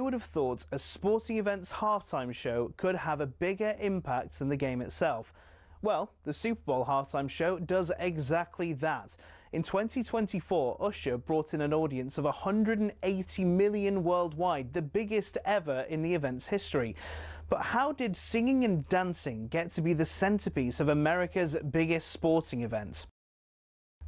Who would have thought a sporting event's halftime show could have a bigger impact than the game itself? Well, the Super Bowl halftime show does exactly that. In 2024, Usher brought in an audience of 180 million worldwide, the biggest ever in the event's history. But how did singing and dancing get to be the centerpiece of America's biggest sporting event?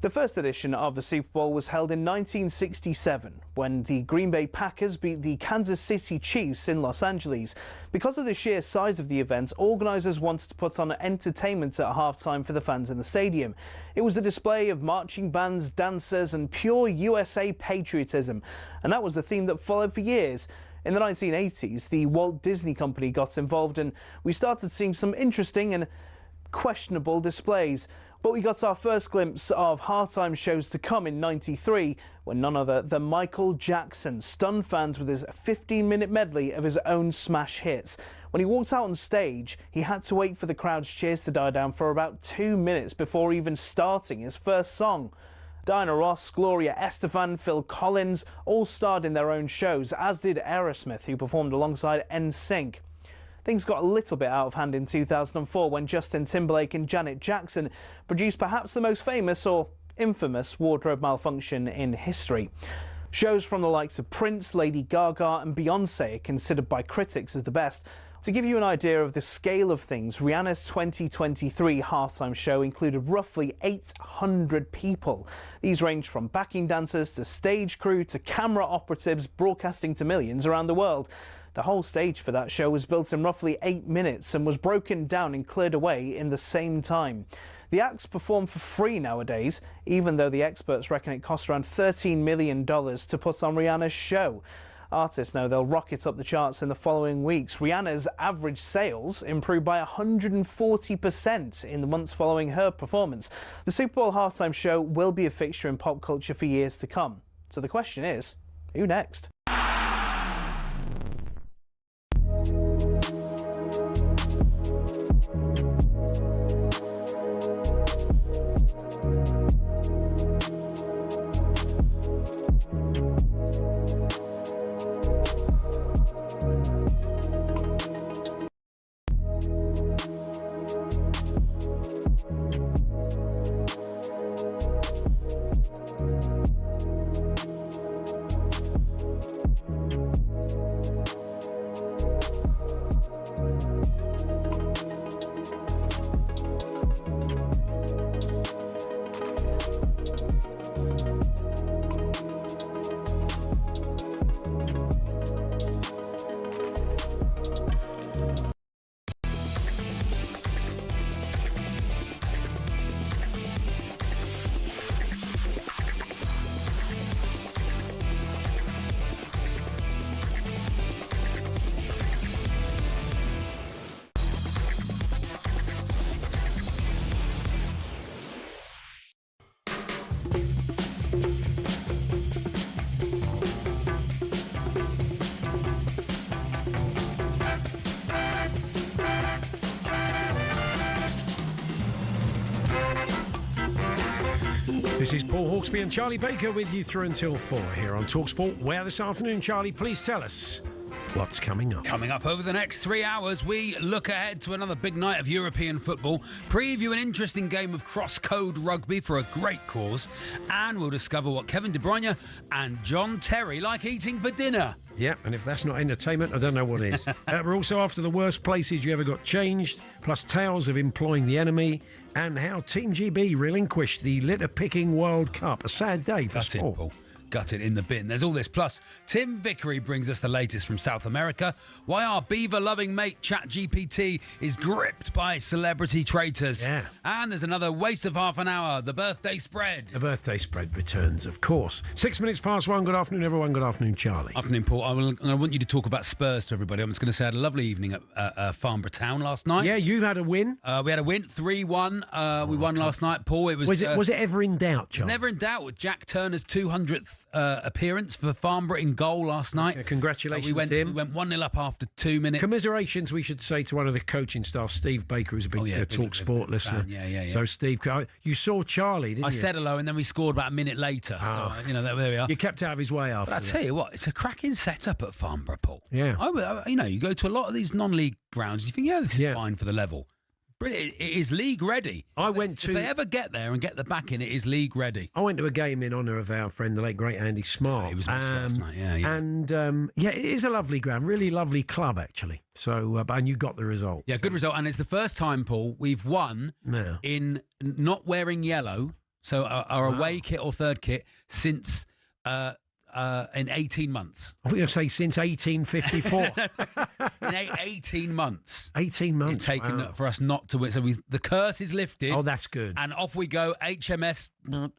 The first edition of the Super Bowl was held in 1967 when the Green Bay Packers beat the Kansas City Chiefs in Los Angeles. Because of the sheer size of the event, organisers wanted to put on entertainment at halftime for the fans in the stadium. It was a display of marching bands, dancers and pure USA patriotism, and that was the theme that followed for years. In the 1980s, the Walt Disney Company got involved and we started seeing some interesting and questionable displays. But we got our first glimpse of halftime shows to come in '93 when none other than Michael Jackson stunned fans with his 15-minute medley of his own smash hits. When he walked out on stage, he had to wait for the crowd's cheers to die down for about 2 minutes before even starting his first song. Diana Ross, Gloria Estefan, Phil Collins all starred in their own shows, as did Aerosmith, who performed alongside NSYNC. Things got a little bit out of hand in 2004 when Justin Timberlake and Janet Jackson produced perhaps the most famous or infamous wardrobe malfunction in history. Shows from the likes of Prince, Lady Gaga and Beyoncé are considered by critics as the best. To give you an idea of the scale of things, Rihanna's 2023 halftime show included roughly 800 people. These ranged from backing dancers to stage crew to camera operatives broadcasting to millions around the world. The whole stage for that show was built in roughly 8 minutes and was broken down and cleared away in the same time. The acts perform for free nowadays, even though the experts reckon it costs around $13 million to put on Rihanna's show. Artists know they'll rocket up the charts in the following weeks. Rihanna's average sales improved by 140% in the months following her performance. The Super Bowl halftime show will be a fixture in pop culture for years to come. So the question is, who next? This is Paul Hawksbee and Charlie Baker with you through until 4 here on talkSPORT. Where this afternoon, Charlie, please tell us what's coming up. Coming up over the next 3 hours, we look ahead to another big night of European football, preview an interesting game of cross-code rugby for a great cause, and we'll discover what Kevin De Bruyne and John Terry like eating for dinner. Yeah, and if that's not entertainment, I don't know what is. We're also after the worst places you ever got changed, plus tales of employing the enemy, and how Team GB relinquished the litter-picking World Cup. A sad day for sport. Paul. Gutted in the bin. There's all this. Plus, Tim Vickery brings us the latest from South America. Why our beaver-loving mate ChatGPT is gripped by celebrity traitors. Yeah. And there's another waste of half an hour. The birthday spread. The birthday spread returns, of course. 6 minutes past 1. Good afternoon, everyone. Good afternoon, Charlie. Afternoon, Paul. I want you to talk about Spurs to everybody. I'm just going to say I had a lovely evening at Farnborough Town last night. Yeah, you had a win. We had a win, 3-1. We won last night, Paul. Was it ever in doubt, Charlie? Never in doubt with Jack Turner's 200th appearance for Farnborough in goal last night. Yeah, congratulations we went, to him. We went 1-0 up after 2 minutes. Commiserations, we should say, to one of the coaching staff, Steve Baker, who's a big talkSPORT listener. Yeah. So, Steve, you saw Charlie, didn't you? I said hello, and then we scored about a minute later. So, there we are. You kept out of his way after But I tell you what, it's a cracking setup at Farnborough, Paul. Yeah. You go to a lot of these non-league grounds, you think, this is fine for the level. Brilliant. It is league ready. If they ever get there and get the back in, it is league ready. I went to a game in honour of our friend, the late great Andy Smart. He was missed last night. Yeah. And it is a lovely ground, really lovely club actually. So, and you got the result. Yeah, good result. And it's the first time, Paul, we've won in not wearing yellow, so our away kit or third kit, since in 18 months. I think you'll say since 1854. In 18 months. 18 months. It's taken for us not to win. So the curse is lifted. Oh, that's good. And off we go. HMS,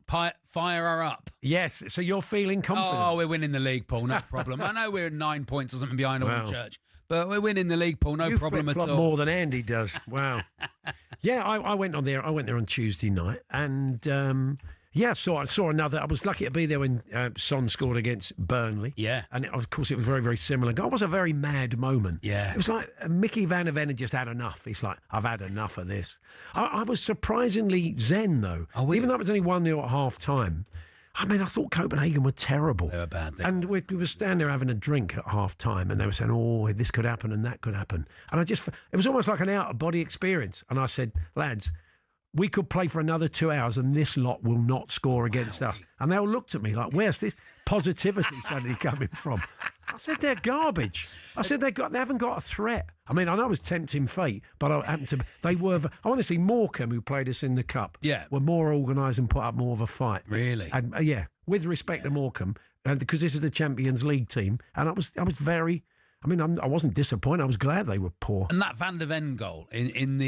fire her up. Yes. So you're feeling confident. Oh, we're winning the league, Paul. No problem. I know we're 9 points or something behind Old Church, but we're winning the league, Paul. No problem at all. More than Andy does. Wow. Yeah, I went on there. I went there on Tuesday night, and I saw another. I was lucky to be there when Son scored against Burnley. Yeah. And of course, it was very, very similar. It was a very mad moment. Yeah. It was like Mickey Van der Ven had just had enough. He's like, I've had enough of this. I was surprisingly zen, though. Even though it was only 1-0 at half time. I mean, I thought Copenhagen were terrible. They were bad. And we were standing there having a drink at half time, and they were saying, oh, this could happen and that could happen. And it was almost like an out-of-body experience. And I said, lads, we could play for another 2 hours and this lot will not score against us. And they all looked at me like, where's this positivity suddenly coming from? I said, they're garbage. I said, they haven't got a threat. I mean, I know it was tempting fate, but they were, I want to see Morecambe, who played us in the Cup, were more organised and put up more of a fight. Really? And with respect to Morecambe, because this is the Champions League team, and I was very, I wasn't disappointed. I was glad they were poor. And that Van der Ven goal in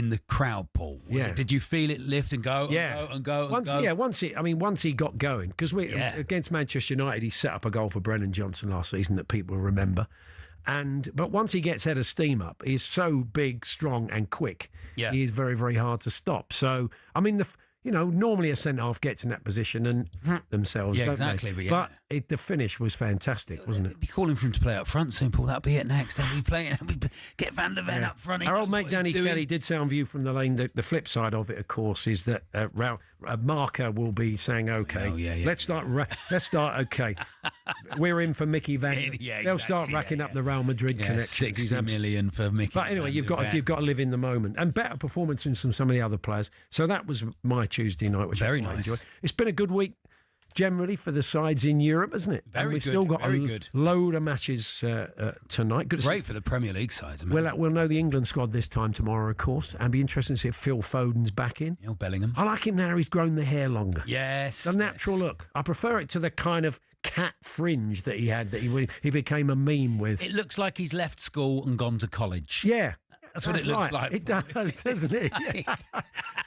the crowd, Paul. Did you feel it lift and go and go? Once he got going, because against Manchester United, he set up a goal for Brennan Johnson last season that people remember. But once he gets head of steam up, he's so big, strong, and quick. Yeah. He is very, very hard to stop. So, normally a centre-half gets in that position and themselves, don't exactly, they? But the finish was fantastic, wasn't it? We'd be calling for him to play up front soon, Paul. That'll be it next. Then we get Van der Ven up front. Our old mate Danny Kelly did say on View from the Lane that the flip side of it, of course, is that Marker will be saying, OK, let's start OK. We're in for Mickey Van. They'll start racking up the Real Madrid connections. 60 million for Mickey. But anyway, you've got to live in the moment. And better performances from some of the other players. So that was my Tuesday night, which very I nice. enjoyed. It's been a good week generally for the sides in Europe, hasn't it? Very and we've good, still got very a good. load of matches tonight. Good. Great for the Premier League sides. We'll know the England squad this time tomorrow, of course, and be interesting to see if Phil Foden's back in. Bellingham. I like him now. He's grown the hair longer. Yes. The natural look. I prefer it to the kind of cat fringe that he had that he became a meme with. It looks like he's left school and gone to college. Yeah. That's what it looks like. It does, doesn't it? Yeah.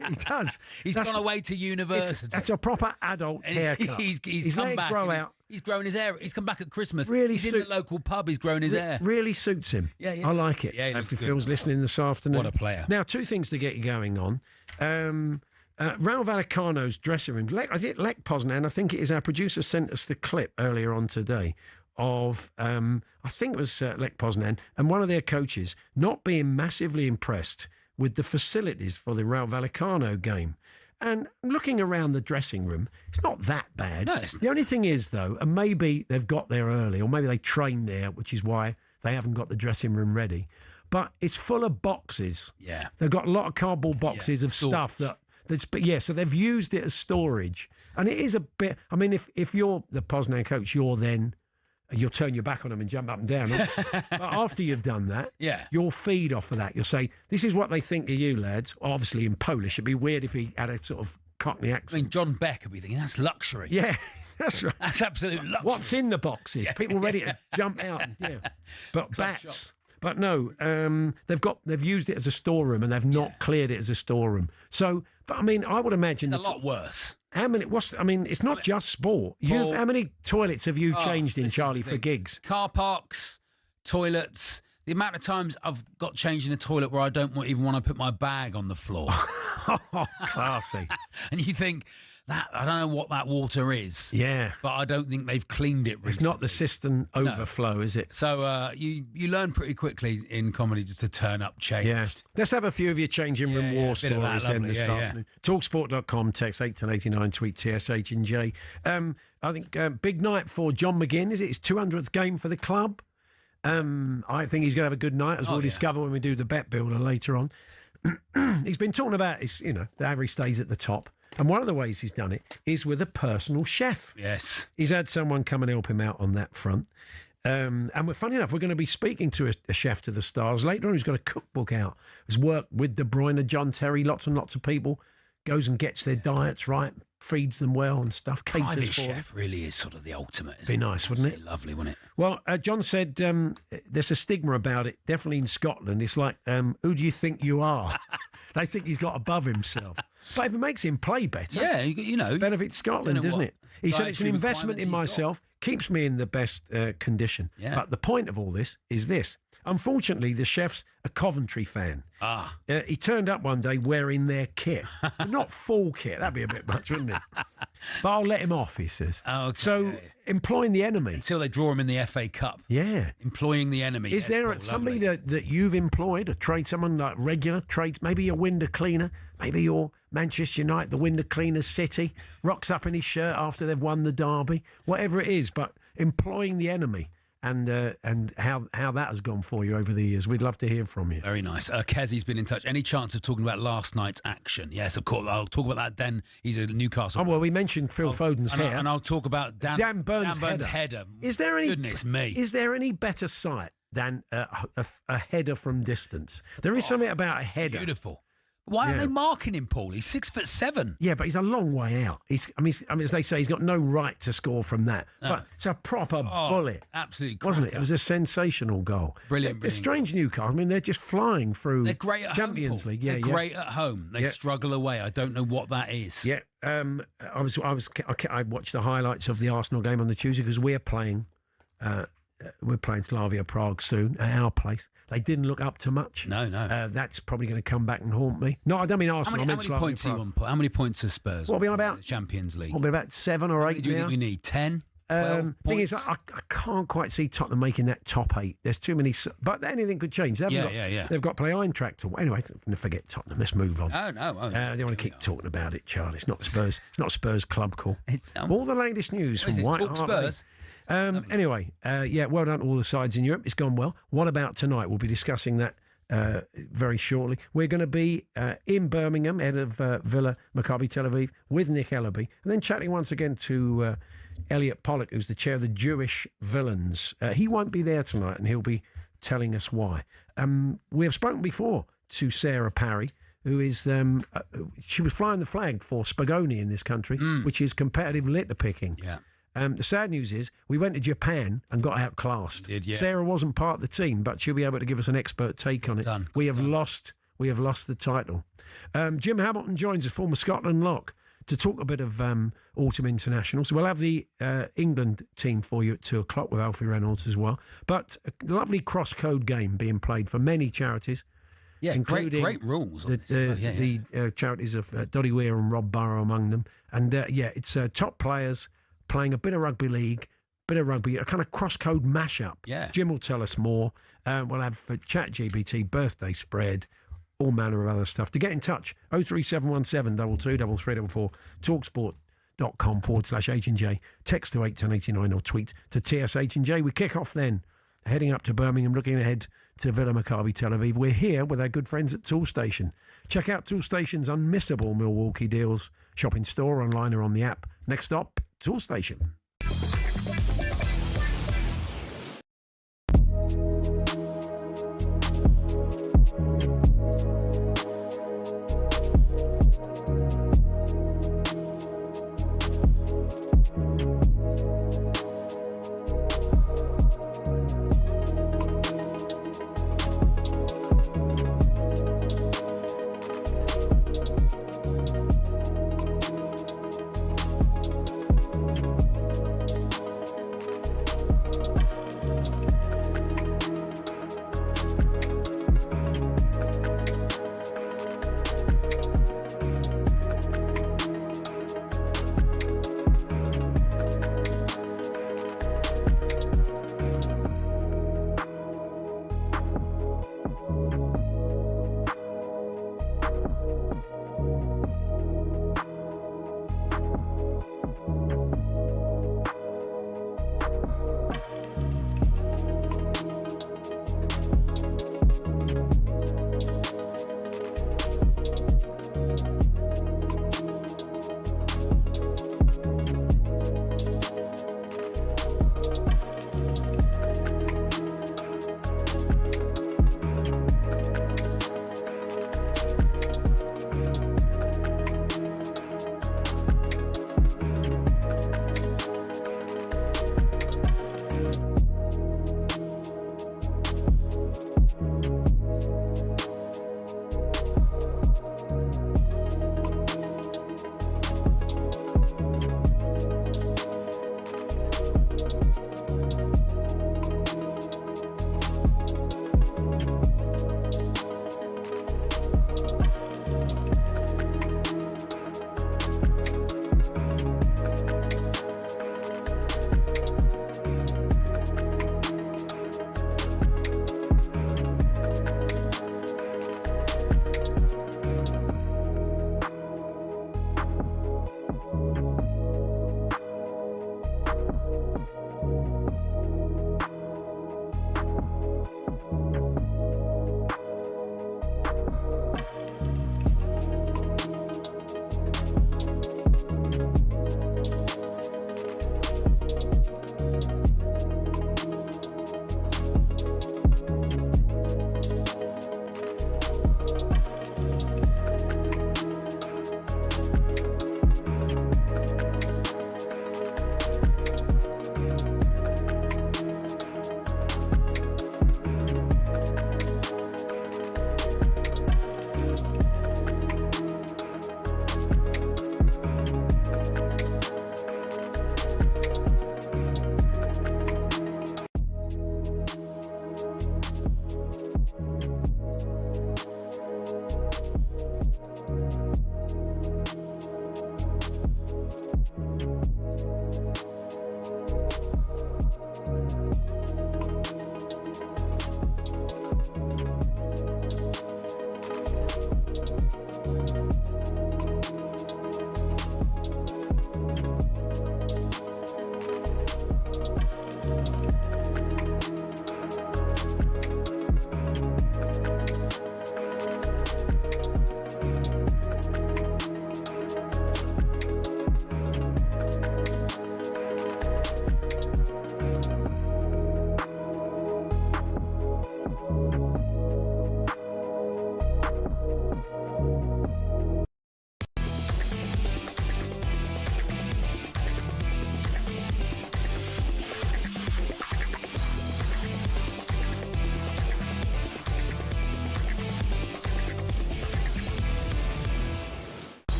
It does. He's gone away to university. That's a proper adult haircut. He's come back. Grow out. He's grown his hair. He's come back at Christmas. Really he's in the local pub. He's grown his hair. Really suits him. Yeah. I like it. Yeah, if Phil's listening this afternoon. What a player. Now, two things to get you going on. Raul Vallecano's dressing room. Lech Poznan, I think it is. Our producer sent us the clip earlier on today of, I think it was Lech Poznan, and one of their coaches not being massively impressed with the facilities for the Raul Vallecano game. And looking around the dressing room, it's not that bad. No, the only thing is, though, and maybe they've got there early, or maybe they trained there, which is why they haven't got the dressing room ready, but it's full of boxes. Yeah. They've got a lot of cardboard boxes of stuff so they've used it as storage. And it is a bit, if you're the Poznan coach, you'll turn your back on them and jump up and down. But after you've done that, you'll feed off of that. You'll say, this is what they think of you, lads. Obviously in Polish. It'd be weird if he had a sort of Cockney accent. John Beck would be thinking, that's luxury. Yeah, that's right. That's absolute luxury. What's in the boxes? People ready to jump out. But bats. Shop. But no, they've used it as a storeroom and they've not cleared it as a storeroom. So, but I would imagine it's a lot worse. How many? It's not just sport. How many toilets have you changed in, Charlie, for gigs? Car parks, toilets. The amount of times I've got changed in a toilet where I don't even want to put my bag on the floor. Classy. And you think That I don't know what that water is. Yeah. But I don't think they've cleaned it recently. It's not the cistern overflow, is it? So you learn pretty quickly in comedy just to turn up changed. Yeah. Let's have a few of your changing room war bit of that, stories then lovely. this afternoon. Talksport.com, text 81089, tweet TSH and J. I think big night for John McGinn. Is it his 200th game for the club? I think he's going to have a good night, as we'll discover when we do the bet builder later on. He's been talking about how he stays at the top. And one of the ways he's done it is with a personal chef. Yes. He's had someone come and help him out on that front. And funny enough, we're going to be speaking to a chef to the stars later on who's got a cookbook out. Has worked with De Bruyne, John Terry, lots and lots of people. Goes and gets their diets right, feeds them well and stuff. Private chef really is sort of the ultimate. Be nice, wouldn't it? Lovely, wouldn't it? Well, John said there's a stigma about it, definitely in Scotland. It's like, who do you think you are? They think he's got above himself. But if it makes him play better, benefits Scotland, doesn't it? He said it's an investment in myself, keeps me in the best condition. Yeah. But the point of all this is this. Unfortunately, the chef's a Coventry fan. He turned up one day wearing their kit. Not full kit. That'd be a bit much, wouldn't it? But I'll let him off, he says. Employing the enemy. Until they draw him in the FA Cup. Yeah. Employing the enemy. Is there somebody that you've employed, someone like regular trades, maybe your window cleaner, maybe your Manchester United, the window cleaners City, rocks up in his shirt after they've won the derby, whatever it is, but employing the enemy. And how that has gone for you over the years. We'd love to hear from you. Very nice. Kezi's been in touch. Any chance of talking about last night's action? Yes, of course. I'll talk about that then. He's a Newcastle. Oh, well, we mentioned Phil Foden's hair. And I'll talk about Dan Burns' header. Is there any? Goodness me. Is there any better sight than a header from distance? There is something about a header. Beautiful. Why aren't they marking him, Paul? He's 6'7". Yeah, but he's a long way out. I mean, as they say, he's got no right to score from that. No. But it's a proper bullet. Absolutely. Wasn't it? It was a sensational goal. Brilliant. It's strange, Newcastle. I mean, they're just flying through they're great at Champions home, League. They're great at home. They struggle away. I don't know what that is. Yeah. I watched the highlights of the Arsenal game on the Tuesday because we're playing Slavia Prague soon at our place. They didn't look up to much. No. That's probably going to come back and haunt me. No, I don't mean Arsenal. How many points are Spurs? What are we on about? The Champions League. We'll be about 7 or 8 now. Do you think we need 10? Thing is, I can't quite see Tottenham making that top 8. There's too many, but anything could change. They've got to play Eintracht. Anyway, forget Tottenham. Let's move on. Oh no! They want to keep talking about it, Charlie. It's not Spurs. It's not Spurs club call. All the latest news from White Hart Lane. Spurs. Anyway, well done to all the sides in Europe. It's gone well. What about tonight? We'll be discussing that very shortly. We're going to be in Birmingham, head of Villa, Maccabi Tel Aviv, with Nick Ellaby, and then chatting once again to Elliot Pollock, who's the chair of the Jewish Villains. He won't be there tonight, and he'll be telling us why. We have spoken before to Sarah Parry, who is she was flying the flag for Spagoni in this country, which is competitive litter picking. Yeah. The sad news is we went to Japan and got outclassed. Yeah. Sarah wasn't part of the team, but she'll be able to give us an expert take on it. We have lost the title. Jim Hamilton joins us, former Scotland lock, to talk a bit of autumn international. So we'll have the England team for you at 2:00 with Alfie Reynolds as well. But a lovely cross-code game being played for many charities. Yeah, including great rules. The charities of Doddy Weir and Rob Burrow among them. And it's top players playing a bit of rugby league, bit of rugby, a kind of cross-code mashup. Yeah. Jim will tell us more. We'll have ChatGPT, birthday spread, all manner of other stuff. To get in touch, 03717 22 3344, talksport.com/H&J, text to 81089 or tweet to TSH&J. We kick off then, heading up to Birmingham, looking ahead to Villa Maccabi Tel Aviv. We're here with our good friends at Toolstation. Check out Toolstation's unmissable Milwaukee deals. Shop in store, online or on the app. Next stop, Toolstation.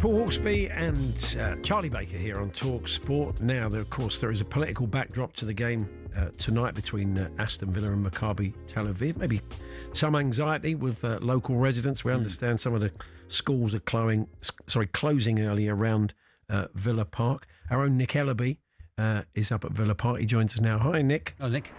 Paul Hawksbee and Charlie Baker here on talkSPORT. Now, of course, there is a political backdrop to the game tonight between Aston Villa and Maccabi Tel Aviv. Maybe some anxiety with local residents. We understand some of the schools are closing early around Villa Park. Our own Nick Ellaby is up at Villa Park. He joins us now. Hi, Nick. Oh, Nick.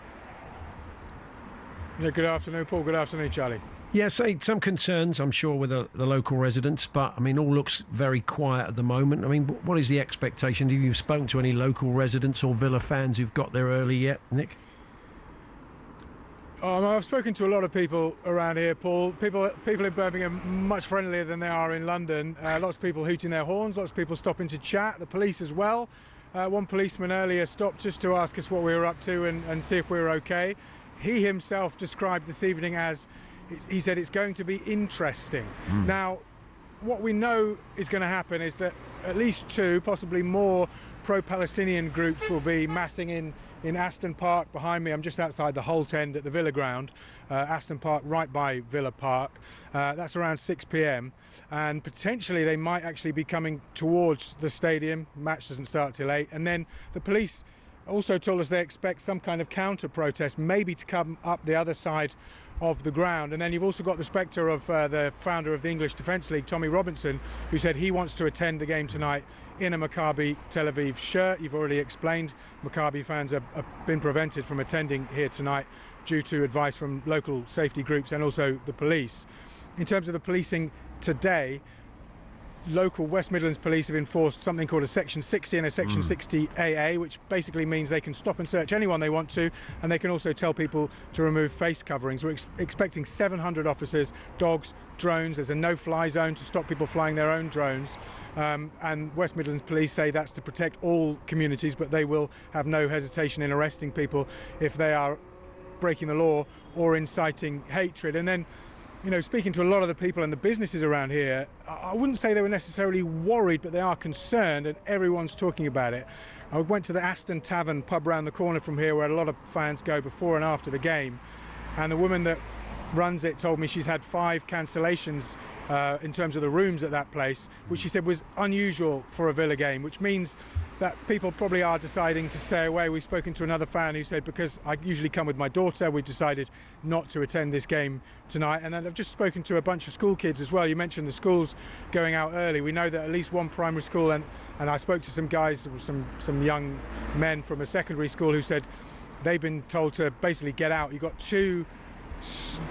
Yeah, good afternoon, Paul. Good afternoon, Charlie. Yeah, some concerns, I'm sure, with the local residents, but, I mean, all looks very quiet at the moment. I mean, what is the expectation? Have you spoken to any local residents or Villa fans who've got there early yet, Nick? I've spoken to a lot of people around here, Paul. People in Birmingham much friendlier than they are in London. Lots of people hooting their horns, lots of people stopping to chat, the police as well. One policeman earlier stopped just to ask us what we were up to and see if we were okay. He himself described this evening as, he said, it's going to be interesting. Now, what we know is going to happen is that at least two, possibly more, pro-Palestinian groups will be massing in Aston Park behind me. I'm just outside the Holt End at the Villa ground. Aston Park right by Villa Park. That's around 6 p.m. and potentially they might actually be coming towards the stadium. Match doesn't start till 8. And then the police also told us they expect some kind of counter-protest, maybe to come up the other side of the ground. And then you've also got the spectre of the founder of the English Defence League, Tommy Robinson, who said he wants to attend the game tonight in a Maccabi Tel Aviv shirt. You've already explained Maccabi fans have been prevented from attending here tonight due to advice from local safety groups and also the police. In terms of the policing today, local West Midlands police have enforced something called a Section 60 and a Section 60 AA, which basically means they can stop and search anyone they want to, and they can also tell people to remove face coverings. We're expecting 700 officers, dogs, drones. There's a no-fly zone to stop people flying their own drones. And West Midlands police say that's to protect all communities, but they will have no hesitation in arresting people if they are breaking the law or inciting hatred. And then, you know, speaking to a lot of the people and the businesses around here, I wouldn't say they were necessarily worried, but they are concerned, and everyone's talking about it. I went to the Aston Tavern pub around the corner from here where a lot of fans go before and after the game, and the woman that runs it told me she's had 5 cancellations in terms of the rooms at that place, which she said was unusual for a Villa game, which means that people probably are deciding to stay away. We've spoken to another fan who said, because I usually come with my daughter, we decided not to attend this game tonight. And I've just spoken to a bunch of school kids as well. You mentioned the schools going out early. We know that at least one primary school, and I spoke to some guys, some young men from a secondary school who said they've been told to basically get out. You've got 2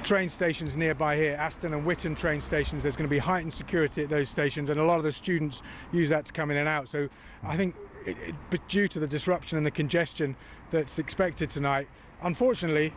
train stations nearby here, Aston and Witton train stations. There's going to be heightened security at those stations, and a lot of the students use that to come in and out. So I think due to the disruption and the congestion that's expected tonight, unfortunately,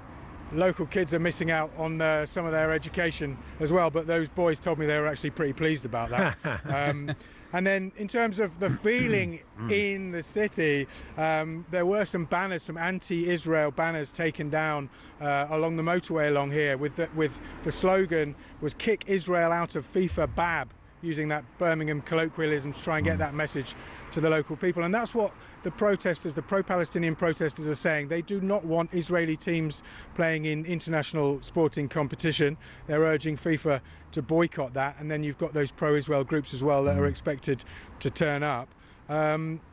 local kids are missing out on some of their education as well, but those boys told me they were actually pretty pleased about that. And then in terms of the feeling in the city, there were some banners, some anti-Israel banners taken down along the motorway along here with the slogan was "Kick Israel out of FIFA BAB," using that Birmingham colloquialism to try and get that message to the local people. And that's what the protesters, the pro-Palestinian protesters, are saying. They do not want Israeli teams playing in international sporting competition. They're urging FIFA to boycott that. And then you've got those pro-Israel groups as well that are expected to turn up.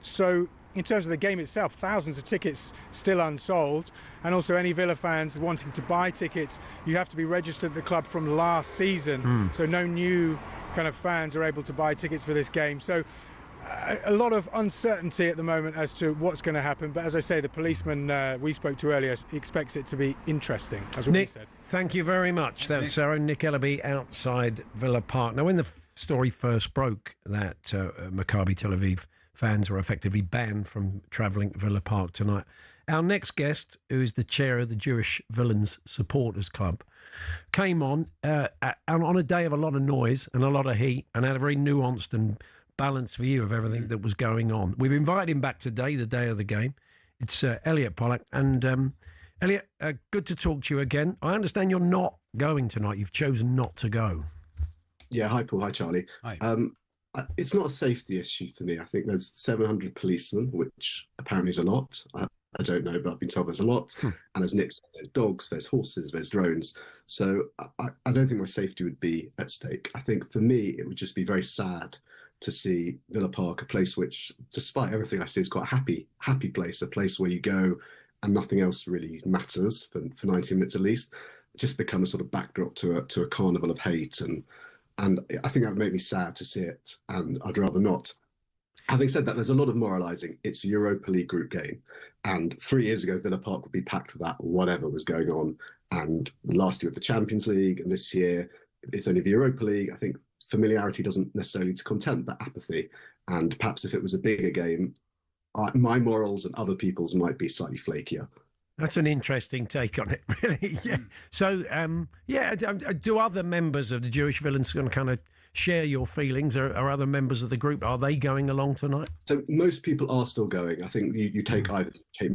So in terms of the game itself, thousands of tickets still unsold. And also any Villa fans wanting to buy tickets, you have to be registered at the club from last season. So no new kind of fans are able to buy tickets for this game. So a lot of uncertainty at the moment as to what's going to happen. But as I say, the policeman we spoke to earlier expects it to be interesting, as what he said. Thank you very much. That's our own Nick Ellaby outside Villa Park. Now, when the story first broke that Maccabi Tel Aviv fans were effectively banned from travelling to Villa Park tonight, our next guest, who is the chair of the Jewish Villains Supporters Club, came on a day of a lot of noise and a lot of heat, and had a very nuanced and balanced view of everything that was going on. We've invited him back today, the day of the game. It's Elliot Pollack. And Elliot, good to talk to you again. I understand you're not going tonight. You've chosen not to go. Yeah, hi Paul, hi Charlie. Hi. It's not a safety issue for me. I think there's 700 policemen, which apparently is a lot. I don't know, but I've been told there's a lot. And as Nick said, there's dogs, there's horses, there's drones. So I don't think my safety would be at stake. I think for me, it would just be very sad to see Villa Park, a place which, despite everything I see, is quite a happy place, a place where you go and nothing else really matters for 90 minutes at least, just become a sort of backdrop to a carnival of hate. And I think that would make me sad to see it, and I'd rather not. Having said that, there's a lot of moralising. It's a Europa League group game. And 3 years ago, Villa Park would be packed for that, whatever was going on. And last year with the Champions League, and this year it's only the Europa League. I think familiarity doesn't necessarily to content, but apathy. And perhaps if it was a bigger game, my morals and other people's might be slightly flakier. That's an interesting take on it, really. Yeah. So, do other members of the Jewish Villains kind of share your feelings? Are other members of the group, are they going along tonight? So most people are still going. I think you take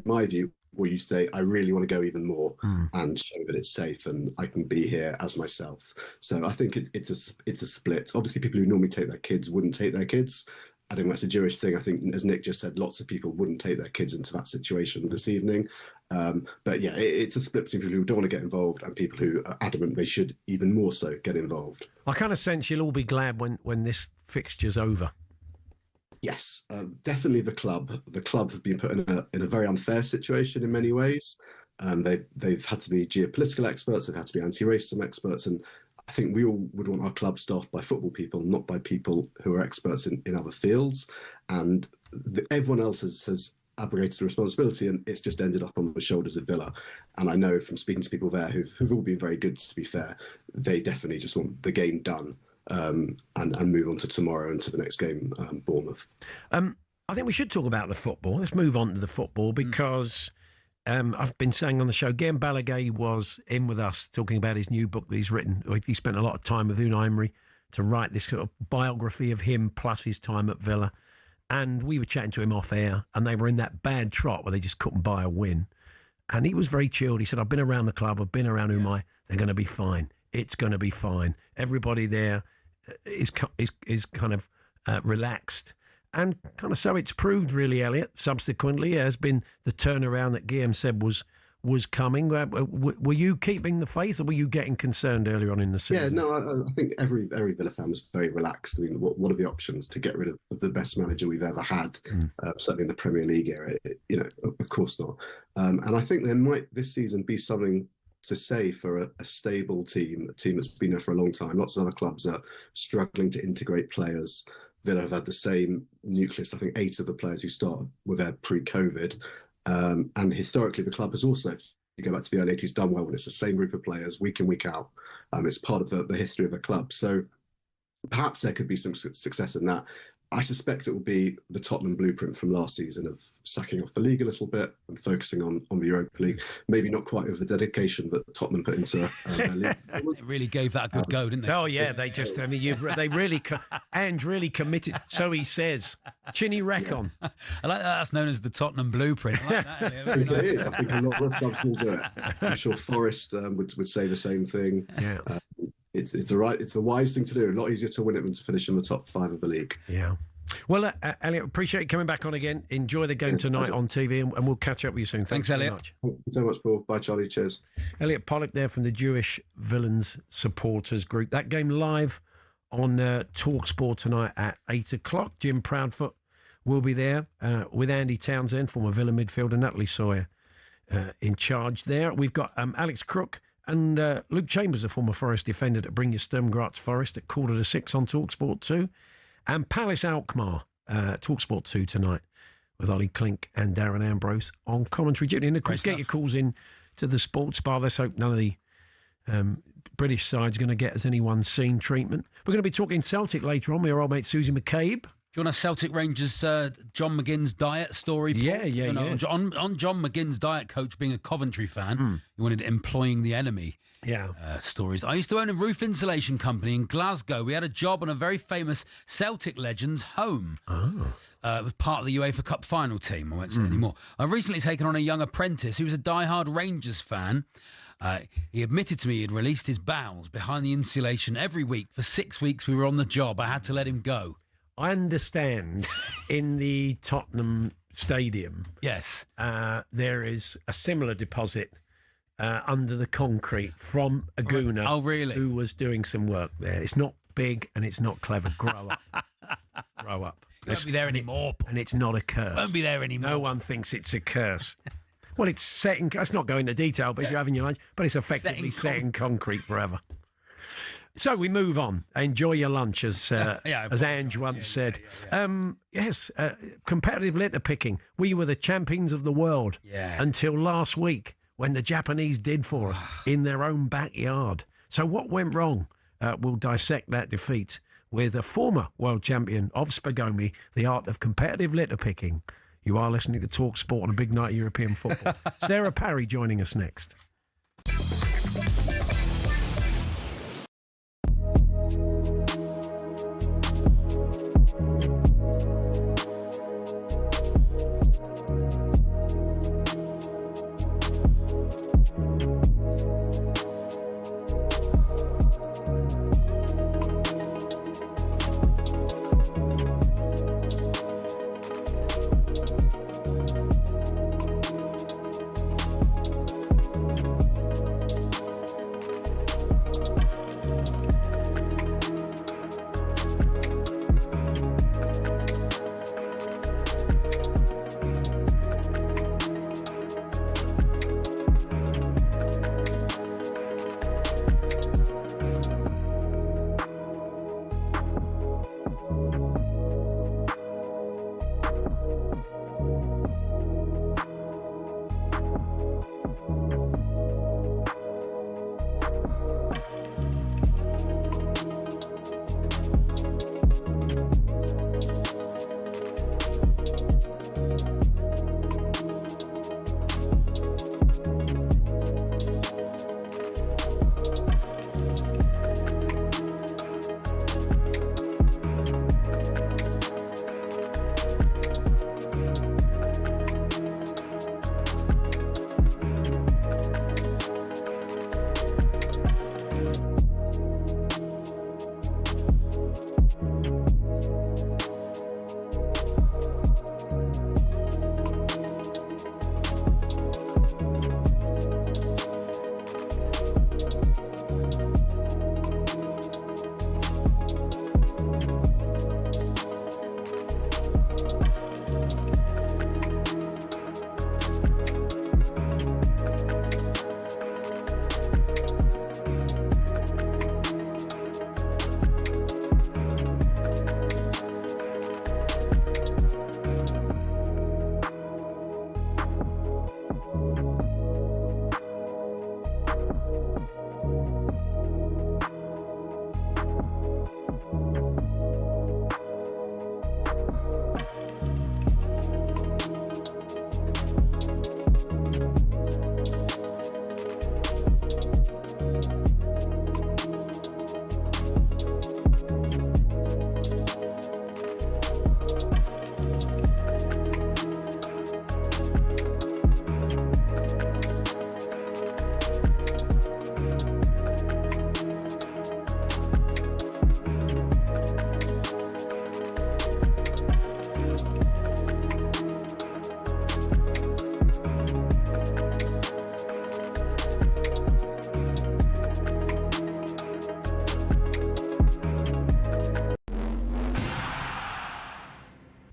my view, or you say, I really want to go even more and show that it's safe and I can be here as myself. So I think it's a split. Obviously, people who normally take their kids wouldn't take their kids. I don't know, that's a Jewish thing. I think, as Nick just said, lots of people wouldn't take their kids into that situation this evening. But yeah, it's a split between people who don't want to get involved and people who are adamant they should even more so get involved. I kind of sense you'll all be glad when this fixture's over. Yes, definitely the club. The club have been put in a very unfair situation in many ways. They've had to be geopolitical experts, they've had to be anti-racism experts, and I think we all would want our club staffed by football people, not by people who are experts in other fields. And everyone else has abrogated the responsibility, and it's just ended up on the shoulders of Villa. And I know from speaking to people there who've all been very good, to be fair, they definitely just want the game done and move on to tomorrow and to the next game, Bournemouth. I think we should talk about the football. Let's move on to the football because I've been saying on the show, Guillaume Balaguer was in with us talking about his new book that he's written. He spent a lot of time with Unai Emery to write this sort of biography of him plus his time at Villa. And we were chatting to him off air, and they were in that bad trot where they just couldn't buy a win. And he was very chilled. He said, I've been around the club, I've been around Unai. They're going to be fine. It's going to be fine. Everybody there is kind of relaxed. And kind of so it's proved, really, Elliot. Subsequently, it has been the turnaround that Guillaume said was coming. Were you keeping the faith, or were you getting concerned earlier on in the season? Yeah, no, I think every Villa fan was very relaxed. I mean, what are the options to get rid of the best manager we've ever had, certainly in the Premier League era? Of course not. And I think there might this season be something to say for a stable team, a team that's been there for a long time. Lots of other clubs are struggling to integrate players. Villa have had the same nucleus. I think 8 of the players who started were there pre-COVID. And historically, the club has also, if you go back to the early 80s, done well when it's the same group of players week in, week out. It's part of the history of the club. So perhaps there could be some success in that. I suspect it will be the Tottenham blueprint from last season of sacking off the league a little bit and focusing on the Europa League. Maybe not quite with the dedication that Tottenham put into their league. It really gave that a good go, didn't they? Oh yeah, they just. I mean, they really and really committed. So he says, Chinny Recon. I like that. That's known as the Tottenham blueprint. I like that. It is. I think a lot of clubs will do it. I'm sure Forest would say the same thing. Yeah. It's a wise thing to do. A lot easier to win it than to finish in the top 5 of the league. Yeah. Well, Elliot, appreciate you coming back on again. Enjoy the game tonight on TV, and we'll catch up with you soon. Thanks Elliot. Very much. Thank you so much, Paul. Bye, Charlie. Cheers. Elliot Pollock there from the Jewish Villains supporters group. That game live on talkSPORT tonight at 8 o'clock. Jim Proudfoot will be there with Andy Townsend, former Villa midfielder, Natalie Sawyer in charge there. We've got Alex Crook and Luke Chambers, a former Forest defender, to bring you Sturm Graz Forest at 5:45 on talkSPORT 2. And Palace Alkmaar, talkSPORT 2 tonight with Ollie Klink and Darren Ambrose on commentary duty. And of course, get your calls in to the sports bar. Let's hope none of the British side's going to get as anyone seen treatment. We're going to be talking Celtic later on with our old mate Susie McCabe. Do you want a Celtic Rangers John McGinn's diet story, Paul? Yeah. On John McGinn's diet coach being a Coventry fan, he wanted employing the enemy. Stories. I used to own a roof insulation company in Glasgow. We had a job on a very famous Celtic legend's home. It was part of the UEFA Cup final team. I won't say anymore. I've recently taken on a young apprentice who was a diehard Rangers fan. He admitted to me he had released his bowels behind the insulation every week. For 6 weeks we were on the job. I had to let him go. I understand in the Tottenham Stadium, yes, there is a similar deposit under the concrete from a gooner really? Who was doing some work there. It's not big and it's not clever. Grow up. grow up. You won't be there anymore, Paul. And it's not a curse. Won't be there anymore. No one thinks it's a curse. Well, it's set in... Let's not go into detail, but if you're having your lunch... But it's effectively set in concrete forever. So we move on. Enjoy your lunch, as Ange once said. Yes, competitive litter picking. We were the champions of the world until last week when the Japanese did for us in their own backyard. So what went wrong? We'll dissect that defeat with a former world champion of Spagomi, the art of competitive litter picking. You are listening to talkSPORT on a big night of European football. Sarah Parry joining us next.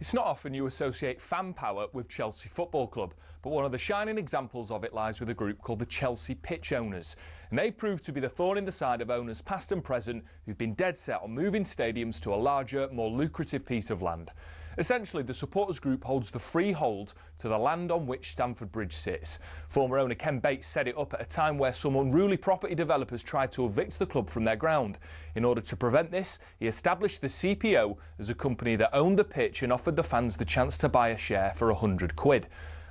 It's not often you associate fan power with Chelsea Football Club, but one of the shining examples of it lies with a group called the Chelsea Pitch Owners. And they've proved to be the thorn in the side of owners past and present who've been dead set on moving stadiums to a larger, more lucrative piece of land. Essentially, the supporters group holds the freehold to the land on which Stamford Bridge sits. Former owner Ken Bates set it up at a time where some unruly property developers tried to evict the club from their ground. In order to prevent this, he established the CPO as a company that owned the pitch and offered the fans the chance to buy a share for £100.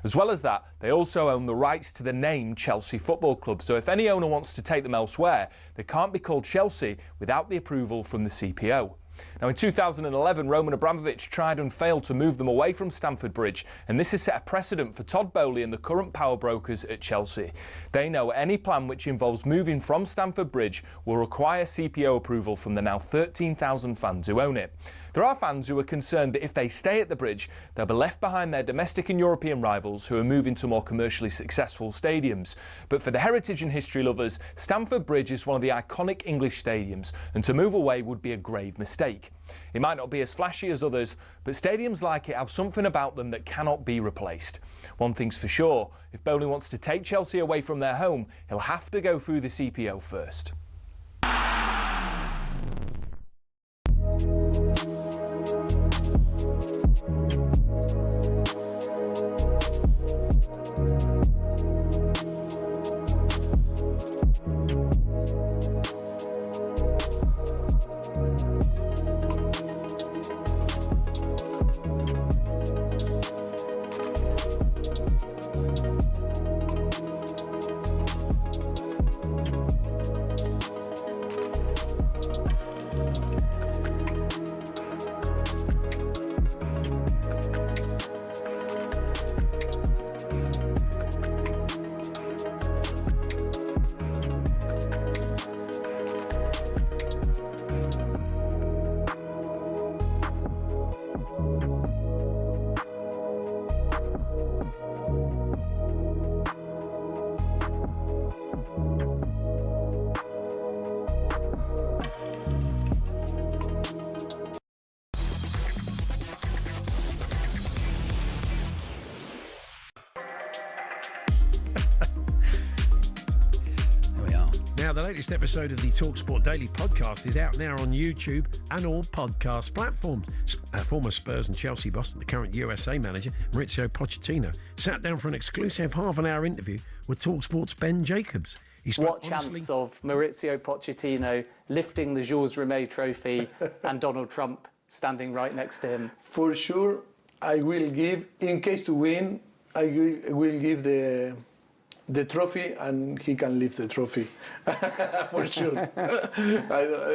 As well as that, they also own the rights to the name Chelsea Football Club, so if any owner wants to take them elsewhere, they can't be called Chelsea without the approval from the CPO. Now, in 2011, Roman Abramovich tried and failed to move them away from Stamford Bridge, and this has set a precedent for Todd Bowley and the current power brokers at Chelsea. They know any plan which involves moving from Stamford Bridge will require CPO approval from the now 13,000 fans who own it. There are fans who are concerned that if they stay at the bridge, they'll be left behind their domestic and European rivals who are moving to more commercially successful stadiums. But for the heritage and history lovers, Stamford Bridge is one of the iconic English stadiums, and to move away would be a grave mistake. take. It might not be as flashy as others, but stadiums like it have something about them that cannot be replaced. One thing's for sure, if Bowley wants to take Chelsea away from their home, he'll have to go through the CPO first. Now, the latest episode of the talkSPORT Daily podcast is out now on YouTube and all podcast platforms. Former Spurs and Chelsea boss and the current USA manager, Maurizio Pochettino, sat down for an exclusive half-an-hour interview with talkSPORT's Ben Jacobs. What chance of Maurizio Pochettino lifting the Jules Rimet trophy and Donald Trump standing right next to him? For sure, I will give, in case to win, I will give the trophy and he can lift the trophy. For sure.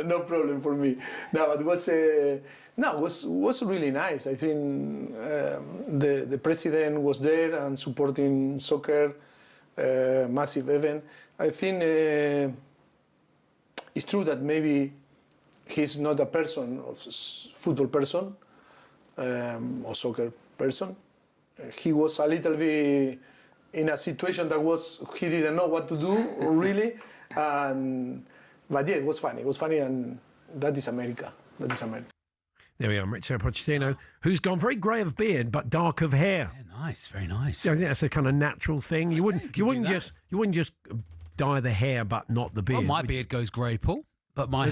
No problem for me. No, it was really nice. I think the president was there and supporting soccer, massive event. I think it's true that maybe he's not a person, football person or soccer person. He was a little bit in a situation that he didn't know what to do really, but yeah, it was funny. It was funny, and that is America. That is America. There we are, Maurizio Pochettino, who's gone very grey of beard but dark of hair. Yeah, nice, very nice. I think that's a kind of natural thing. You wouldn't just dye the hair but not the beard. Well, my beard goes grey, Paul. But my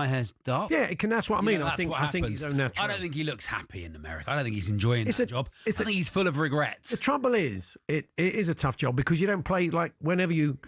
hair's dark. Yeah, that's what I mean. I think he's own natural. I don't think he looks happy in America. I don't think he's enjoying that job. I think he's full of regrets. The trouble is, it is a tough job because you don't play, like, whenever you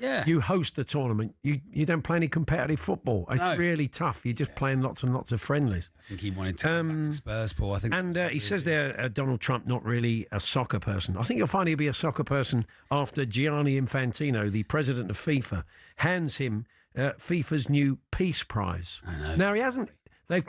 host a tournament, you don't play any competitive football. It's really tough. You're just playing lots and lots of friendlies. I think he wanted to come back to Spurs, Paul. I think. And he says there, Donald Trump, not really a soccer person. I think you'll find he'll be a soccer person after Gianni Infantino, the president of FIFA, hands him FIFA's new Peace Prize. I know. Now, he hasn't. They've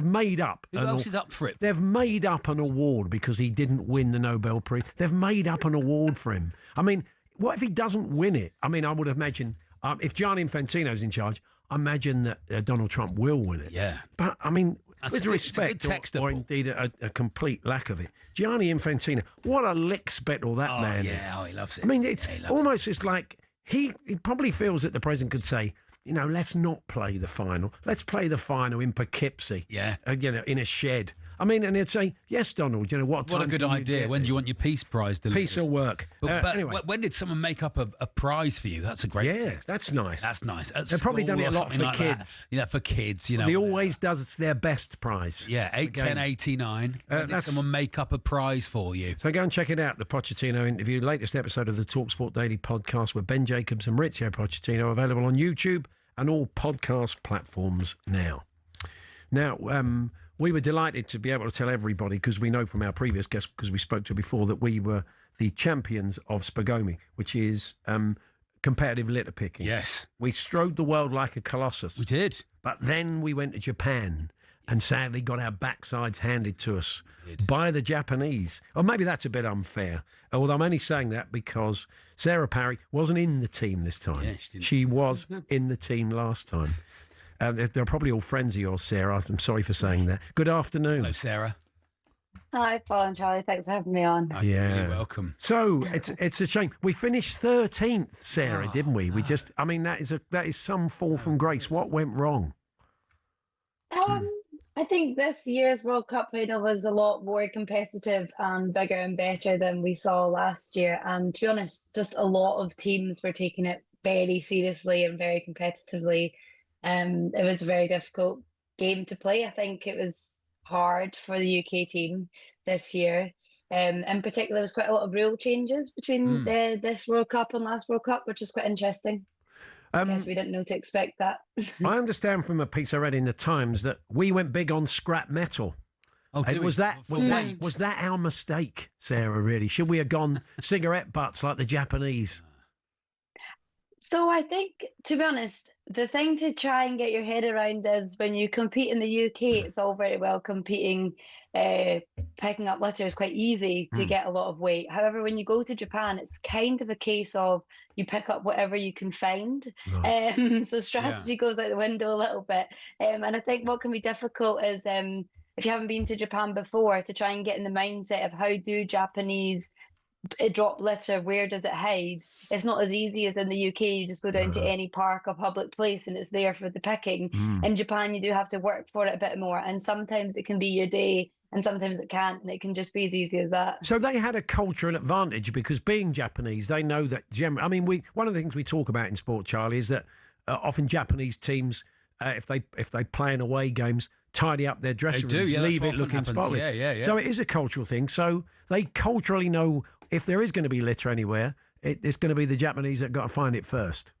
made up. Who else is up for it? They've made up an award because he didn't win the Nobel Prize. They've made up an award for him. I mean, what if he doesn't win it? I mean, I would imagine if Gianni Infantino's in charge, I imagine that Donald Trump will win it. Yeah. But I mean, with respect, or indeed a complete lack of it, Gianni Infantino, what a lick spittle that man is. Yeah, he loves it. I mean, it's almost it's like. He probably feels that the president could say, let's not play the final. Let's play the final in Poughkeepsie. Yeah. In a shed. I mean, and he'd say, yes, Donald, what a good idea. When do you want your Peace Prize delivered? Peace will work. But anyway. When did someone make up a prize for you? That's a great text. That's nice. That's nice. They've probably done it a lot for kids. Yeah, for kids, They always does. It's their best prize. Yeah, 81089. When did someone make up a prize for you? So go and check it out, the Pochettino interview, latest episode of the talkSPORT Daily podcast with Ben Jacobs and Maurizio Pochettino, available on YouTube and all podcast platforms now. Now, we were delighted to be able to tell everybody, because we know from our previous guest, because we spoke to before, that we were the champions of Spagomi, which is competitive litter picking. Yes. We strode the world like a colossus. We did. But then we went to Japan and sadly got our backsides handed to us by the Japanese. Or maybe that's a bit unfair. Although I'm only saying that because Sarah Parry wasn't in the team this time. Yeah, she was in the team last time. They're probably all friends of yours, Sarah. I'm sorry for saying that. Good afternoon. Hello, Sarah. Hi, Paul and Charlie. Thanks for having me on. Yeah, really welcome. So it's a shame we finished 13th, Sarah, didn't we? We just, I mean, that is some fall from grace. What went wrong? I think this year's World Cup final was a lot more competitive and bigger and better than we saw last year. And to be honest, just a lot of teams were taking it very seriously and very competitively. It was a very difficult game to play. I think it was hard for the UK team this year. In particular, there was quite a lot of rule changes between this World Cup and last World Cup, which is quite interesting. I guess we didn't know to expect that. I understand from a piece I read in the Times that we went big on scrap metal. Oh, was that our mistake, Sarah, really? Should we have gone cigarette butts like the Japanese? So I think, to be honest, the thing to try and get your head around is when you compete in the UK, it's all very well competing, picking up litter is quite easy to get a lot of weight. However, when you go to Japan, it's kind of a case of you pick up whatever you can find. Right. So strategy goes out the window a little bit. And I think what can be difficult is if you haven't been to Japan before, to try and get in the mindset of how do Japanese drop litter, where does it hide? It's not as easy as in the UK. You just go down to any park or public place and it's there for the picking. In Japan, you do have to work for it a bit more, and sometimes it can be your day and sometimes it can't, and it can just be as easy as that. So they had a cultural advantage because being Japanese, they know that one of the things we talk about in sport, Charlie, is that often Japanese teams, if they play in away games, tidy up their dressing rooms, leave it looking spotless. So it is a cultural thing. So they culturally know if there is going to be litter anywhere, it's going to be the Japanese that got to find it first.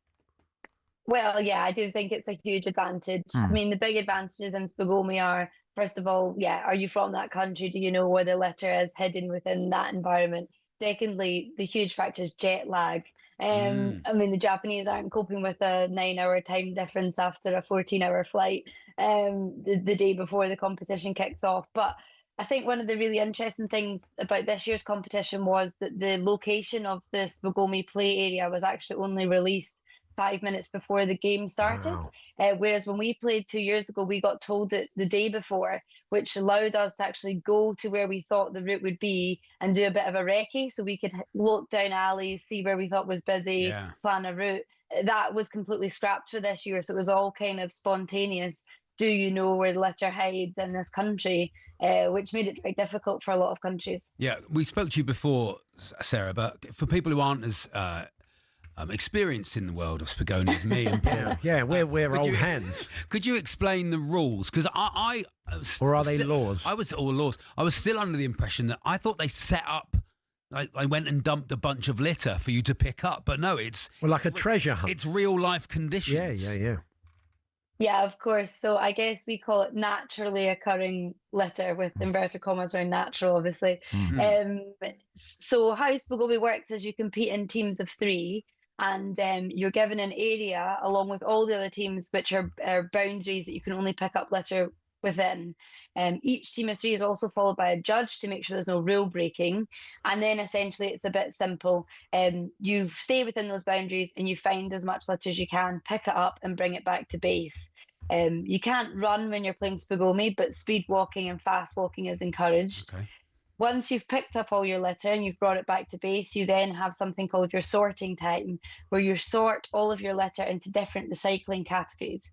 Well, yeah, I do think it's a huge advantage. I mean, the big advantages in Spagomi are, first of all, are you from that country? Do you know where the litter is hidden within that environment? Secondly, the huge factor is jet lag. I mean, the Japanese aren't coping with a 9-hour time difference after a 14-hour flight the day before the competition kicks off. But I think one of the really interesting things about this year's competition was that the location of the Spagomi play area was actually only released 5 minutes before the game started. Wow. Whereas when we played 2 years ago, we got told it the day before, which allowed us to actually go to where we thought the route would be and do a bit of a recce, so we could look down alleys, see where we thought was busy, plan a route. That was completely scrapped for this year, so it was all kind of spontaneous. Do you know where the litter hides in this country? Which made it very difficult for a lot of countries. Yeah, we spoke to you before, Sarah, but for people who aren't as experienced in the world of Spagoni as me and Paul. We're old hands. Could you explain the rules? Because or are they laws? I was still under the impression that I thought they set up. I went and dumped a bunch of litter for you to pick up, but no, it's like a treasure hunt. It's real life conditions. Yeah. Yeah, of course. So I guess we call it naturally occurring litter with inverted commas around natural, obviously. So how Spagomi works is you compete in teams of 3, and you're given an area along with all the other teams, which are boundaries that you can only pick up litter within. Each team of 3 is also followed by a judge to make sure there's no rule breaking. And then essentially it's a bit simple. You stay within those boundaries and you find as much litter as you can, pick it up and bring it back to base. You can't run when you're playing Spagomi, but speed walking and fast walking is encouraged. Okay. Once you've picked up all your litter and you've brought it back to base, you then have something called your sorting time, where you sort all of your litter into different recycling categories.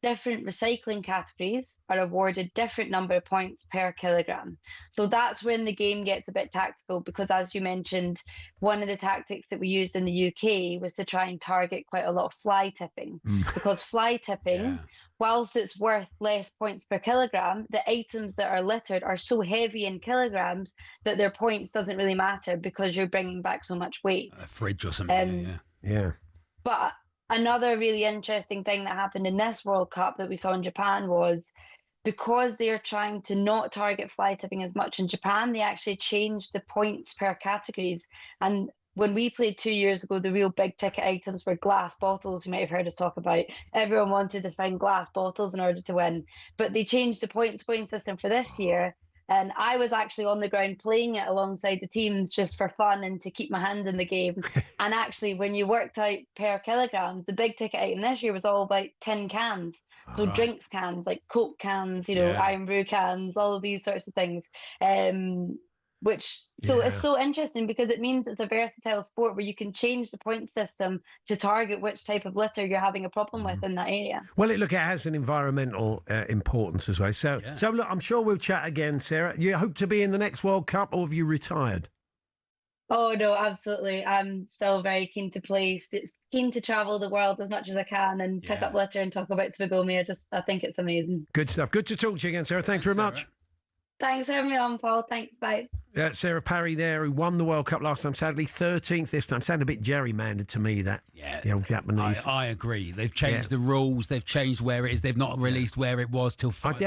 Different recycling categories are awarded different number of points per kilogram. So that's when the game gets a bit tactical, because as you mentioned, one of the tactics that we used in the UK was to try and target quite a lot of fly tipping. Because fly tipping, whilst it's worth less points per kilogram, the items that are littered are so heavy in kilograms that their points doesn't really matter because you're bringing back so much weight. A fridge or something. But another really interesting thing that happened in this World Cup that we saw in Japan was, because they are trying to not target fly tipping as much in Japan, they actually changed the points per categories. And when we played 2 years ago, the real big ticket items were glass bottles. You might have heard us talk about. Everyone wanted to find glass bottles in order to win. But they changed the points scoring system for this year. And I was actually on the ground playing it alongside the teams just for fun and to keep my hand in the game. And actually, when you worked out per kilograms, the big ticket item this year was all about tin cans. So drinks cans, like Coke cans, Iron Brew cans, all of these sorts of things. So it's so interesting because it means it's a versatile sport where you can change the point system to target which type of litter you're having a problem with in that area. Well, it has an environmental importance as well. So look, I'm sure we'll chat again, Sarah. You hope to be in the next World Cup, or have you retired? Oh, no, absolutely. I'm still very keen to play, keen to travel the world as much as I can and pick up litter and talk about Swagomi. I think it's amazing. Good stuff. Good to talk to you again, Sarah. Thanks very much. Thanks for having me on, Paul. Thanks, bye. Sarah Parry there, who won the World Cup last time, sadly 13th this time. Sounded a bit gerrymandered to me, that. Yeah. The old Japanese. I agree. They've changed the rules. They've changed where it is. They've not released where it was till 5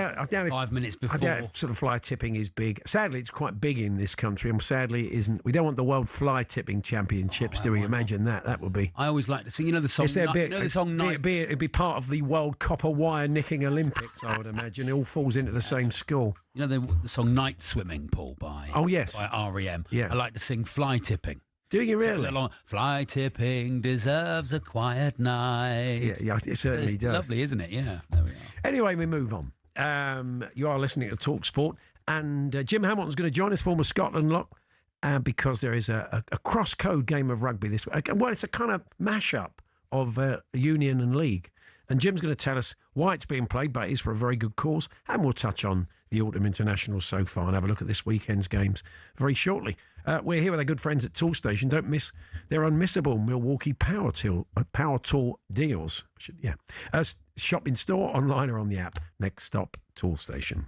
minutes before. I doubt if sort of fly tipping is big. Sadly, it's quite big in this country, and sadly it isn't. We don't want the World Fly Tipping Championships, do we? Imagine that. That would be. I always like to sing, the song. The song Nights. It'd be part of the World Copper Wire Nicking Olympics, I would imagine. It all falls into the same school. The song Night Swimming, Paul, by R.E.M. Yeah. I like to sing Fly Tipping. Do you really? Fly tipping deserves a quiet night. Yeah, it certainly does. Lovely, isn't it? Yeah, there we are. Anyway, we move on. You are listening to talkSPORT, and Jim Hamilton's going to join us, former Scotland lock, because there is a cross-code game of rugby this week. Well, it's a kind of mash-up of Union and League. And Jim's going to tell us why it's being played, but it is for a very good cause. And we'll touch on the Autumn International so far and have a look at this weekend's games very shortly. We're here with our good friends at Tool Station. Don't miss their unmissable Milwaukee Power Tool deals. Shop in store, online or on the app. Next stop, Tool Station.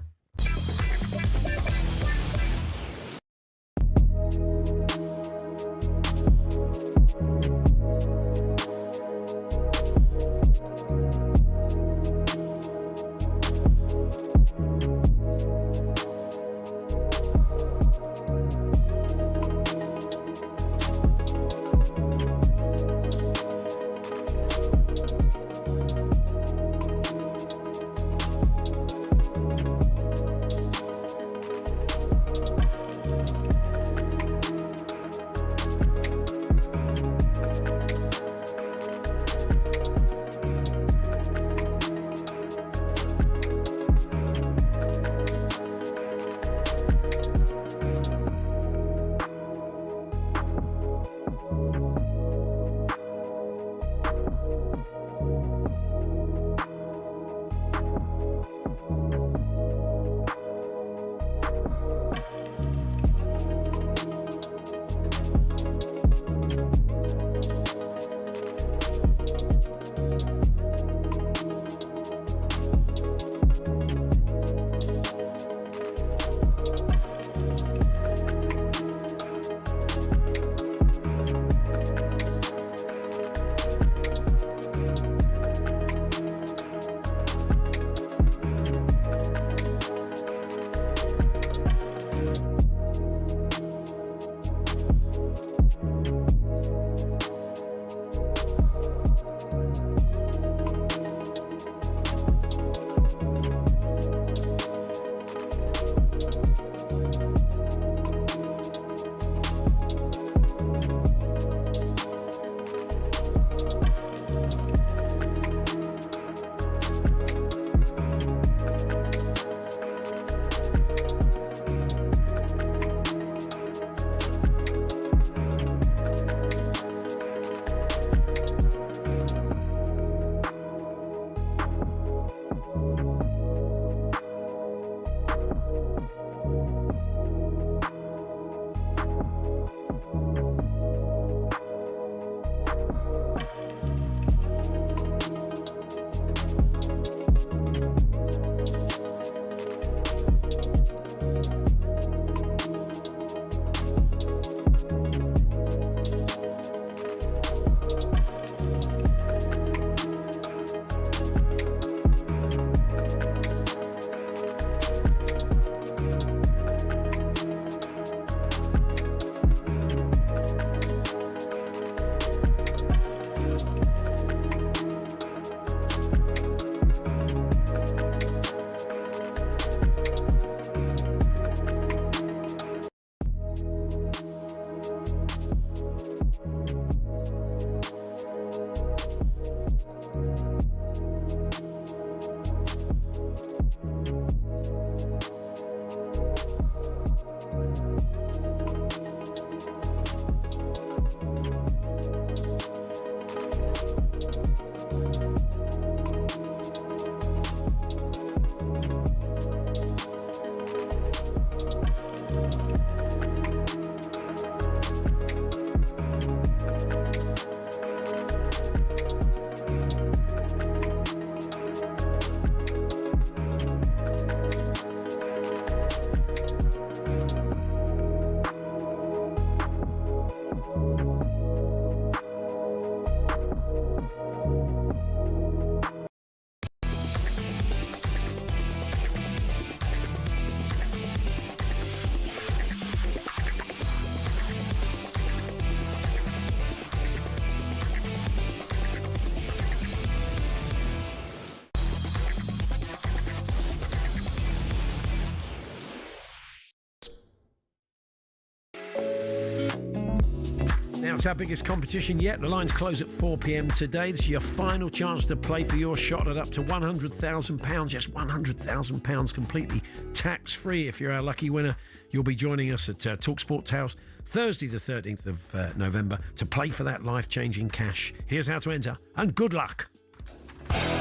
Now, it's our biggest competition yet. The lines close at 4 p.m. today. This is your final chance to play for your shot at up to £100,000. Yes, £100,000 completely tax-free. If you're our lucky winner, you'll be joining us at talkSPORT House Thursday the 13th of November to play for that life-changing cash. Here's how to enter, and good luck.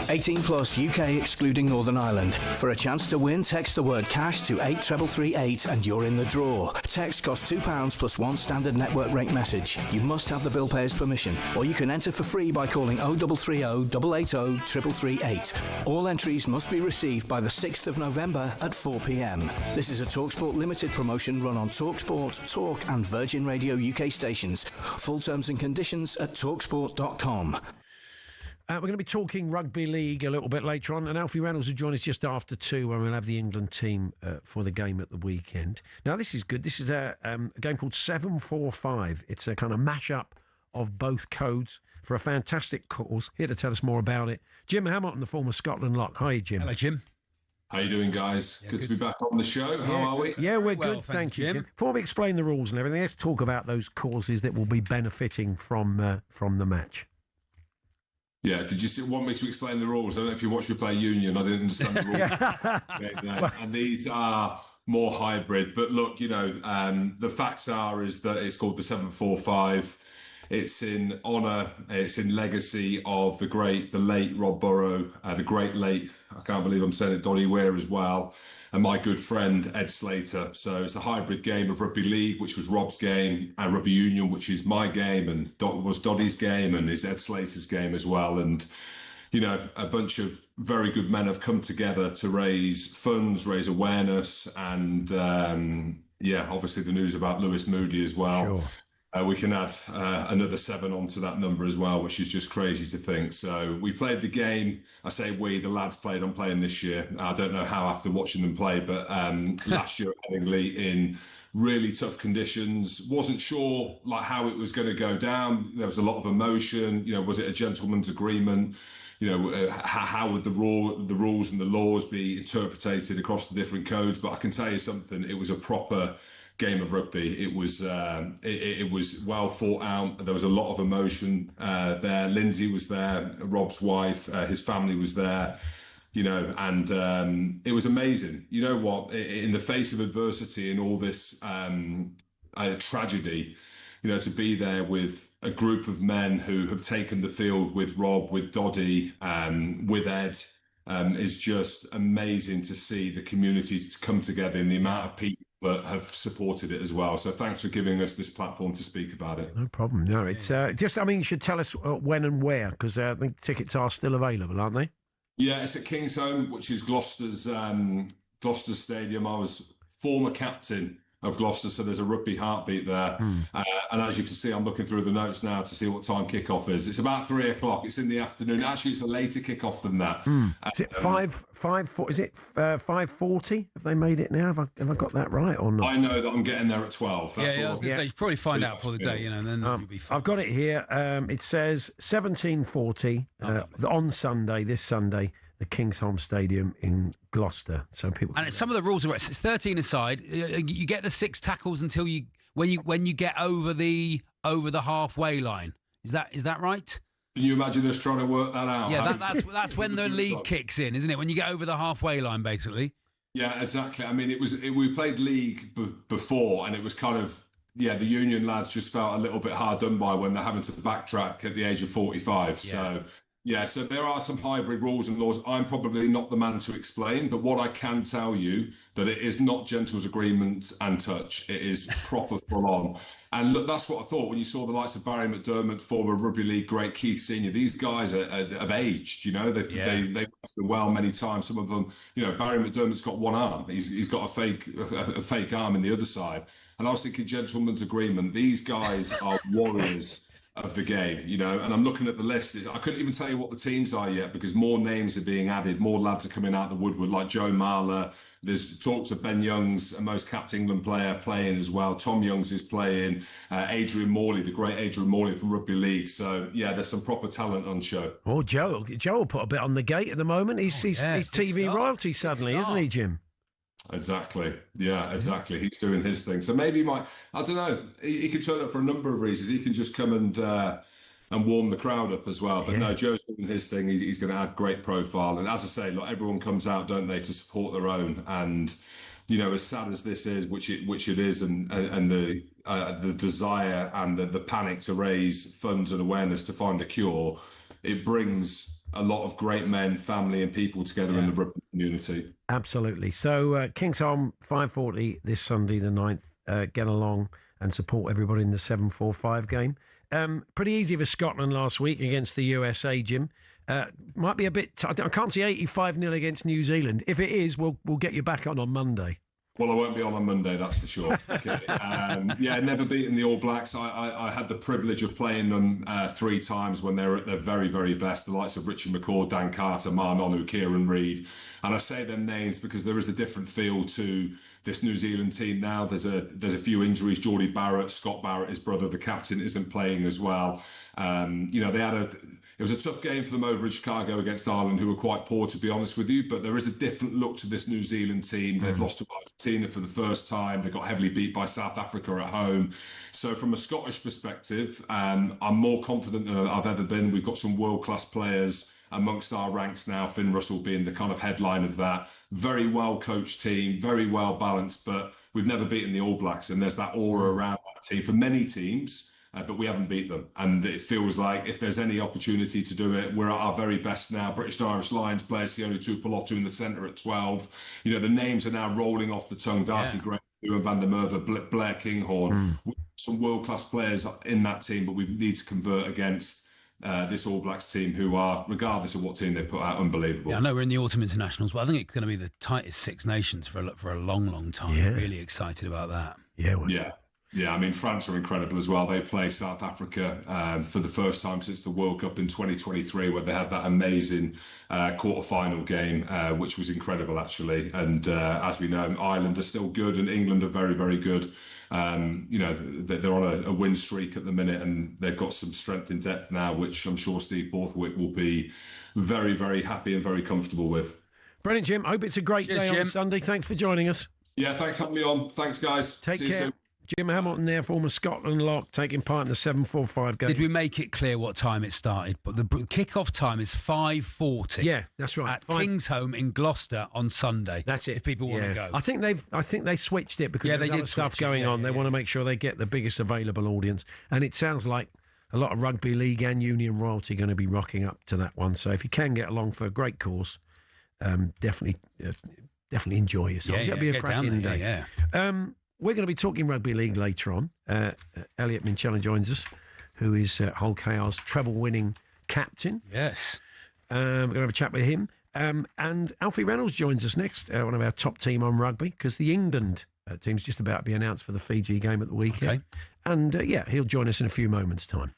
18 plus UK excluding Northern Ireland. For a chance to win, text the word cash to 83338 and you're in the draw. Text costs £2 plus one standard network rate message. You must have the bill payer's permission, or you can enter for free by calling 0330 880 3338. All entries must be received by the 6th of November at 4 p.m. This is a TalkSPORT limited promotion run on TalkSPORT, Talk and Virgin Radio UK stations. Full terms and conditions at talksport.com. We're going to be talking rugby league a little bit later on, and Alfie Reynolds will join us just after 2 when we'll have the England team for the game at the weekend. Now, this is good. This is a game called 745. It's a kind of mash-up of both codes for a fantastic cause. Here to tell us more about it, Jim Hamilton, the former Scotland lock. Hi, Jim. Hello, Jim. How you doing, guys? Yeah, good to be back on the show. How are we? Yeah, we're good. Thank you, Jim. Before we explain the rules and everything, let's talk about those causes that will be benefiting from the match. Yeah, did you want me to explain the rules? I don't know if you watched me play Union. I didn't understand the rules. And these are more hybrid. But look, the facts is that it's called the 745. It's in honour, it's in legacy of the late Rob Burrow, the great late, I can't believe I'm saying it, Doddy Weir as well, and my good friend Ed Slater. So it's a hybrid game of rugby league, which was Rob's game, and rugby union, which is my game, and was Doddy's game, and is Ed Slater's game as well. And, a bunch of very good men have come together to raise funds, raise awareness, and, obviously the news about Lewis Moody as well. Sure. We can add another 7 onto that number as well, which is just crazy to think. So we played the game. I say we, the lads played. I'm playing this year. I don't know how after watching them play, but last year at Headingley in really tough conditions. Wasn't sure how it was going to go down. There was a lot of emotion. Was it a gentleman's agreement? How would the rules and the laws be interpreted across the different codes? But I can tell you something. It was a proper game of rugby. It was well thought out. There was a lot of emotion there. Lindsay was there, Rob's wife, his family was there, and it was amazing. You know what? In the face of adversity and all this tragedy, to be there with a group of men who have taken the field with Rob, with Doddy, with Ed, is just amazing to see the communities come together and the amount of people that have supported it as well. So thanks for giving us this platform to speak about it. No problem. No, it's you should tell us when and where, because I think tickets are still available, aren't they? Yeah, it's at Kingsholm, which is Gloucester's stadium. I was former captain of Gloucester, so there's a rugby heartbeat there. And as you can see, I'm looking through the notes now to see what time kickoff is. It's about 3 o'clock. It's in the afternoon. Actually, it's a later kickoff than that. Is it 5:40? Have they made it now? Have I got that right or not? I know that I'm getting there at 12. That's I was going to say, you probably find out for the day, and then you'll be fine. I've got it here. It says 17:40 on Sunday, this Sunday, the Kingsholm Stadium in Gloucester. So people, and some of the rules are it's 13 aside. You get the 6 tackles until when you get over the halfway line. Is that right? Can you imagine us trying to work that out? Yeah, that's when the league kicks in, isn't it? When you get over the halfway line, basically. Yeah, exactly. I mean, we played league before, and it was kind of the Union lads just felt a little bit hard done by when they're having to backtrack at the age of 45. Yeah. So. Yeah, so there are some hybrid rules and laws. I'm probably not the man to explain, but what I can tell you that it is not gentle's agreement and touch. It is proper full on. And look, that's what I thought when you saw the likes of Barry McDermott, former rugby league great, Keith Senior. These guys have aged. They've done well many times. Some of them, Barry McDermott's got one arm. He's got a fake arm in the other side. And I was thinking, gentleman's agreement. These guys are warriors of the game, and I'm looking at the list. I couldn't even tell you what the teams are yet because more names are being added, more lads are coming out the woodwork, like Joe Marler. There's talks of Ben Youngs, a most capped England player, playing as well. Tom Youngs is playing. Adrian Morley, the great Adrian Morley from Rugby League. So yeah, there's some proper talent on show. Oh, Joe will put a bit on the gate at the moment. He's TV royalty suddenly, isn't he, Jim? Exactly. Yeah, exactly. He's doing his thing. So maybe I don't know. He could turn up for a number of reasons. He can just come and warm the crowd up as well. But no, Joe's doing his thing. He's going to add great profile. And as I say, look, everyone comes out, don't they, to support their own. And as sad as this is, which it is, and the desire and the panic to raise funds and awareness to find a cure, it brings a lot of great men, family, and people together in the rugby community. Absolutely. So Kingsholm 5:40 this Sunday the 9th. Get along and support everybody in the 7-4-5 game. Pretty easy for Scotland last week against the USA, Jim. Might be a bit. I can't see 85-0 against New Zealand. If it is, we'll get you back on Monday. Well, I won't be on Monday, that's for sure. Okay. Never beaten the All Blacks. I had the privilege of playing them 3 times when they were at their very, very best. The likes of Richard McCaw, Dan Carter, Marnonu, Kieran Reid. And I say them names because there is a different feel to this New Zealand team now. There's a few injuries. Geordie Barrett, Scott Barrett, his brother, the captain, isn't playing as well. It was a tough game for them over in Chicago against Ireland, who were quite poor, to be honest with you. But there is a different look to this New Zealand team. They've lost to Argentina for the first time. They got heavily beat by South Africa at home. So from a Scottish perspective, I'm more confident than I've ever been. We've got some world-class players amongst our ranks now, Finn Russell being the kind of headline of that. Very well-coached team, very well-balanced, but we've never beaten the All Blacks, and there's that aura around that team for many teams. But we haven't beat them. And it feels like if there's any opportunity to do it, we're at our very best now. British Irish Lions player Sione Tuipulotu in the centre at 12. The names are now rolling off the tongue. Darcy Gray, Ewan van der Merwe, Blair Kinghorn. Some world-class players in that team, but we need to convert against this All Blacks team, who are, regardless of what team they put out, unbelievable. Yeah, I know we're in the autumn internationals, but I think it's going to be the tightest Six Nations for a long, long time. Yeah. Really excited about that. Yeah, I mean, France are incredible as well. They play South Africa for the first time since the World Cup in 2023, where they had that amazing quarter-final game, which was incredible, actually. And as we know, Ireland are still good and England are very, very good. They're on a win streak at the minute, and they've got some strength in depth now, which I'm sure Steve Borthwick will be very, very happy and very comfortable with. Brilliant, Jim. Hope it's a great day on Sunday. Thanks for joining us. Yeah, thanks for having me on. Thanks, guys. Take See care. you soon. Jim Hamilton there, former Scotland lock, taking part in the 7-4-5 game. Did we make it clear what time it started? But the kick-off time is 5:40. Yeah, that's right. At Kingsholm in Gloucester on Sunday. That's it. If people want to go. I think they switched it because there's other stuff going on. They want to make sure they get the biggest available audience. And it sounds like a lot of rugby league and union royalty going to be rocking up to that one. So if you can get along for a great cause, definitely enjoy yourself. It'll be a cracking day. We're going to be talking rugby league later on. Elliot Minchella joins us, who is Hull KR's treble-winning captain. Yes. We're going to have a chat with him. And Alfie Reynolds joins us next, one of our top team on rugby, because the England team's just about to be announced for the Fiji game at the weekend. Okay. And, he'll join us in a few moments' time.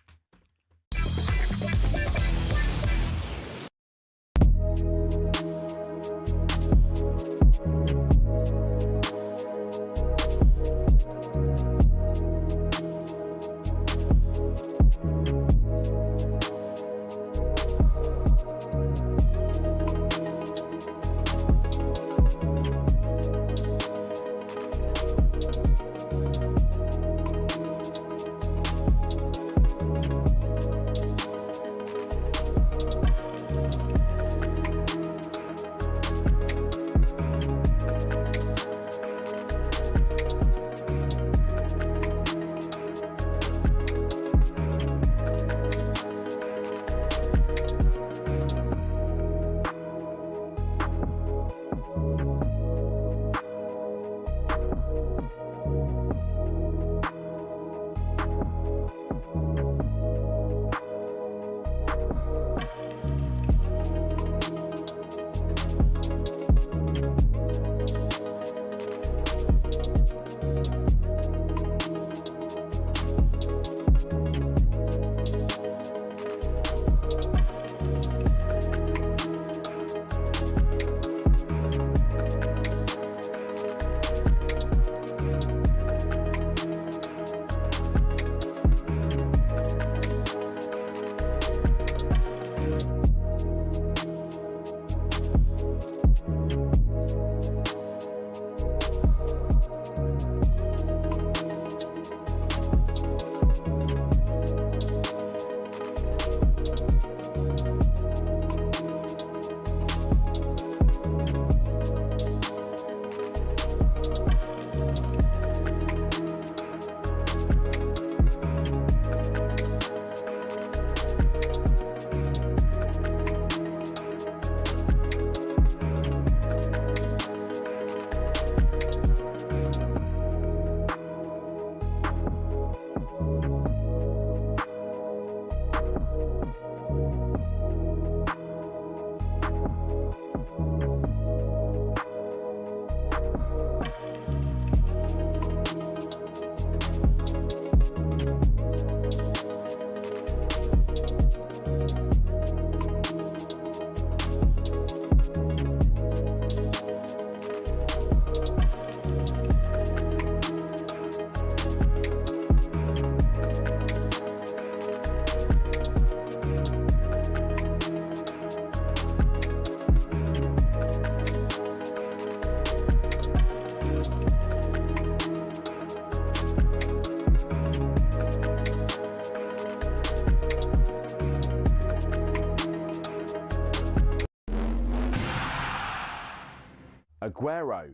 Aguero,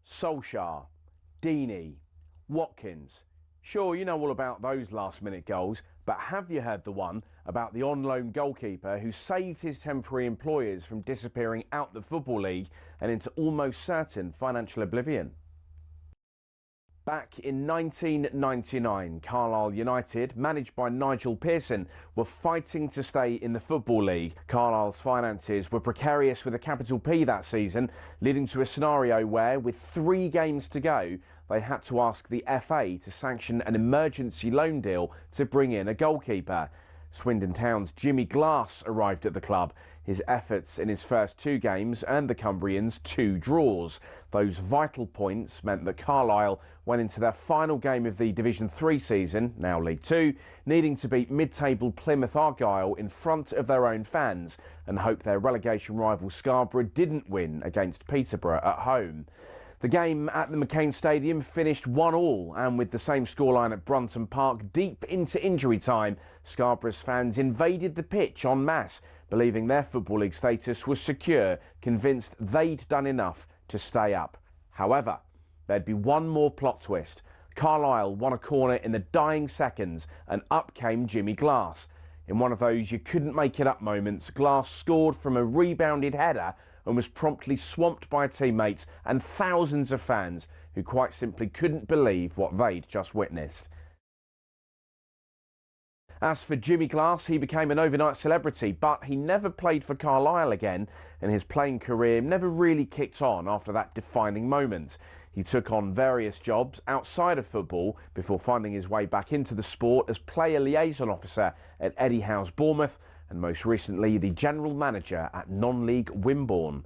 Solskjaer, Deeney, Watkins. Sure, you know all about those last-minute goals, but have you heard the one about the on-loan goalkeeper who saved his temporary employers from disappearing out the Football League and into almost certain financial oblivion? Back in 1999, Carlisle United, managed by Nigel Pearson, were fighting to stay in the Football League. Carlisle's finances were precarious with a capital P that season, leading to a scenario where, with 3 games to go, they had to ask the FA to sanction an emergency loan deal to bring in a goalkeeper. Swindon Town's Jimmy Glass arrived at the club. His efforts in his first 2 games earned the Cumbrians 2 draws. Those vital points meant that Carlisle went into their final game of the Division 3 season, now League 2, needing to beat mid-table Plymouth Argyle in front of their own fans and hope their relegation rival Scarborough didn't win against Peterborough at home. The game at the McCain Stadium finished 1-1, and with the same scoreline at Brunton Park deep into injury time, Scarborough's fans invaded the pitch en masse, believing their Football League status was secure, convinced they'd done enough to stay up. However, there'd be one more plot twist. Carlisle won a corner in the dying seconds, and up came Jimmy Glass. In one of those you couldn't make it up moments, Glass scored from a rebounded header and was promptly swamped by teammates and thousands of fans who quite simply couldn't believe what they'd just witnessed. As for Jimmy Glass, he became an overnight celebrity, but he never played for Carlisle again, and his playing career never really kicked on after that defining moment. He took on various jobs outside of football before finding his way back into the sport as player liaison officer at Eddie Howe's Bournemouth, and most recently the general manager at non-league Wimborne.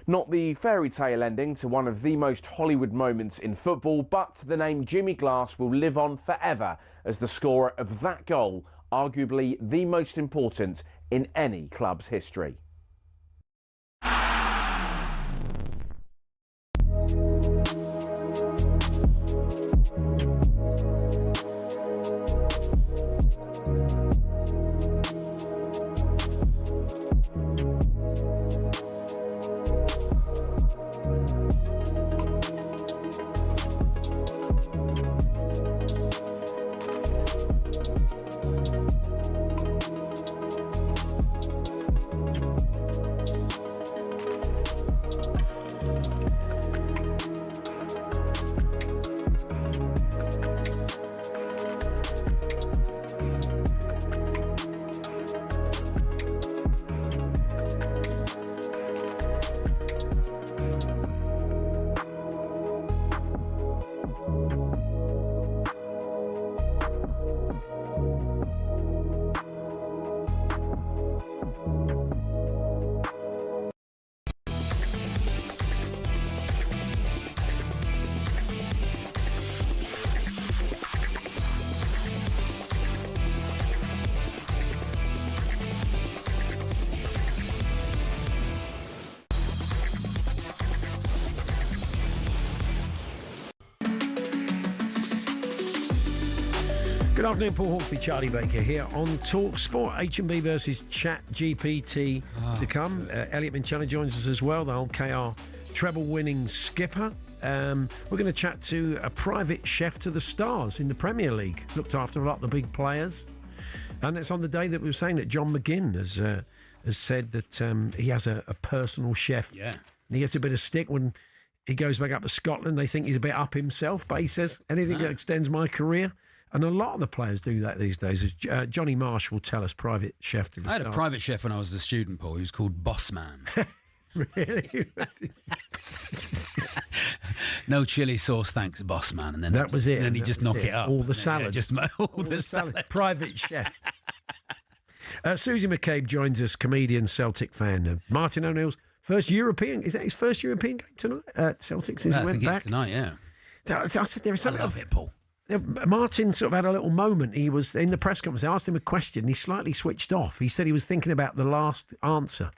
Not the fairy tale ending to one of the most Hollywood moments in football, but the name Jimmy Glass will live on forever as the scorer of that goal, arguably the most important in any club's history. Good afternoon, Paul Hawksbee, Charlie Baker here on talkSPORT. H&B versus ChatGPT to come. Elliot Minchella joins us as well, the old KR treble-winning skipper. We're going to chat to a private chef to the stars in the Premier League. Looked after a lot of the big players. And it's on the day that we were saying that John McGinn has said that he has a personal chef. Yeah. And he gets a bit of stick when he goes back up to Scotland. They think he's a bit up himself, but he says anything that extends my career. And a lot of the players do that these days. As Johnny Marsh will tell us, private chef to the I had a private chef when I was a student, Paul. He was called Boss Man. Really? No chili sauce, thanks, Boss Man. And then that was it. And then he just knock it up. All the salads. All the salad. Private chef. Susie McCabe joins us, comedian, Celtic fan. Martin O'Neill's first European. Is that his first European game tonight at Celtic since he went back? Tonight, yeah. I said there was something. I love it, Paul. Martin sort of had a little moment. He was in the press conference. I asked him a question. And he slightly switched off. He said he was thinking about the last answer,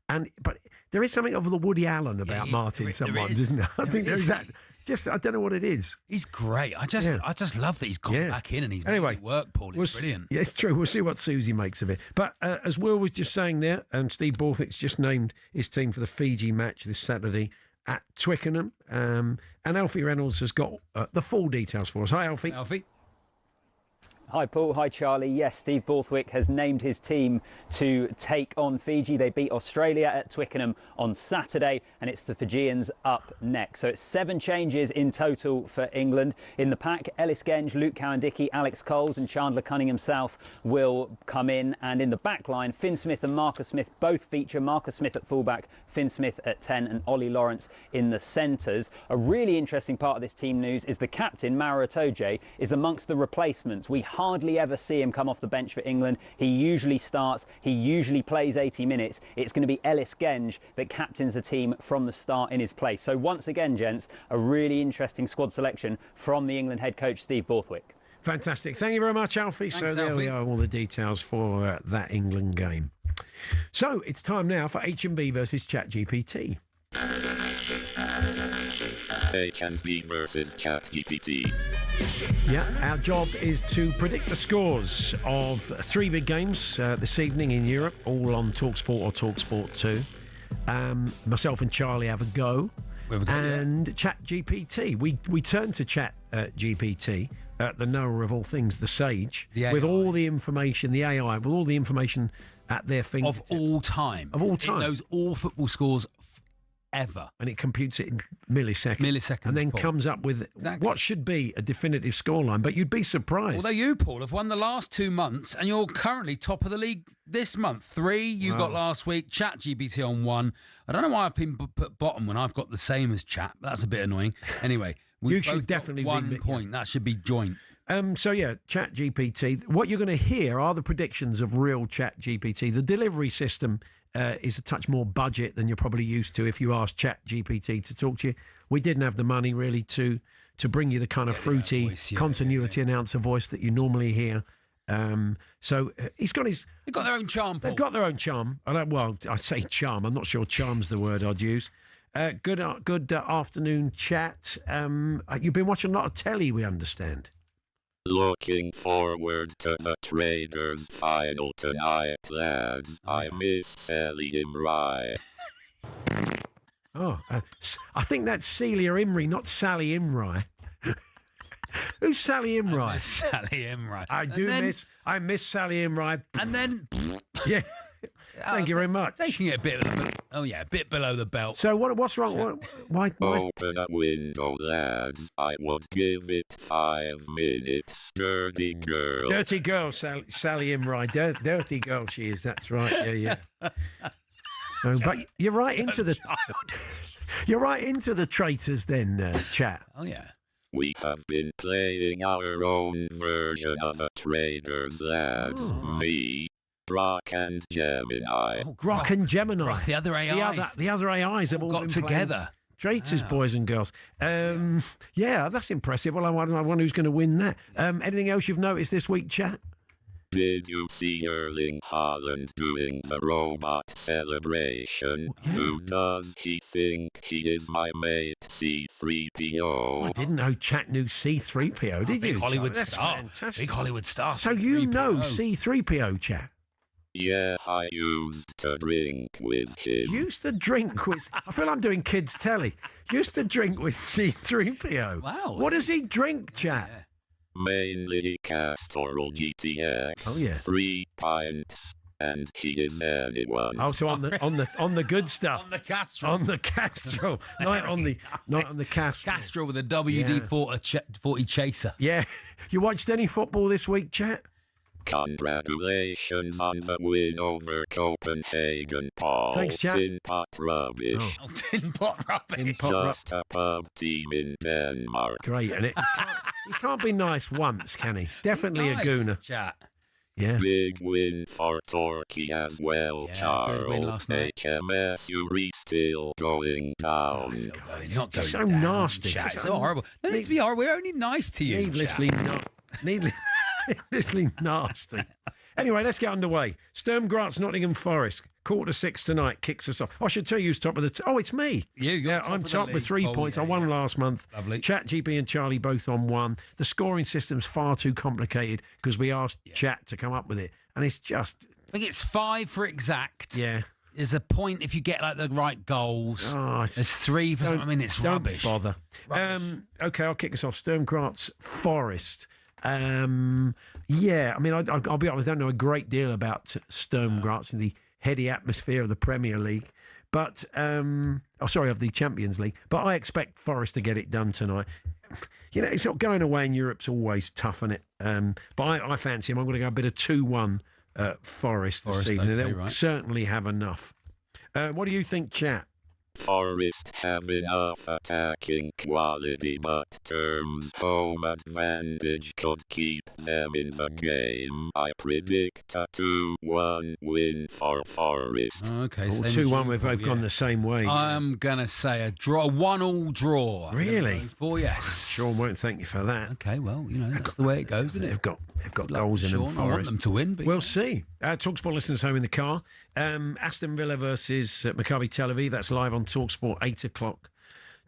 but there is something of the Woody Allen about Martin somewhat, isn't there? I think there is that. Just I don't know what it is. He's great. I just love that he's gone back in and he's made work, Paul. It's brilliant. Yeah, it's true. We'll see what Susie makes of it. But as Will was just saying there, Steve Borthwick's just named his team for the Fiji match this Saturday at Twickenham. And Alfie Reynolds has got the full details for us. Hi, Alfie. Alfie. Hi, Paul. Hi, Charlie. Yes, Steve Borthwick has named his team to take on Fiji. They beat Australia at Twickenham on Saturday, and it's the Fijians up next. So it's 7 changes in total for England. In the pack, Ellis Genge, Luke Cowan-Dickie, Alex Coles and Chandler Cunningham-South will come in. And in the back line, Finn Smith and Marcus Smith both feature. Marcus Smith at fullback, Finn Smith at 10 and Ollie Lawrence in the centres. A really interesting part of this team news is the captain, Mara Itoje, is amongst the replacements. We hardly ever see him come off the bench for England. He usually starts, he usually plays 80 minutes. It's going to be Ellis Genge that captains the team from the start in his place. So once again, gents, a really interesting squad selection from the England head coach, Steve Borthwick. Fantastic. Thank you very much, Alfie. Thanks, so there Alfie. we are, all the details for that England game. So it's time now for H&B versus ChatGPT. H&B versus ChatGPT. Yeah, our job is to predict the scores of 3 big games this evening in Europe, all on talkSPORT or talkSPORT 2. Myself and Charlie have a go. And ChatGPT. We turn to ChatGPT, the knower of all things, the sage, with all the information, the AI, with all the information at their fingertips. Of all time. Of all time. It knows all football scores ever. And it computes it in milliseconds. And then Paul. comes up with what should be a definitive scoreline. But you'd be surprised. Although you, Paul, have won the last 2 months and you're currently top of the league this month. 3 you got last week, ChatGPT on 1. I don't know why I've been put bottom when I've got the same as Chat. That's a bit annoying. Anyway, you should definitely got 1 point. That should be joint. So yeah, ChatGPT. What you're going to hear are the predictions of real ChatGPT. The delivery system is a touch more budget than you're probably used to if you ask ChatGPT to talk to you. We didn't have the money really to bring you the kind of fruity continuity announcer voice that you normally hear. So he's got his. They've got their own charm, Paul. They've got their own charm. I say charm. I'm not sure charm's the word I'd use. Good afternoon, Chat. You've been watching a lot of telly, we understand. Looking forward to the Traders' final tonight, lads. I miss Sally Imrai. I think that's Celia Imrie, not Sally Imrai. Who's Sally Imrai? Sally Imrai. I miss Sally Imrai. And then... yeah. Thank you very much. Taking it a bit below the belt. So what's wrong? Why? Open a window, lads. I would give it 5 minutes. Dirty girl. Dirty girl, Sally Imrai. Dirty girl she is. That's right. Yeah. But you're right into the... You're right into the traitors then, Chat. Oh, yeah. We have been playing our own version of a Traders, lads. Me, Grok and Gemini. Grok and Gemini. Right, the other AIs. The other AIs have all got been together. Traitors, boys and girls. Yeah, that's impressive. Well, I wonder who's going to win that. Anything else you've noticed this week, Chat? Did you see Erling Haaland doing the robot celebration? Who does he think he is, my mate C-3PO? I didn't know Chat knew C-3PO, did you? Big Hollywood That's star. fantastic. Big Hollywood star. So you know C-3PO, Chat? Yeah, I used to drink with him. Used to drink with... I feel I'm doing kids' telly. Used to drink with C-3PO. Wow. What does he drink, Chat? Yeah. Mainly Castrol GTX. Oh, yeah. 3 pints, and he is anyone. Oh, so on the good stuff. On the Castrol. On the Castrol. not on the Castrol. Castrol with a WD-40 chaser. Yeah. You watched any football this week, Chat? Congratulations on the win over Copenhagen, Paul. Thanks, Chat. Tin pot rubbish. Oh, tin pot rubbish. Just a pub team in Denmark. Great, and he can't be nice once, can he? Definitely nice, a gooner. Chat. Yeah. Big win for Torquay as well, good win Charles. last night. HMSU still going down. Not going so down, nasty. Chat. It's so horrible. No need to be horrible. We're only nice to you, Needlessly needlessly nasty. Anyway, let's get underway. Sturm Graz, Nottingham Forest. 5:45 tonight kicks us off. I should tell you who's top of the... it's me. I'm top with 3 points. I won last month. Lovely. Chat, GP and Charlie both on 1. The scoring system's far too complicated because we asked Chat to come up with it. And it's just... I think it's 5 for exact. Yeah. There's a point if you get like the right goals. There's 3 for something. I mean, it's rubbish. Don't bother. Okay, I'll kick us off. Sturm Graz Forest. Yeah, I mean, I'll be honest, I don't know a great deal about Sturm Graz and the heady atmosphere of the Premier League, but of the Champions League. But I expect Forest to get it done tonight. You know, it's not going away in Europe's always tough, isn't it? But I fancy him. I'm going to go a bit of 2-1 Forest this evening. Okay, They'll right. certainly have enough. What do you think, chat? Forest have enough attacking quality, but Sturm's home advantage could keep them in the game. I predict a 2-1 win for Forest. Okay, 2-1, we've both gone the same way. I'm going to say a draw, a 1-1 draw. Really? Yes. Sean won't thank you for that. Okay, well, you know, that's the way it goes, isn't it? They've got goals in them, Sean. Forest. I want them to win. But We'll see. TalkSPORT listeners home in the car. Aston Villa versus Maccabi Tel Aviv. That's live on TalkSPORT, 8 o'clock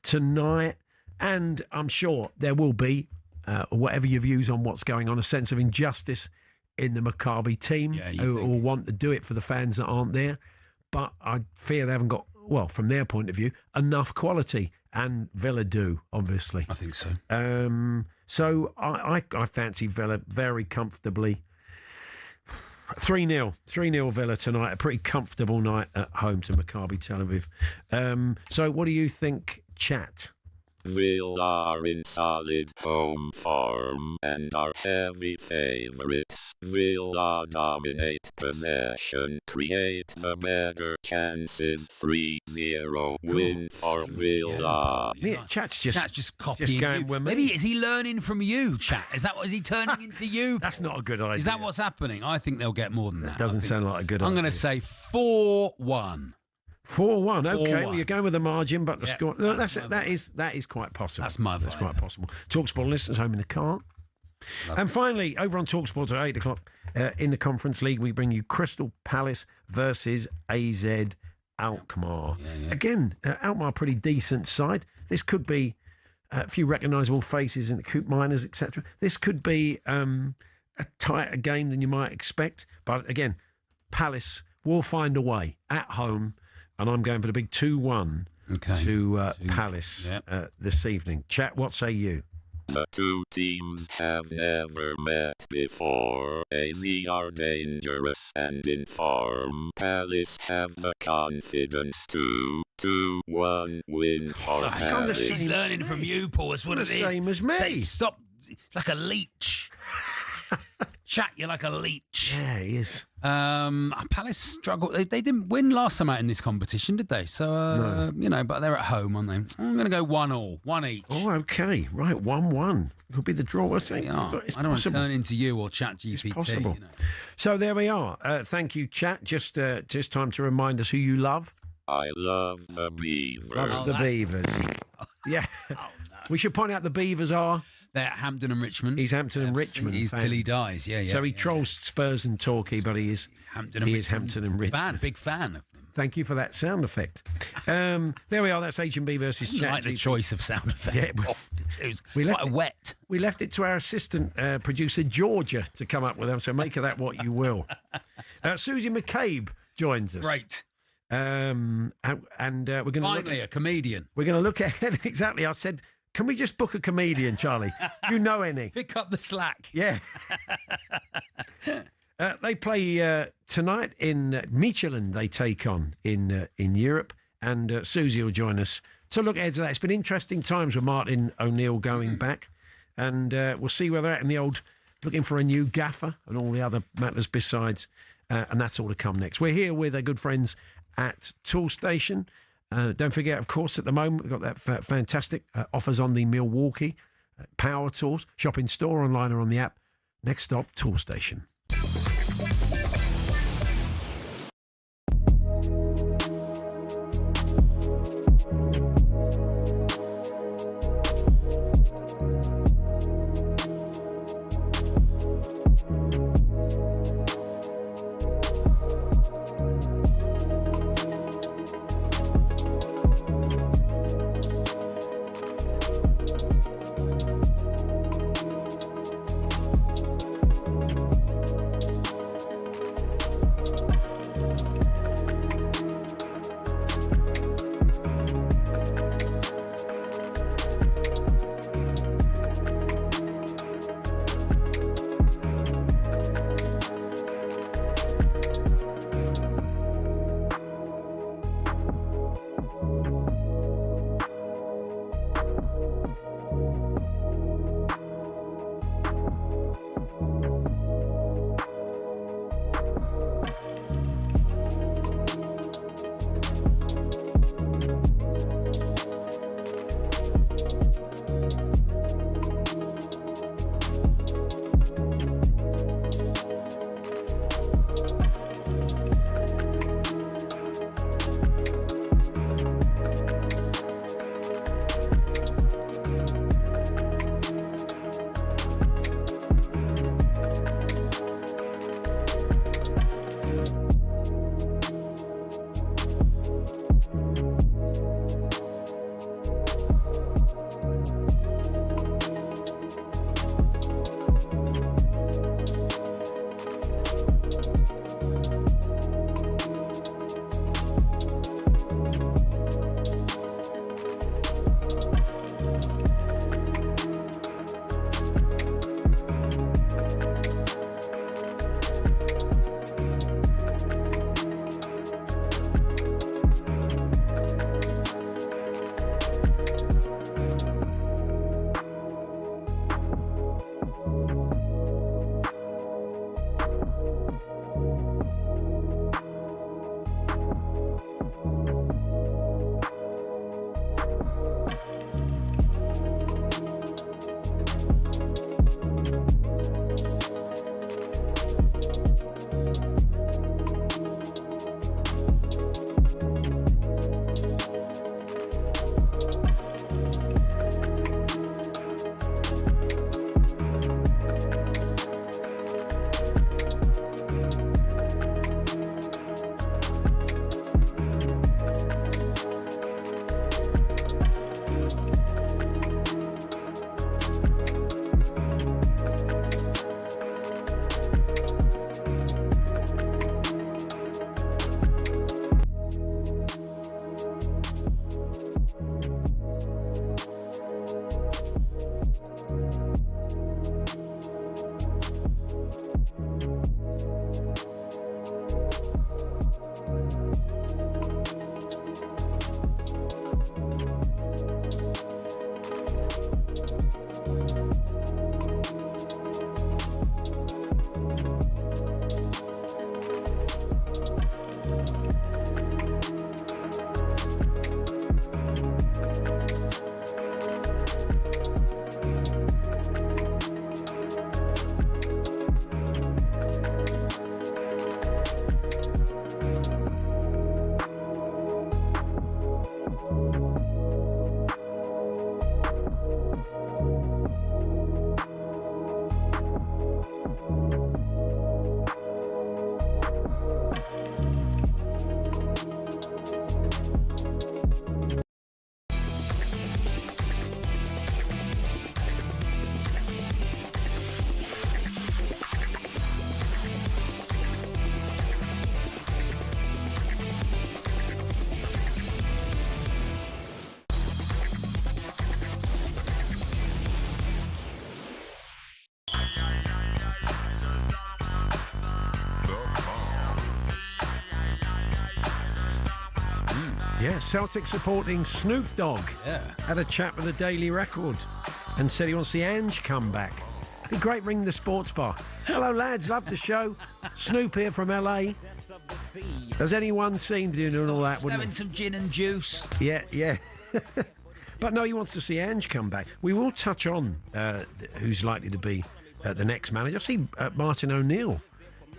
tonight. And I'm sure there will be, whatever your views on what's going on, a sense of injustice in the Maccabi team who will want to do it for the fans that aren't there. But I fear they haven't got, well, from their point of view, enough quality. And Villa do, obviously. I think so. So I fancy Villa very comfortably. 3-0 Villa tonight. A pretty comfortable night at home to Maccabi Tel Aviv. So what do you think, chat? Villa are in solid home form and are heavy favourites. Villa dominate possession, create the better chances. 3-0 win for Villa. Yeah, Chat's just copying going you. with me. Maybe is he learning from you, Chat? Is that what is he turning into you? That's not a good idea. Is that what's happening? I think they'll get more than that. Doesn't sound like a good idea. I'm going to say 4-1. 4-1. Okay, 4-1. well, you're going with the margin, but the score. No, that is quite possible. That's my vibe. That's quite possible. TalkSPORT listeners home in the car. And finally, over on TalkSPORT at 8 o'clock in the Conference League, we bring you Crystal Palace versus AZ Alkmaar. Again, Alkmaar, pretty decent side. This could be a few recognisable faces in the Coop Miners, etc. This could be a tighter game than you might expect. But again, Palace will find a way at home. And I'm going for the big 2-1 to Palace this evening. Chat, what say you? The two teams have never met before. AZ are dangerous and in form. Palace have the confidence to 2-1 win for Palace. He's learning from you, Paul. It's what it is. Same as me. Say, stop. It's like a leech. Chat, you're like a leech. Yeah, he is. Palace struggled. They didn't win last time out in this competition, did they? So, you know, but they're at home, aren't they? I'm going to go 1-1, 1 each. Oh, okay. Right, 1-1. Could be the draw, we'll see. Yeah, It's I don't want to possible. turn into you or Chat GPT. It's possible. You know. So there we are. Thank you, Chat. Just time to remind us who you love. I love the Beavers. Loves the Beavers. Yeah. We should point out the Beavers are... They're at Hampton and Richmond. He's Hampton and Richmond. He's till he dies. Yeah. So he trolls Spurs and Torquay, but he is Hampton and Richmond. Big fan of them. Thank you for that sound effect. There we are. That's H&B versus Chat. I like the choice of sound effect. Yeah, it was quite wet. We left it to our assistant producer, Georgia, to come up with them, so make of that what you will. Susie McCabe joins us. Great. And we're going to Finally, a comedian. We're going to look at exactly. I said, can we just book a comedian, Charlie? Do you know any? Pick up the slack. Yeah. They play tonight in Michelin. They take on in Europe, and Susie will join us to look ahead to that. It's been interesting times with Martin O'Neill going back, and we'll see where they're at in the old looking for a new gaffer and all the other matters besides, and that's all to come next. We're here with our good friends at Tool Station. Don't forget, of course, at the moment, we've got that fantastic offers on the Milwaukee Power Tools. Shop in store, online or on the app. Next stop, Tool Station. Yeah, Celtic supporting Snoop Dogg. Yeah. Had a chat with the Daily Record and said he wants to see Ange come back. Be great, ring the sports bar. Hello, lads, love the show. Snoop here from LA. Has anyone seen doing all that? Just having some gin and juice. Yeah, yeah. But no, he wants to see Ange come back. We will touch on who's likely to be the next manager. I see Martin O'Neill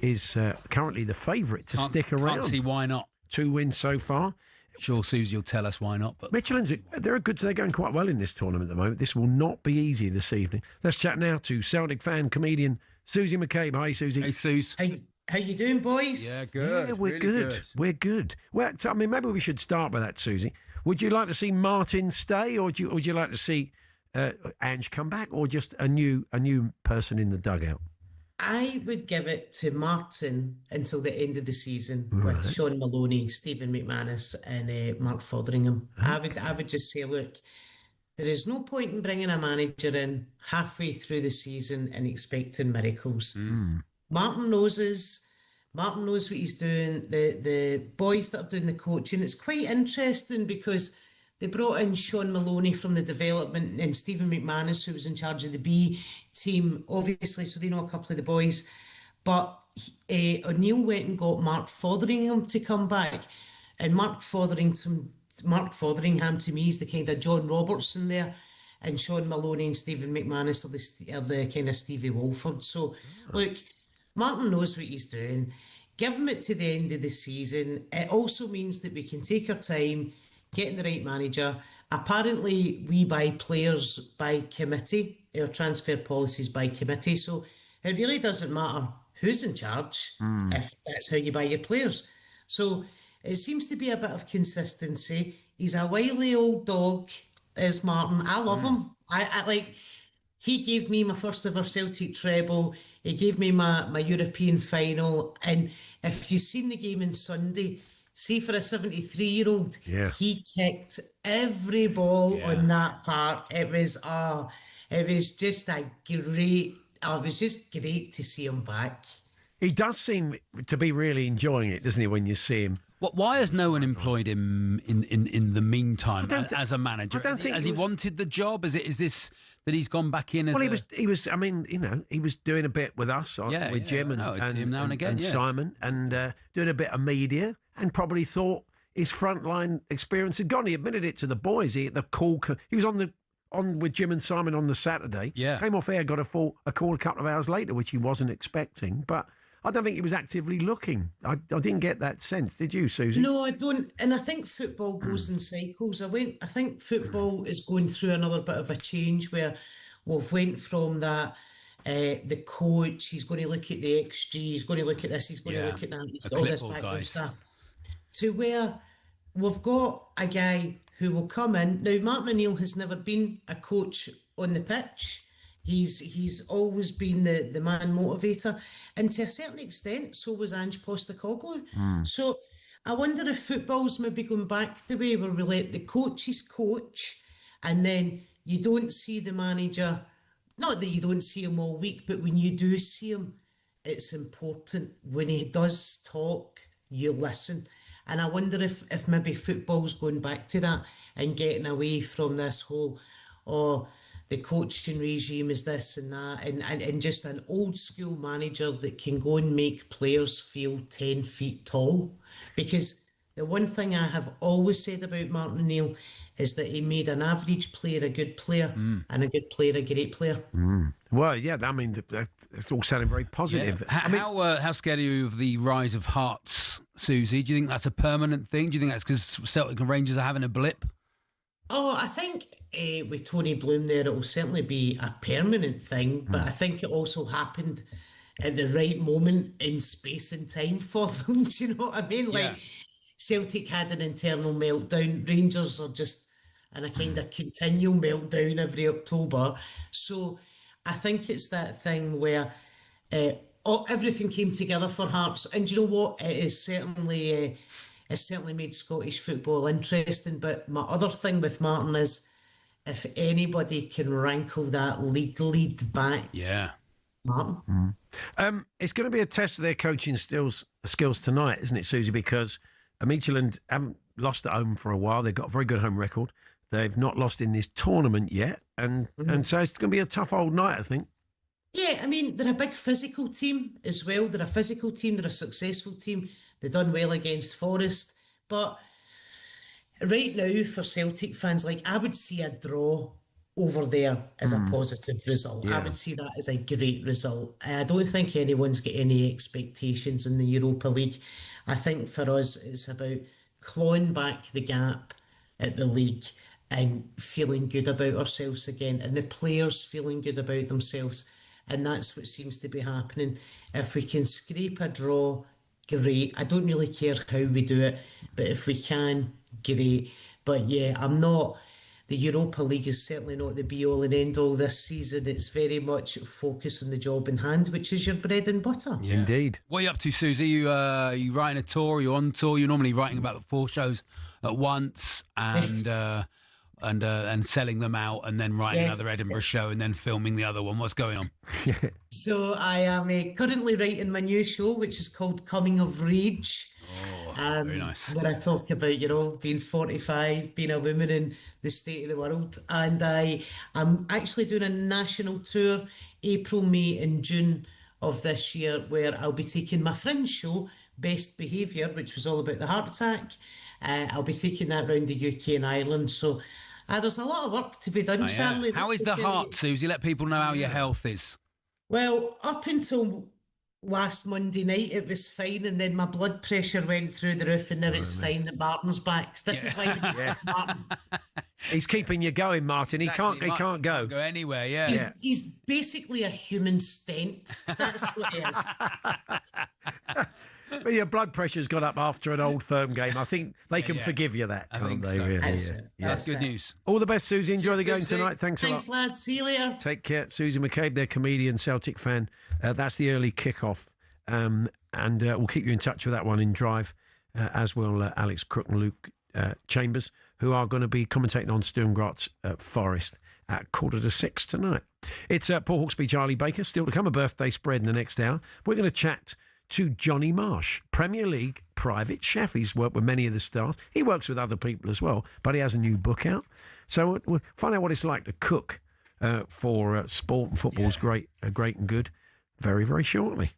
is currently the favourite to stick around. Can't see why not. 2 wins so far. Sure, Susie will tell us why not. But Michelin's, they're going quite well in this tournament at the moment. This will not be easy this evening. Let's chat now to Celtic fan, comedian Susie McCabe. Hi, Susie. Hey, Suze. Hey, how you doing, boys? Yeah, good. Yeah, we're really good. We're good. Well, I mean, maybe we should start with that, Susie. Would you like to see Martin stay, or would you like to see Ange come back, or just a new person in the dugout? I would give it to Martin until the end of the season Right. with Sean Maloney, Stephen McManus, and Mark Fotheringham. Okay. I would just say, look, there is no point in bringing a manager in halfway through the season and expecting miracles. Martin knows us. Martin knows what he's doing. The boys that are doing the coaching, it's quite interesting because They brought in Sean Maloney from the development and Stephen McManus, who was in charge of the B team, obviously, so they know a couple of the boys. But O'Neill went and got Mark Fotheringham to come back. And Mark Fotheringham to me is the kind of John Robertson there. And Sean Maloney and Stephen McManus are the kind of Stevie Walford. So, look, Martin knows what he's doing. Give him it to the end of the season. It also means that we can take our time, getting the right manager. Apparently, we buy players by committee, our transfer policies by committee. So it really doesn't matter who's in charge if that's how you buy your players. So it seems to be a bit of consistency. He's a wily old dog, is Martin. I love him. I like. He gave me my first ever Celtic treble. He gave me my European final. And if you've seen the game on Sunday, see, for a 73-year-old, he kicked every ball on that park. It was just great to see him back. He does seem to be really enjoying it, doesn't he, when you see him? Why has no one employed him in the meantime as a manager? Has he wanted the job? Is this that he's gone back in? He was. I mean, he was doing a bit with us with Jim and Simon, and doing a bit of media, and probably thought his frontline experience had gone. He admitted it to the boys. He was on with Jim and Simon on the Saturday. Yeah, came off air, got a call a couple of hours later, which he wasn't expecting, but. I don't think he was actively looking. I didn't get that sense. Did you, Susie? No, I don't. And I think football goes in cycles. I think football is going through another bit of a change where we've went from that, the coach, he's going to look at the XG, he's going to look at this, he's going to look at that, all this background stuff, to where we've got a guy who will come in. Now, Martin O'Neill has never been a coach on the pitch. He's always been the man motivator, and to a certain extent, so was Ange Postecoglou. So I wonder if football's maybe going back the way where we let the coaches coach, and then you don't see the manager. Not that you don't see him all week, but when you do see him, it's important. When he does talk, you listen. And I wonder if maybe football's going back to that and getting away from this whole, the coaching regime is this and that, and just an old school manager that can go and make players feel 10 feet tall. Because the one thing I have always said about Martin O'Neill is that he made an average player a good player and a good player a great player. Well, yeah, I mean, it's all sounding very positive. Yeah. How scared are you of the rise of Hearts, Susie? Do you think that's a permanent thing? Do you think that's because Celtic and Rangers are having a blip? Oh, I think with Tony Bloom there, it will certainly be a permanent thing, but I think it also happened at the right moment in space and time for them. Do you know what I mean? Like, Celtic had an internal meltdown. Rangers are just in a kind of continual meltdown every October. So I think it's that thing where everything came together for Hearts. And you know what? It is certainly... It's certainly made Scottish football interesting, but my other thing with Martin is if anybody can rankle that lead back, Martin. It's going to be a test of their coaching skills tonight, isn't it, Susie? Because Midtjylland haven't lost at home for a while. They've got a very good home record. They've not lost in this tournament yet, and so it's going to be a tough old night, I think. Yeah, I mean, they're a big physical team as well. They're a physical team. They're a successful team. They've done well against Forest. But right now, for Celtic fans, like, I would see a draw over there as a positive result. I would see that as a great result. I don't think anyone's got any expectations in the Europa League. I think for us, it's about clawing back the gap at the league and feeling good about ourselves again, and the players feeling good about themselves. And that's what seems to be happening. If we can scrape a draw, great. I don't really care how we do it, but if we can, great. But yeah, the Europa League is certainly not the be-all and end-all this season. It's very much focus on the job in hand, which is your bread and butter. Yeah. Indeed. What are you up to, Susie? You writing a tour? Are you on tour? You're normally writing about 4 shows at once and selling them out, and then writing another Edinburgh show, and then filming the other one. What's going on? So I am currently writing my new show, which is called Coming of Rage. very nice. Where I talk about, being 45, being a woman in the state of the world. And I'm actually doing a national tour, April, May and June of this year, where I'll be taking my Fringe show, Best Behaviour, which was all about the heart attack. I'll be taking that around the UK and Ireland. So there's a lot of work to be done, Charlie. How is the heart, Susie? Let people know how your health is. Well, up until last Monday night, it was fine, and then my blood pressure went through the roof, and now it's fine that Martin's back. This is why we need Martin. He's keeping you going, Martin. Exactly. He can't go. Go anywhere, yeah. He's basically a human stent. That's what he is. But your blood pressure's gone up after an Old Firm game. I think they can forgive you that, can't they? So. Really? That's good news. All the best, Susie. Enjoy the game tonight. Thanks a lot. Thanks, lad. See you later. Take care. Susie McCabe, their comedian, Celtic fan. That's the early kickoff. And we'll keep you in touch with that one in Drive, as will Alex Crook and Luke Chambers, who are going to be commentating on Sturm Graz Forest at 5:45 tonight. It's Paul Hawksbee, Charlie Baker. Still to come, a birthday spread in the next hour. We're going to chat to Johnny Marsh, Premier League private chef. He's worked with many of the stars. He works with other people as well, but he has a new book out. So we'll find out what it's like to cook for sport and football is great and good very, very shortly.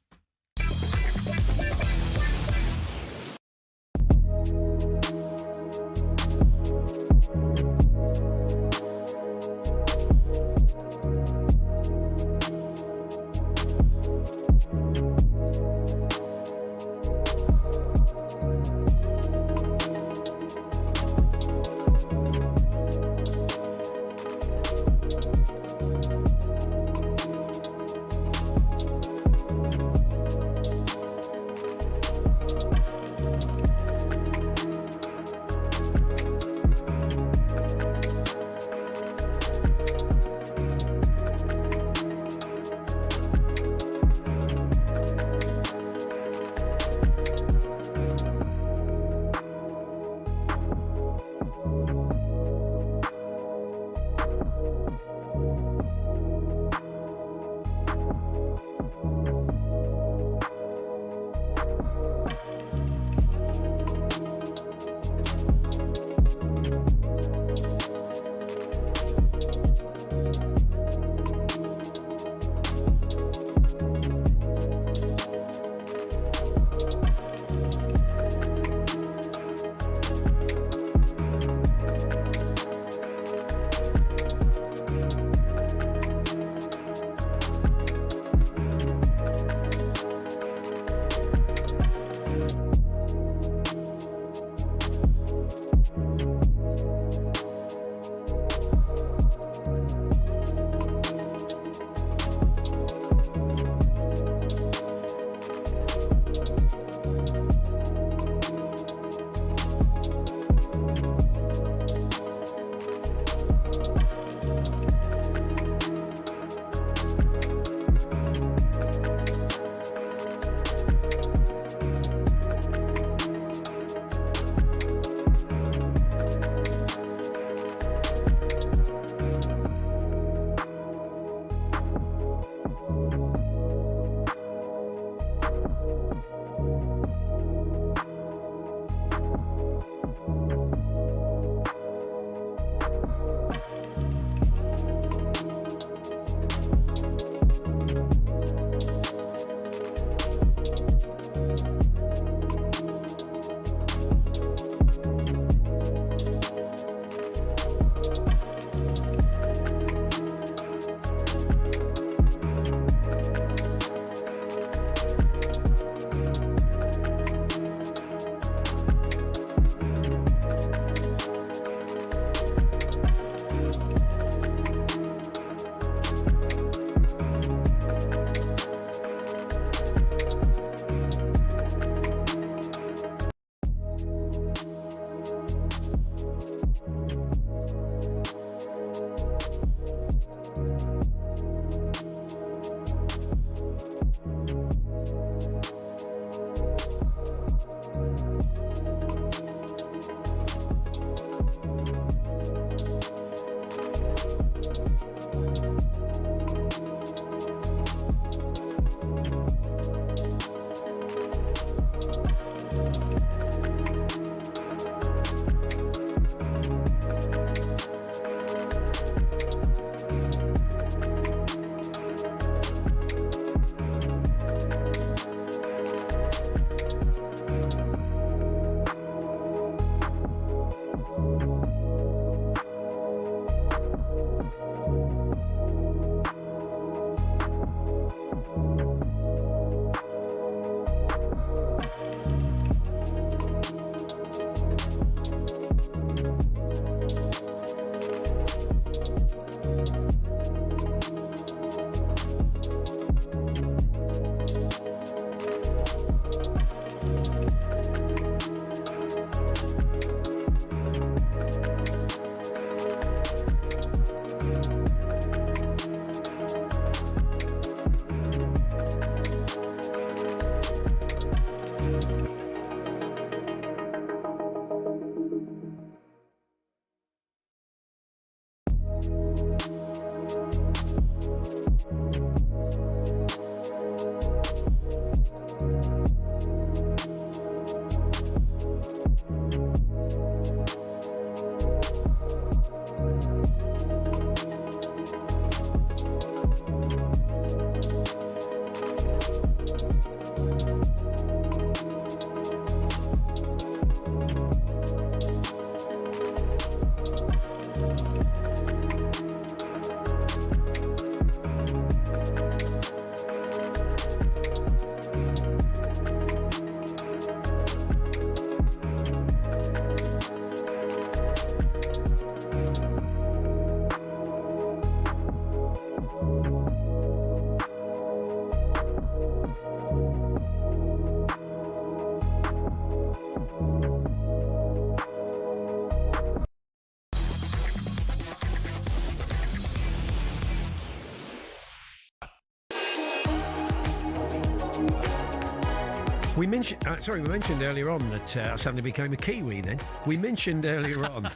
We mentioned earlier on that I suddenly became a Kiwi then. We mentioned earlier on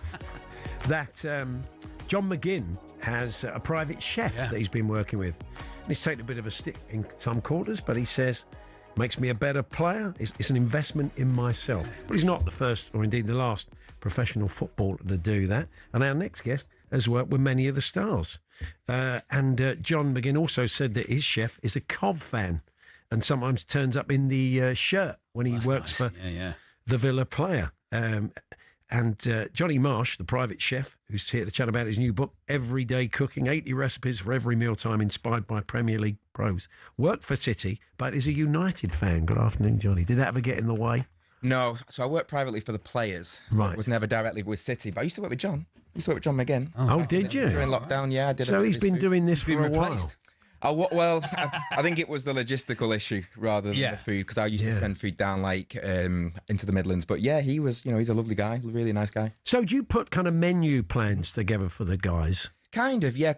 that John McGinn has a private chef that he's been working with. And he's taken a bit of a stick in some quarters, but he says, makes me a better player. It's an investment in myself. But he's not the first, or indeed the last, professional footballer to do that. And our next guest has worked with many of the stars. And John McGinn also said that his chef is a Cov fan and sometimes turns up in the shirt when he works for the Villa player. And Johnny Marsh, the private chef, who's here to chat about his new book, Everyday Cooking, 80 Recipes for Every Mealtime Inspired by Premier League Pros. Worked for City, but is a United fan. Good afternoon, Johnny. Did that ever get in the way? No. So I worked privately for the players. So right. I was never directly with City, but I used to work with John. I used to work with John McGinn. Oh, did you? During lockdown, yeah. I did. So he's been doing this for a while. Well, I think it was the logistical issue rather than the food, because I used to send food down into the Midlands. But yeah, he was, he's a lovely guy, really nice guy. So do you put kind of menu plans together for the guys? Kind of, yeah.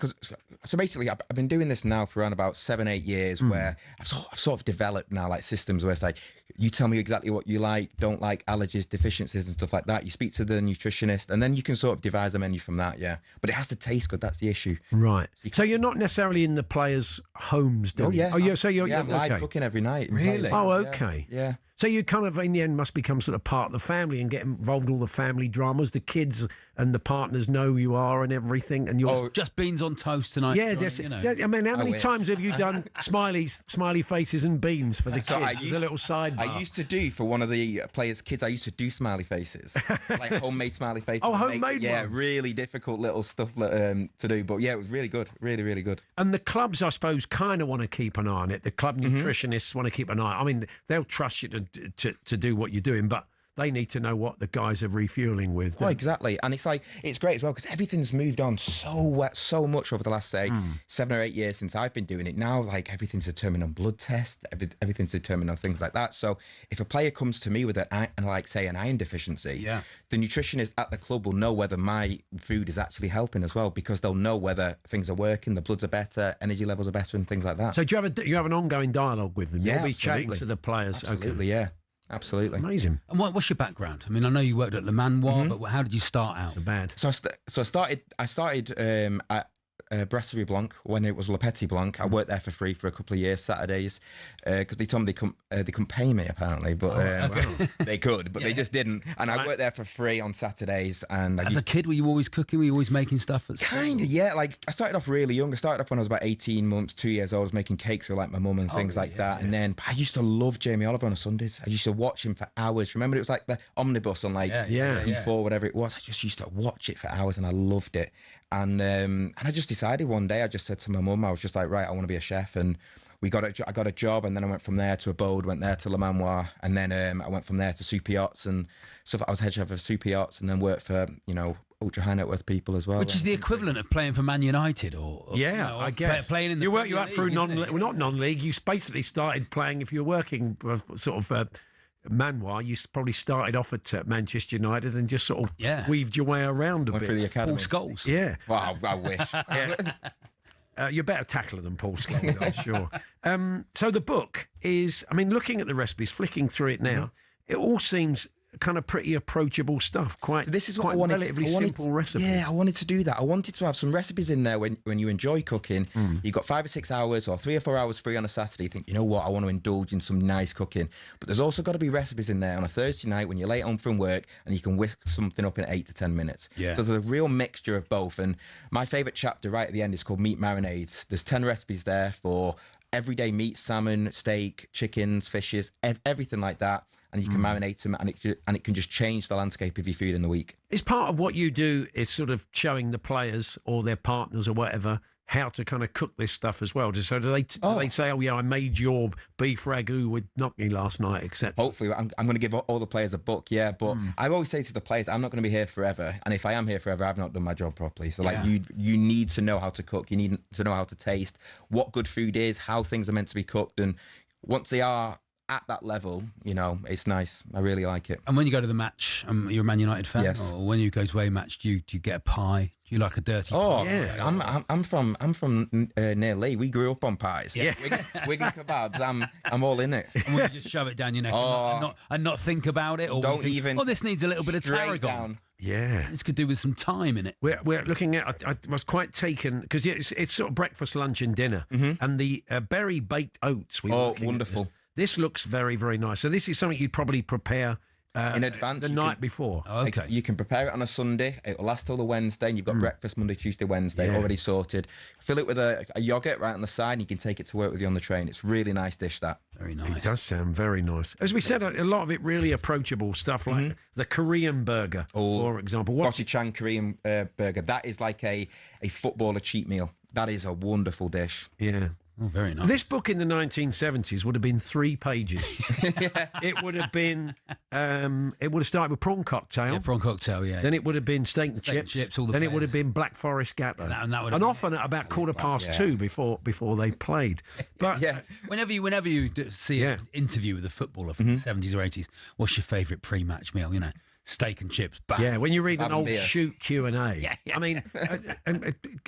So basically, I've been doing this now for around about 7-8 years, where I've sort of developed now systems where it's like, you tell me exactly what you like, don't like, allergies, deficiencies and stuff like that. You speak to the nutritionist, and then you can sort of devise a menu from that, yeah. But it has to taste good, that's the issue. Right. So you're not necessarily in the players' homes, do you? Oh, yeah. Oh, yeah. So you're I'm live cooking every night. Really? Oh, okay. Yeah. So you kind of, in the end, must become sort of part of the family and get involved in all the family dramas. The kids and the partners know who you are and everything. And you're just beans on toast tonight. Yeah, Johnny, I mean, how many times have you done smiley faces and beans for the kids? As a little sidebar. I used to do for one of the players' kids. I used to do smiley faces, like homemade smiley faces. Oh, homemade Yeah, ones? really difficult little stuff to do. But yeah, it was really good, really, really good. And the clubs, I suppose, kind of want to keep an eye on it. The club nutritionists want to keep an eye. I mean, they'll trust you to do what you're doing, but they need to know what the guys are refueling with. Oh, exactly. And it's great as well, because everything's moved on so much over the last, say, 7 or 8 years since I've been doing it. Now, everything's determined on blood tests, everything's determined on things like that. So if a player comes to me with an iron deficiency, the nutritionist at the club will know whether my food is actually helping as well, because they'll know whether things are working, the bloods are better, energy levels are better and things like that. So do you have an ongoing dialogue with them? Yeah, You'll be chatting to the players. Absolutely, yeah. Absolutely. Amazing. And what's your background? I mean, I know you worked at Le Manoir, but how did you start out? So bad. So I started at Brasserie Blanc when it was Le Petit Blanc. I worked there for free for a couple of years, Saturdays, because they told me they couldn't pay me apparently, but they could, but they just didn't. And I worked there for free on Saturdays. And as a kid, were you always cooking? Were you always making stuff? Kind of, yeah. I started off really young. I started off when I was about 18 months, 2 years old. I was making cakes for my mum and things like that. And then I used to love Jamie Oliver on Sundays. I used to watch him for hours. Remember, it was like the omnibus on E4, whatever it was. I just used to watch it for hours, and I loved it. And I just decided one day, I just said to my mum, I was just like, right, I want to be a chef. And I got a job, and then I went from there to Abode, went there to Le Manoir, and then I went from there to Super Yachts and stuff. I was head chef of Super Yachts, and then worked for, ultra high net worth people as well. Which is the equivalent of playing for Man United, I guess. Playing in the you work Premier up through League, not non-league. You basically started playing, if you're working sort of Manoir, you probably started off at Manchester United and just sort of weaved your way around a bit. Through the academy. Paul Scholes. Yeah. Well, I wish. You're a better tackler than Paul Scholes, I'm sure. So the book is, I mean, looking at the recipes, flicking through it now, it all seems kind of pretty approachable stuff. This is what I wanted. Relatively simple recipe. Yeah, I wanted to do that. I wanted to have some recipes in there when you enjoy cooking. You've got 5 or 6 hours or 3 or 4 hours free on a Saturday. You think, you know what, I want to indulge in some nice cooking. But there's also got to be recipes in there on a Thursday night when you're late home from work and you can whisk something up in 8 to 10 minutes. Yeah. So there's a real mixture of both. And my favourite chapter right at the end is called Meat Marinades. There's 10 recipes there for everyday meat, salmon, steak, chickens, fishes, everything like that. And you can marinate them, and it can just change the landscape of your food in the week. Is part of what you do is sort of showing the players or their partners or whatever how to kind of cook this stuff as well? So do they say, oh yeah, I made your beef ragu with gnocchi last night, etc.? Hopefully, I'm going to give all the players a book, yeah. But I always say to the players, I'm not going to be here forever, and if I am here forever, I've not done my job properly. So you need to know how to cook. You need to know how to taste, what good food is, how things are meant to be cooked, and once they are at that level, you know, it's nice. I really like it. And when you go to the match, you're a Man United fan. Yes. Or when you go to a match, do you get a pie? Do you like a dirty pie? Yeah. I'm from near Lee. We grew up on pies. Yeah. Wigan kebabs. I'm all in it. And would you just shove it down your neck and not think about it? Or Don't think, even. Oh, this needs a little bit of straight tarragon. down. Yeah. This could do with some thyme in it. We're looking at, I was quite taken, because it's sort of breakfast, lunch and dinner. And the berry baked oats. Wonderful. This looks very, very nice. So this is something you'd probably prepare in advance the night before. Okay. You can prepare it on a Sunday. It will last till the Wednesday, and you've got breakfast Monday, Tuesday, Wednesday already sorted. Fill it with a yogurt right on the side, and you can take it to work with you on the train. It's a really nice dish, that. Very nice. It does sound very nice. As we said, a lot of it really approachable stuff, like the Korean burger, for example. Gochujang Korean burger. That is like a footballer cheat meal. That is a wonderful dish. Yeah. Oh, very nice. This book in the 1970s would have been 3 pages. It would have been. It would have started with prawn cocktail. Yeah, prawn cocktail. Yeah. Then it would have been steak and chips. Then it would have been Black Forest Gatto. And that would have and been often at about 2:15 before they played. But whenever you see an interview with a footballer from the 70s or 80s, what's your favourite pre-match meal? You know, steak and chips. Bang. Yeah, when you read an old beer. shoot Q&A. Yeah. I mean,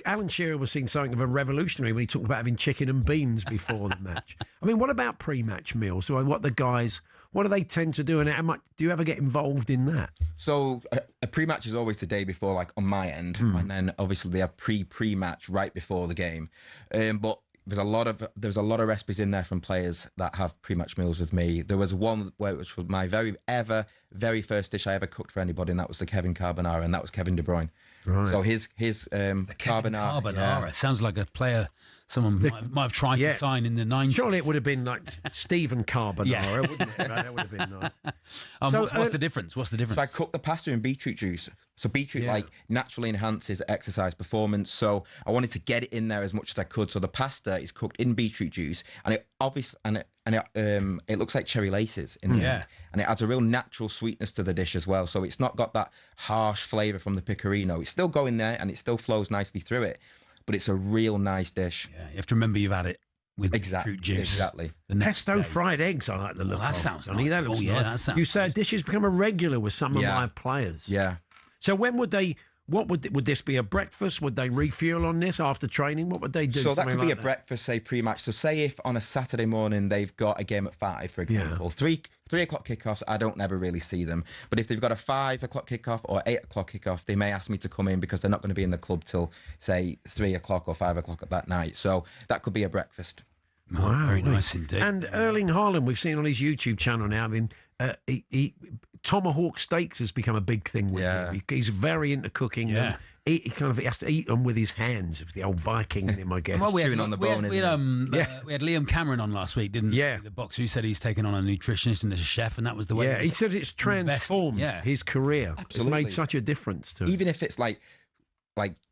Alan Shearer was seeing something of a revolutionary when he talked about having chicken and beans before the match. I mean, what about pre-match meals? So what do they tend to do, and how much do you ever get involved in that? So a pre-match is always the day before, like on my end, and then obviously they have pre-match right before the game. But there's a lot of recipes in there from players that have pre-match meals with me. There was one which was my very first dish I ever cooked for anybody, and that was the Kevin carbonara, and that was Kevin De Bruyne. Right. So his carbonara sounds like a player someone might have tried to sign in the 90s. Surely it would have been like Stephen Carbonara, wouldn't it? That would have been nice. So, what's the difference? What's the difference? So I cook the pasta in beetroot juice. So beetroot naturally enhances exercise performance. So I wanted to get it in there as much as I could. So the pasta is cooked in beetroot juice, and it looks like cherry laces in there. And it adds a real natural sweetness to the dish as well. So it's not got that harsh flavour from the pecorino. It's still going there, and it still flows nicely through it. But it's a real nice dish. Yeah, you have to remember you've had it with beetroot juice. Exactly. Pesto fried eggs, I like the look of. That sounds nice. That looks nice. That sounds you say a dish has become a regular with some of my players. Yeah. So when would they... would this be a breakfast? Would they refuel on this after training? What would they do? So that could be a breakfast, say pre-match. So say if on a Saturday morning they've got a game at 5, for example, 3 o'clock kickoffs, I don't never really see them. But if they've got a 5 o'clock kickoff or 8 o'clock kickoff, they may ask me to come in because they're not going to be in the club till say 3 o'clock or 5 o'clock at that night. So that could be a breakfast. Wow, very nice indeed. And Erling Haaland, we've seen on his YouTube channel now, tomahawk steaks has become a big thing with him. He's very into cooking. Yeah. He has to eat them with his hands. It's the old Viking in him, I guess. Well, we had Liam Cameron on last week, didn't we? Yeah. The boxer who said he's taken on a nutritionist and a chef, and that was the way. Yeah, he said it's transformed his career. Absolutely. It's made such a difference to him. Even if it's like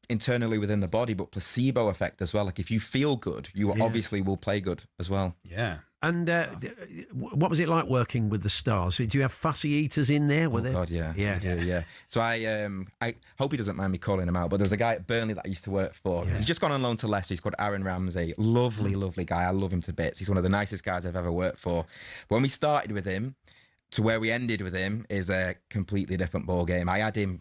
internally within the body, but placebo effect as well. Like if you feel good, you obviously will play good as well. Yeah. And what was it like working with the stars? Do you have fussy eaters in there? God, yeah. We do, yeah. So I hope he doesn't mind me calling him out, but there was a guy at Burnley that I used to work for. Yeah. He's just gone on loan to Leicester. He's called Aaron Ramsey. Lovely guy. I love him to bits. He's one of the nicest guys I've ever worked for. But when we started with him, to where we ended with him is a completely different ball game. I had him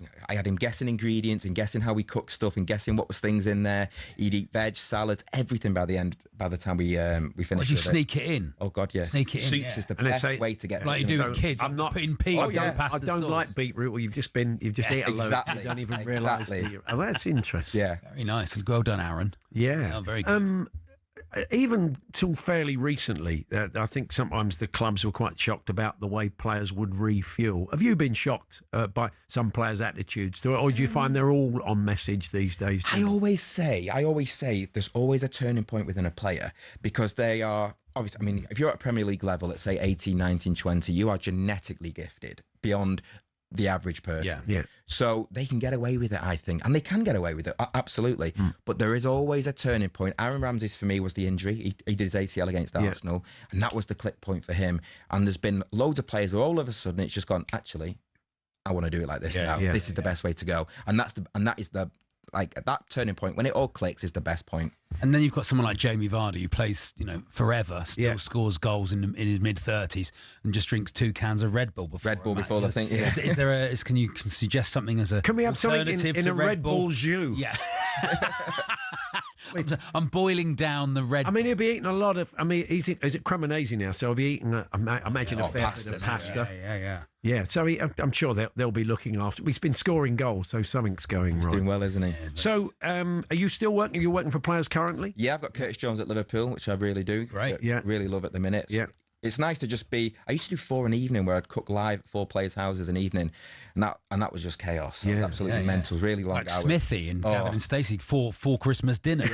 guessing ingredients and guessing how we cook stuff and guessing what was things in there. He'd eat veg, salads, everything by the time we finished. Would you sneak it in? Oh God, yes. Sneak it in. Soups is the best way to get. Like you do with kids. I'm not putting peas. I don't like beetroot. Well, you've just eat a load. You don't even realise. Oh, that's interesting. Yeah, very nice. Well done, Aaron. Yeah, very good. Even till fairly recently, I think sometimes the clubs were quite shocked about the way players would refuel. Have you been shocked by some players' attitudes to it, or do you find they're all on message these days? I always say there's always a turning point within a player because they are, obviously, I mean, if you're at Premier League level at, say, 18, 19, 20, you are genetically gifted beyond the average person. Yeah. So they can get away with it, I think. And they can get away with it, absolutely. But there is always a turning point. Aaron Ramsey's, for me, was the injury. He did his ACL against Arsenal, and that was the click point for him. And there's been loads of players where all of a sudden it's just gone, actually, I want to do it like this now. This is the best way to go. And that turning point, when it all clicks, is the best point. And then you've got someone like Jamie Vardy who plays, forever, still scores goals in his mid-30s and just drinks 2 cans of Red Bull before. Red Bull before the thing. Yeah. Is there can you suggest something as a Can we have something in a Red Bull jus? Yeah. I'm boiling down the Red. I mean, he'll be eating a lot of. I mean, is it Cremonese now? So he'll be eating. I imagine a fair bit of pasta. Yeah. Yeah, so I'm sure they'll be looking after. He's been scoring goals, so something's going right. He's doing well, isn't he? So, are you still working? Are you working for players currently? Yeah, I've got Curtis Jones at Liverpool, which I really do. Great. Yeah, really love at the minute. Yeah. It's nice to just be. I used to do 4 an evening, where I'd cook live at 4 players' houses an evening, and that was just chaos. It was absolutely mental. Really long like hours. Smithy and Gavin and Stacey for Christmas dinner.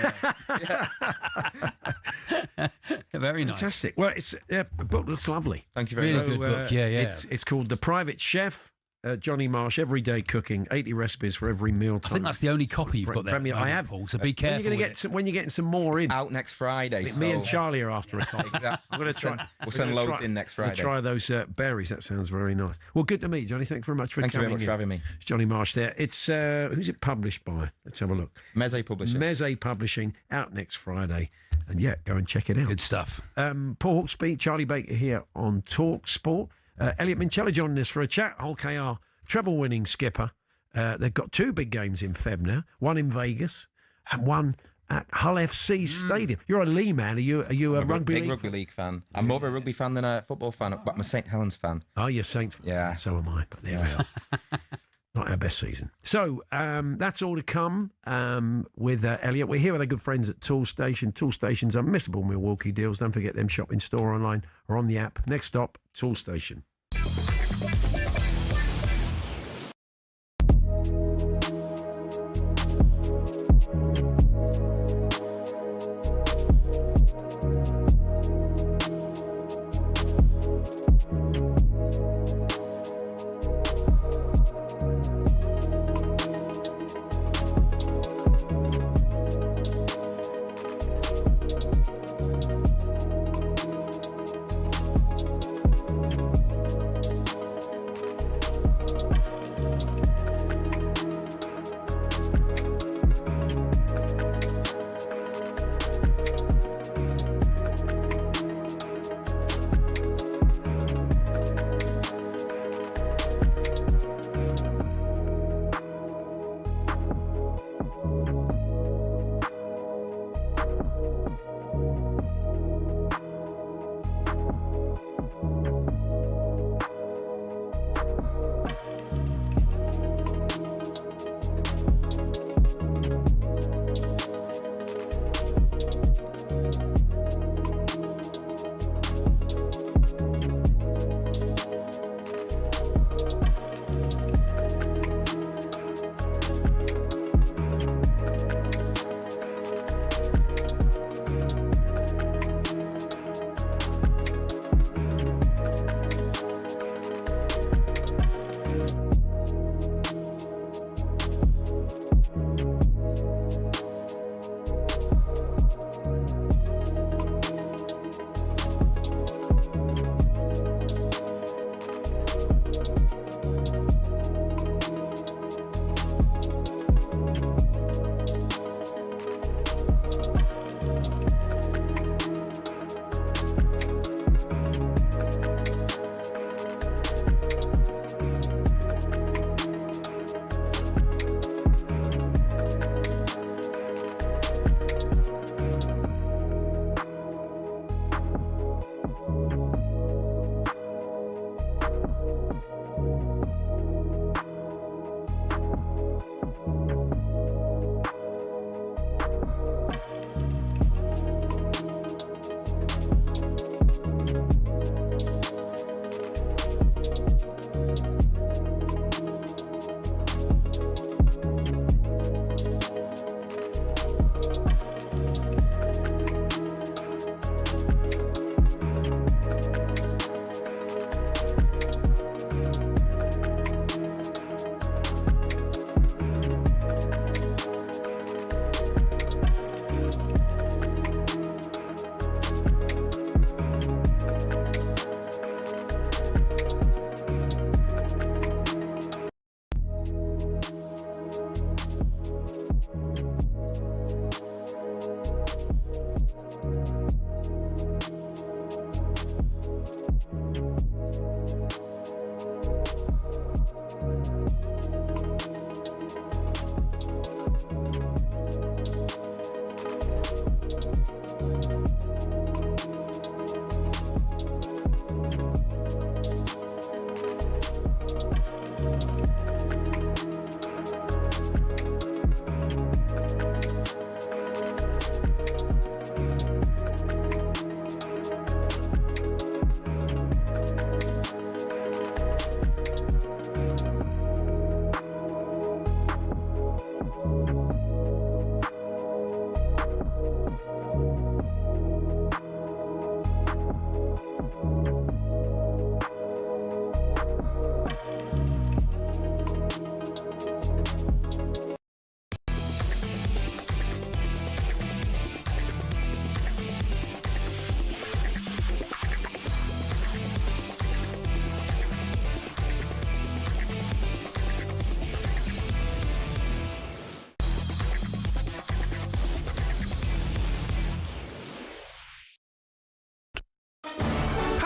Very nice. Fantastic. Well, the book looks lovely. Thank you very much. Really good book. Yeah. It's called The Private Chef. Johnny Marsh, Everyday Cooking, 80 recipes for every meal time. I think that's the only copy you've got there. I have. Paul, so be careful. When you're getting some more in. Out next Friday. Me and Charlie are after a copy. Exactly. I'm going to try. We'll send loads in next Friday. We'll try those berries. That sounds very nice. Well, good to meet you, Johnny. Thanks very much for coming in. Thank you very much for having me. It's Johnny Marsh there. It's who's it published by? Let's have a look. Meze Publishing. Meze Publishing, out next Friday. And go and check it out. Good stuff. Paul Hawksbee, Charlie Baker here on talkSPORT. Elliot Minchella joining us for a chat. Hull KR treble-winning skipper. They've got 2 big games in Feb now. One in Vegas and one at Hull FC Stadium. You're a Lee man. Are you a rugby big league rugby league fan? I'm more of a rugby fan than a football fan, but I'm a St Helens fan. Oh, you're Saints? Yeah. So am I, but there we are. Not our best season. So that's all to come with Elliot. We're here with our good friends at Tool Station. Tool Station's unmissable Milwaukee deals. Don't forget them. Shop in store, online, or on the app. Next stop, Tool Station.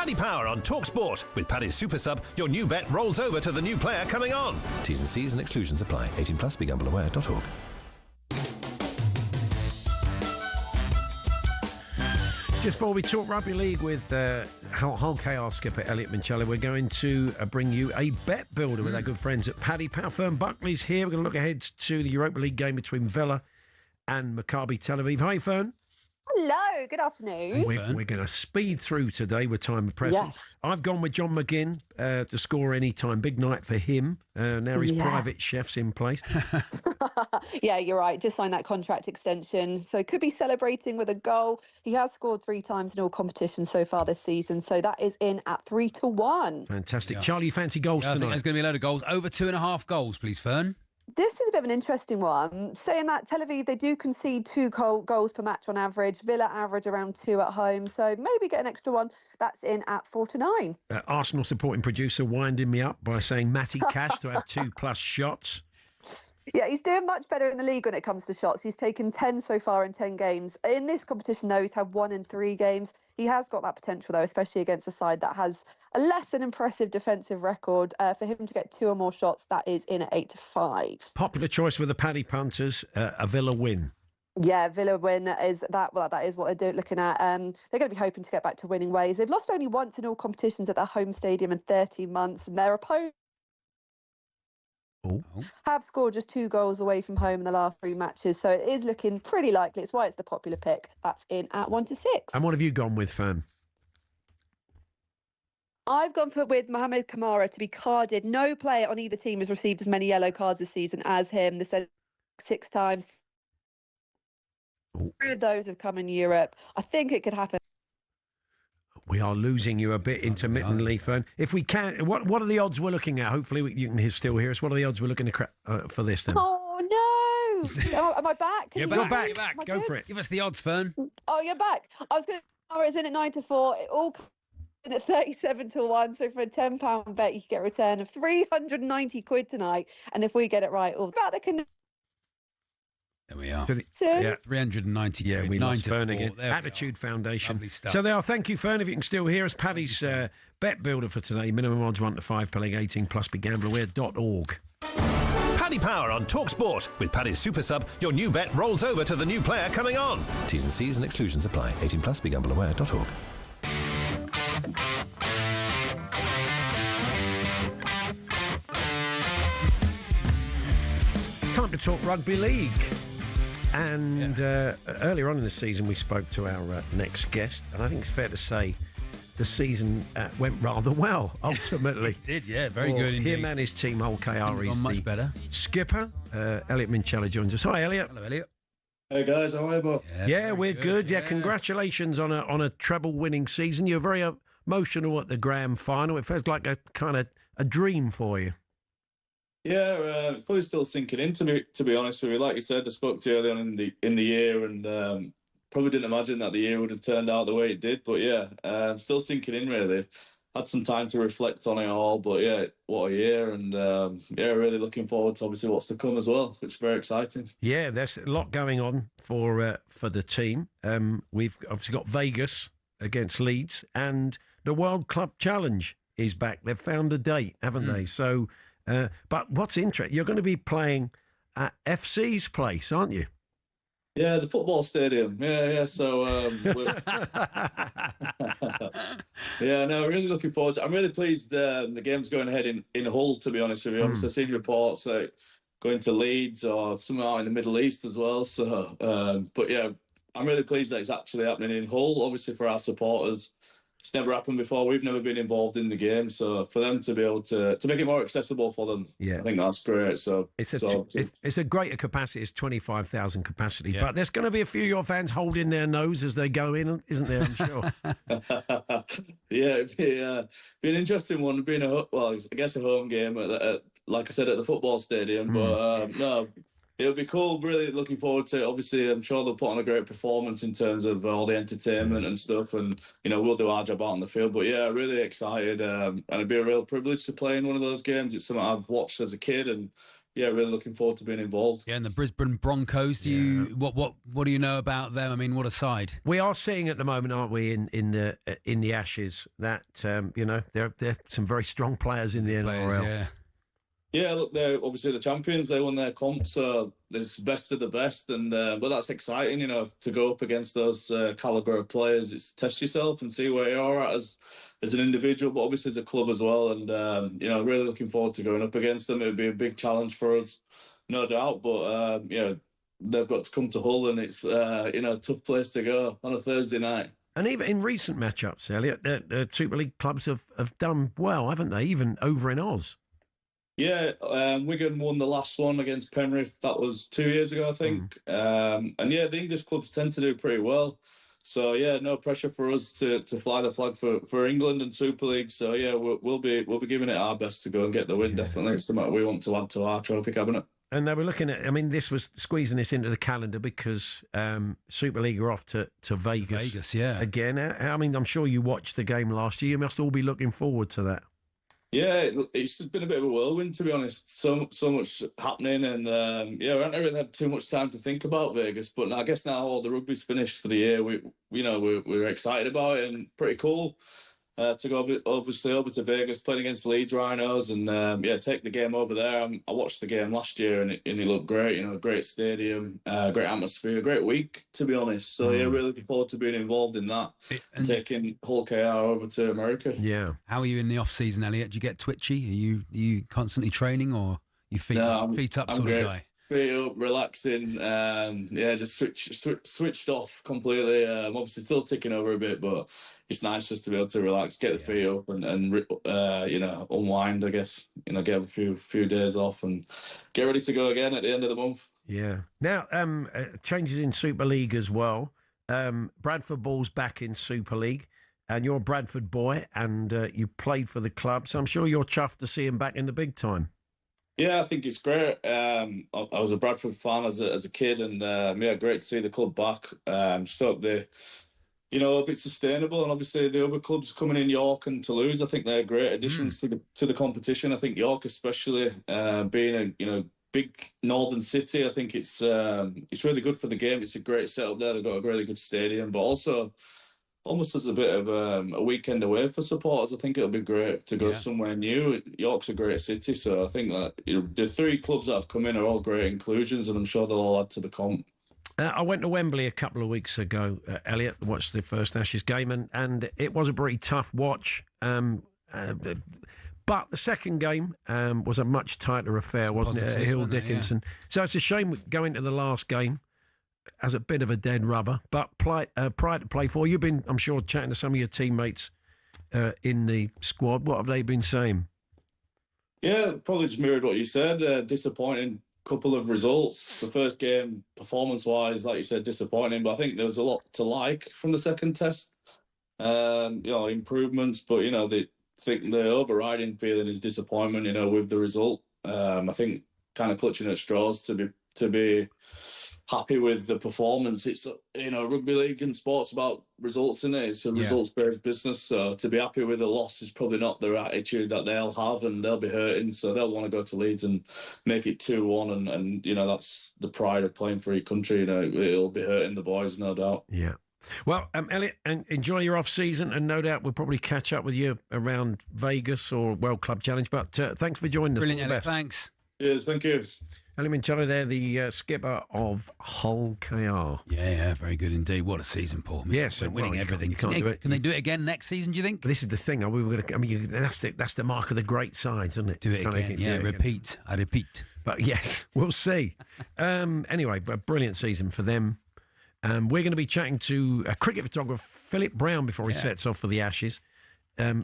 Paddy Power on talkSPORT. With Paddy's Super Sub, your new bet rolls over to the new player coming on. T's and C's and exclusions apply. 18 plus, begambleaware.org. Just before we talk rugby league with Hull KR skipper Elliot Minchella, we're going to bring you a bet builder with our good friends at Paddy Power. Fern Buckley's here. We're going to look ahead to the Europa League game between Villa and Maccabi Tel Aviv. Hi, Fern. Hello, good afternoon. We're going to speed through today with time pressing. Yes. I've gone with John McGinn to score any time. Big night for him. Now his private chef's in place. Yeah, you're right. Just signed that contract extension. So could be celebrating with a goal. He has scored 3 times in all competitions so far this season. So that is in at 3-1. Fantastic. Yeah. Charlie, you fancy goals tonight? I think there's going to be a load of goals. Over 2.5 goals, please, Fern. This is a bit of an interesting one. Saying that Tel Aviv, they do concede 2 goals per match on average. Villa average around 2 at home. So maybe get an extra one. That's in at 4-9. Arsenal supporting producer winding me up by saying Matty Cash to have 2+ shots. Yeah, he's doing much better in the league when it comes to shots. He's taken 10 so far in 10 games. In this competition, though, he's had 1 in 3 games. He has got that potential, though, especially against a side that has a less than impressive defensive record. For him to get 2 or more shots, that is in at 8-5. Popular choice with the Paddy punters, a Villa win. Yeah, Villa win is that. Well, that is what they're looking at. They're going to be hoping to get back to winning ways. They've lost only once in all competitions at their home stadium in 13 months, and their opponents have scored just 2 goals away from home in the last 3 matches. So it is looking pretty likely. It's why it's the popular pick. That's in at 1-6. And what have you gone with, Fern? I've gone with Mohamed Kamara to be carded. No player on either team has received as many yellow cards this season as him. They said 6 times. 3 of those have come in Europe. I think it could happen. We are losing you a bit intermittently, Fern. If we can, what are the odds we're looking at? Hopefully you can still hear us. What are the odds we're looking at for this then? Oh, no. Am I back? You're back. You're back. Go for it. Give us the odds, Fern. Oh, you're back. I was going to... It's in at 9-4. It all comes in at 37-1. So for a £10 bet, you can get a return of 390 quid tonight. And if we get it right, they can... There we are. Yeah. 390. Yeah, we lost Fern again. Attitude Foundation. Lovely stuff. So they are. Thank you, Fern. If you can still hear us, Paddy's bet builder for today. Minimum odds 1 to 5. Playing 18 plus. begambleaware.org. Paddy Power on talkSPORT. With Paddy's Super Sub, your new bet rolls over to the new player coming on. T's and C's and exclusions apply. 18 plus. begambleaware.org. Time to talk rugby league. And earlier on in the season, we spoke to our next guest, and I think it's fair to say the season went rather well, ultimately. It did, yeah, very good indeed. Him and his team, Hull KR, is much better. Skipper. Elliot Minchella joins us. Hi, Elliot. Hello, Elliot. Hey, guys, how are you both? Yeah, we're good. Yeah, congratulations on a treble-winning season. You're very emotional at the grand final. It feels like a kind of a dream for you. Yeah, it's probably still sinking in to be honest with you. Like you said, I spoke to you early on in the year, and probably didn't imagine that the year would have turned out the way it did. But yeah, still sinking in really. Had some time to reflect on it all, but yeah, what a year, and really looking forward to obviously what's to come as well, which is very exciting. Yeah, there's a lot going on for the team. We've obviously got Vegas against Leeds, and the World Club Challenge is back. They've found a date, haven't they? So. But what's interesting, you're going to be playing at FC's place, aren't you? Yeah, the football stadium. Yeah. So, yeah, no, really looking forward to it. I'm really pleased the game's going ahead in Hull, to be honest with you. Obviously, I've seen reports going to Leeds or somewhere out in the Middle East as well. So, but yeah, I'm really pleased that it's actually happening in Hull. Obviously, for our supporters, it's never happened before. We've never been involved in the game, so for them to be able to make it more accessible for them, I think that's great. So it's a greiter capacity. It's 25,000 capacity, but there's going to be a few of your fans holding their nose as they go in, isn't there? I'm sure. Yeah, it'd be an interesting one. Being I guess a home game at like I said, at the football stadium. But no, it'll be cool. Really looking forward to it. Obviously, I'm sure they'll put on a great performance in terms of all the entertainment and stuff. And, we'll do our job out on the field. But yeah, really excited. And it'd be a real privilege to play in one of those games. It's something I've watched as a kid. And yeah, really looking forward to being involved. Yeah, and the Brisbane Broncos, what do you know about them? I mean, what a side. We are seeing at the moment, aren't we, in the Ashes, that, there are some very strong players in the NRL. Yeah, look, they're obviously the champions. They won their comp, so it's best of the best. And but that's exciting, to go up against those caliber of players. It's test yourself and see where you're at as an individual, but obviously as a club as well. And really looking forward to going up against them. It'll be a big challenge for us, no doubt. But they've got to come to Hull, and it's a tough place to go on a Thursday night. And even in recent matchups, Elliot, the Super League clubs have done well, haven't they? Even over in Oz. Yeah, Wigan won the last one against Penrith. That was 2 years ago, I think. And yeah, the English clubs tend to do pretty well. So yeah, no pressure for us to fly the flag for England and Super League. So yeah, we'll be giving it our best to go and get the win. Definitely, it's something we want to add to our trophy cabinet. And they were looking at, this was squeezing this into the calendar because Super League are off to Vegas. Vegas, yeah. Again, I'm sure you watched the game last year. You must all be looking forward to that. Yeah, it's been a bit of a whirlwind, to be honest. So much happening, and we haven't really had too much time to think about Vegas. But I guess now all the rugby's finished for the year, we're excited about it and pretty cool to go obviously over to Vegas, playing against Leeds Rhinos, and take the game over there. I watched the game last year, and it looked great. Great stadium, great atmosphere, great week, to be honest. So yeah, really looking forward to being involved in that and taking Hull KR over to America. Yeah. How are you in the off season, Elliot? Do you get twitchy? Are you constantly training, or you feet up sort great. Of guy? Feet up, relaxing. Just switched off completely. Obviously still ticking over a bit, but it's nice just to be able to relax, get the feet up, and unwind. I guess get a few days off and get ready to go again at the end of the month. Yeah. Now, changes in Super League as well. Bradford Ball's back in Super League, and you're a Bradford boy, and you played for the club, so I'm sure you're chuffed to see him back in the big time. Yeah, I think it's great. I was a Bradford fan as a kid, and great to see the club back. Just hope they, a bit sustainable. And obviously the other clubs coming in, York and Toulouse, I think they're great additions to the competition. I think York, especially being a big northern city, I think it's really good for the game. It's a great setup there. They've got a really good stadium, but also almost as a bit of a weekend away for supporters. I think it'll be great to go somewhere new. York's a great city, so I think that the three clubs that have come in are all great inclusions, and I'm sure they'll all add to the comp. I went to Wembley a couple of weeks ago, Elliot, watched the first Ashes game, and it was a pretty tough watch. But the second game was a much tighter affair, wasn't it, at Hill Dickinson? Yeah. So it's a shame going to the last game as a bit of a dead rubber, but pride to play for. You've been, I'm sure, chatting to some of your teammates in the squad. What have they been saying? Yeah, probably just mirrored what you said. Disappointing couple of results. The first game, performance-wise, like you said, disappointing, but I think there was a lot to like from the second test. Improvements, but, they think the overriding feeling is disappointment, with the result. I think kind of clutching at straws to be happy with the performance. It's rugby league and sports about results, in it. It's a results-based business, so to be happy with a loss is probably not their attitude that they'll have, and they'll be hurting, so they'll want to go to Leeds and make it 2-1, and that's the pride of playing for your country. It'll be hurting the boys, no doubt. Yeah. Well, Elliot, and enjoy your off-season, and no doubt we'll probably catch up with you around Vegas or World Club Challenge, but thanks for joining us. Brilliant, Elliot, thanks. Yes, thank you. Limoncello there, the skipper of Hull KR. Yeah, very good indeed. What a season, Paul. Yes, We're winning everything. You can't do it. Can they do it again next season, do you think? This is the thing. That's the mark of the great sides, isn't it? Do it again. Yeah, repeat. I repeat. But yes, we'll see. Anyway, a brilliant season for them. We're going to be chatting to a cricket photographer, Philip Brown, before he sets off for the Ashes.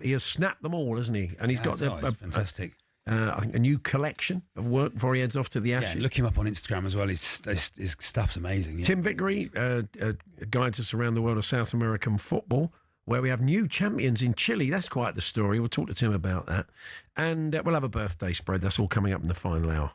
He has snapped them all, hasn't he? And he's got fantastic. I think a new collection of work before he heads off to the Ashes. Yeah, look him up on Instagram as well. His stuff's amazing. Yeah. Tim Vickery guides us around the world of South American football, where we have new champions in Chile. That's quite the story. We'll talk to Tim about that. And we'll have a birthday spread. That's all coming up in the final hour.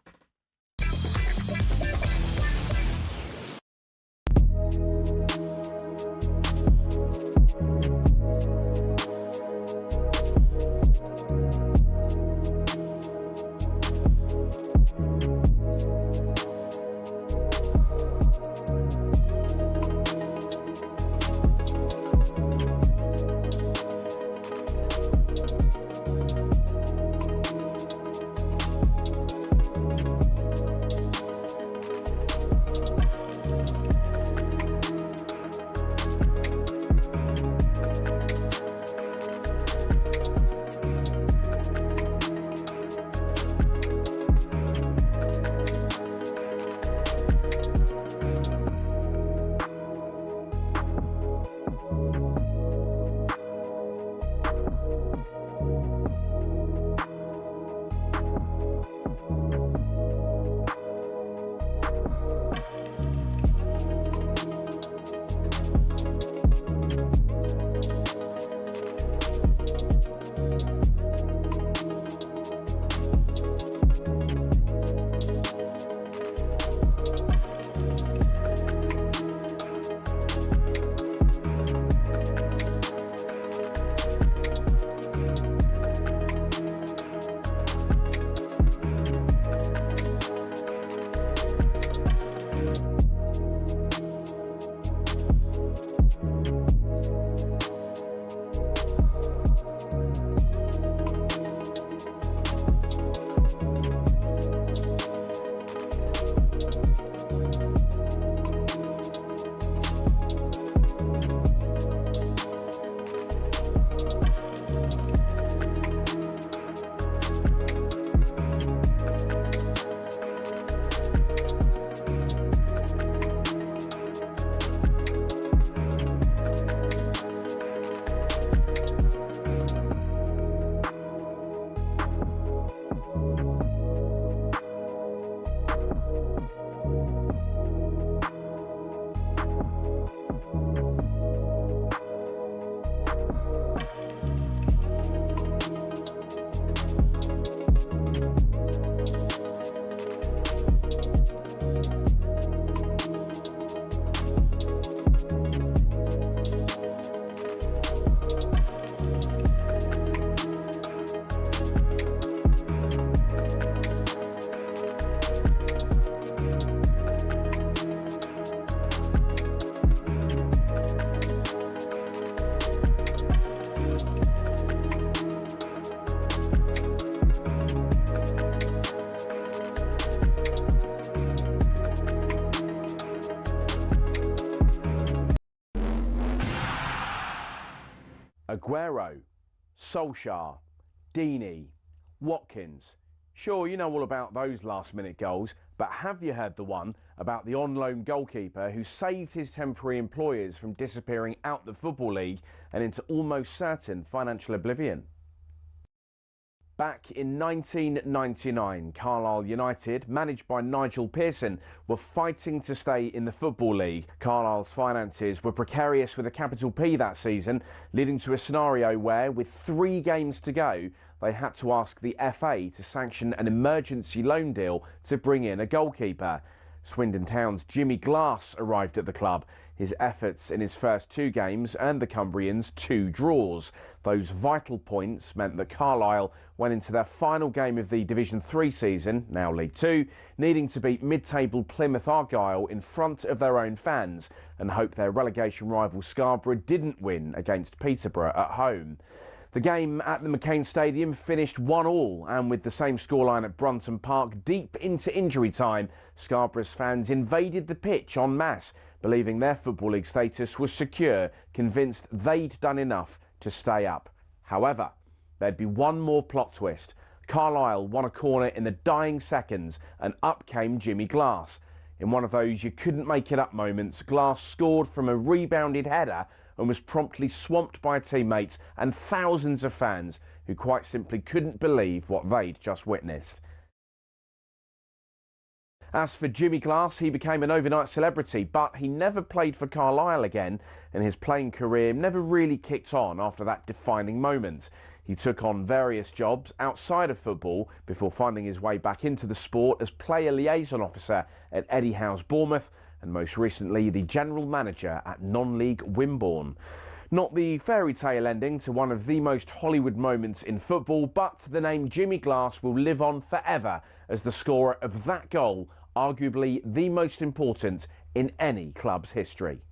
Aguero, Solskjaer, Deeney, Watkins. Sure, you know all about those last-minute goals, but have you heard the one about the on-loan goalkeeper who saved his temporary employers from disappearing out the Football League and into almost certain financial oblivion? Back in 1999, Carlisle United, managed by Nigel Pearson, were fighting to stay in the Football League. Carlisle's finances were precarious with a capital P that season, leading to a scenario where, with 3 games to go, they had to ask the FA to sanction an emergency loan deal to bring in a goalkeeper. Swindon Town's Jimmy Glass arrived at the club. His efforts in his first 2 games earned the Cumbrians 2 draws. Those vital points meant that Carlisle went into their final game of the Division 3 season, now League 2, needing to beat mid-table Plymouth Argyle in front of their own fans and hope their relegation rival Scarborough didn't win against Peterborough at home. The game at the McCain Stadium finished 1-1, and with the same scoreline at Brunton Park deep into injury time, Scarborough's fans invaded the pitch en masse, believing their Football League status was secure, convinced they'd done enough to stay up. However, there'd be one more plot twist. Carlisle won a corner in the dying seconds, and up came Jimmy Glass. In one of those you couldn't make it up moments, Glass scored from a rebounded header and was promptly swamped by teammates and thousands of fans who quite simply couldn't believe what they'd just witnessed. As for Jimmy Glass, he became an overnight celebrity, but he never played for Carlisle again, and his playing career never really kicked on after that defining moment. He took on various jobs outside of football before finding his way back into the sport as player liaison officer at Eddie Howe's Bournemouth, and most recently the general manager at non-league Wimborne. Not the fairy tale ending to one of the most Hollywood moments in football, but the name Jimmy Glass will live on forever as the scorer of that goal, arguably the most important in any club's history.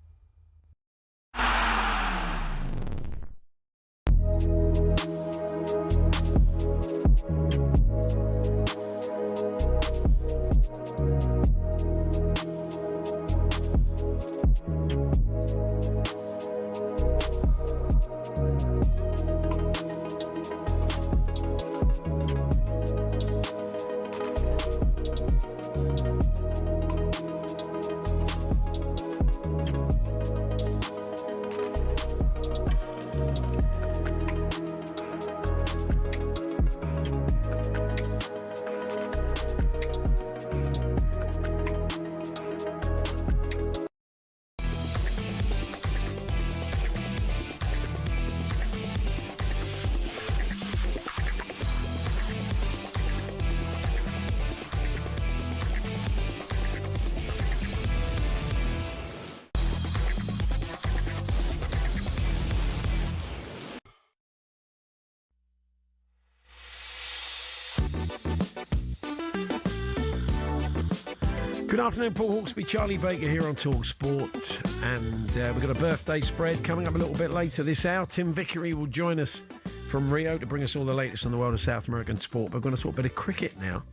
Good afternoon, Paul Hawksbee, Charlie Baker here on talkSPORT, and we've got a birthday spread coming up a little bit later this hour. Tim Vickery will join us from Rio to bring us all the latest on the world of South American sport. But we're going to talk a bit of cricket now.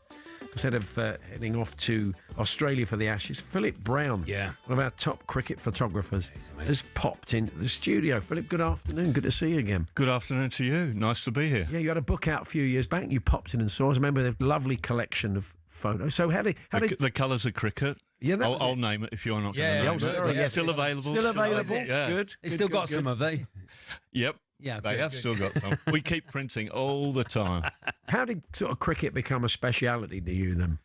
Instead of heading off to Australia for the Ashes, Philip Brown, one of our top cricket photographers, has popped into the studio. Philip, good afternoon. Good to see you again. Good afternoon to you. Nice to be here. Yeah, you had a book out a few years back. You popped in and saw us. I remember the lovely collection of photos. So how did the colours of cricket? Yeah, I'll name it if you're not going to name it. Still available. Still available. Yeah. Good. It's still got some, have they? Yep. Yeah, they have still got some. We keep printing all the time. How did sort of cricket become a speciality to you then?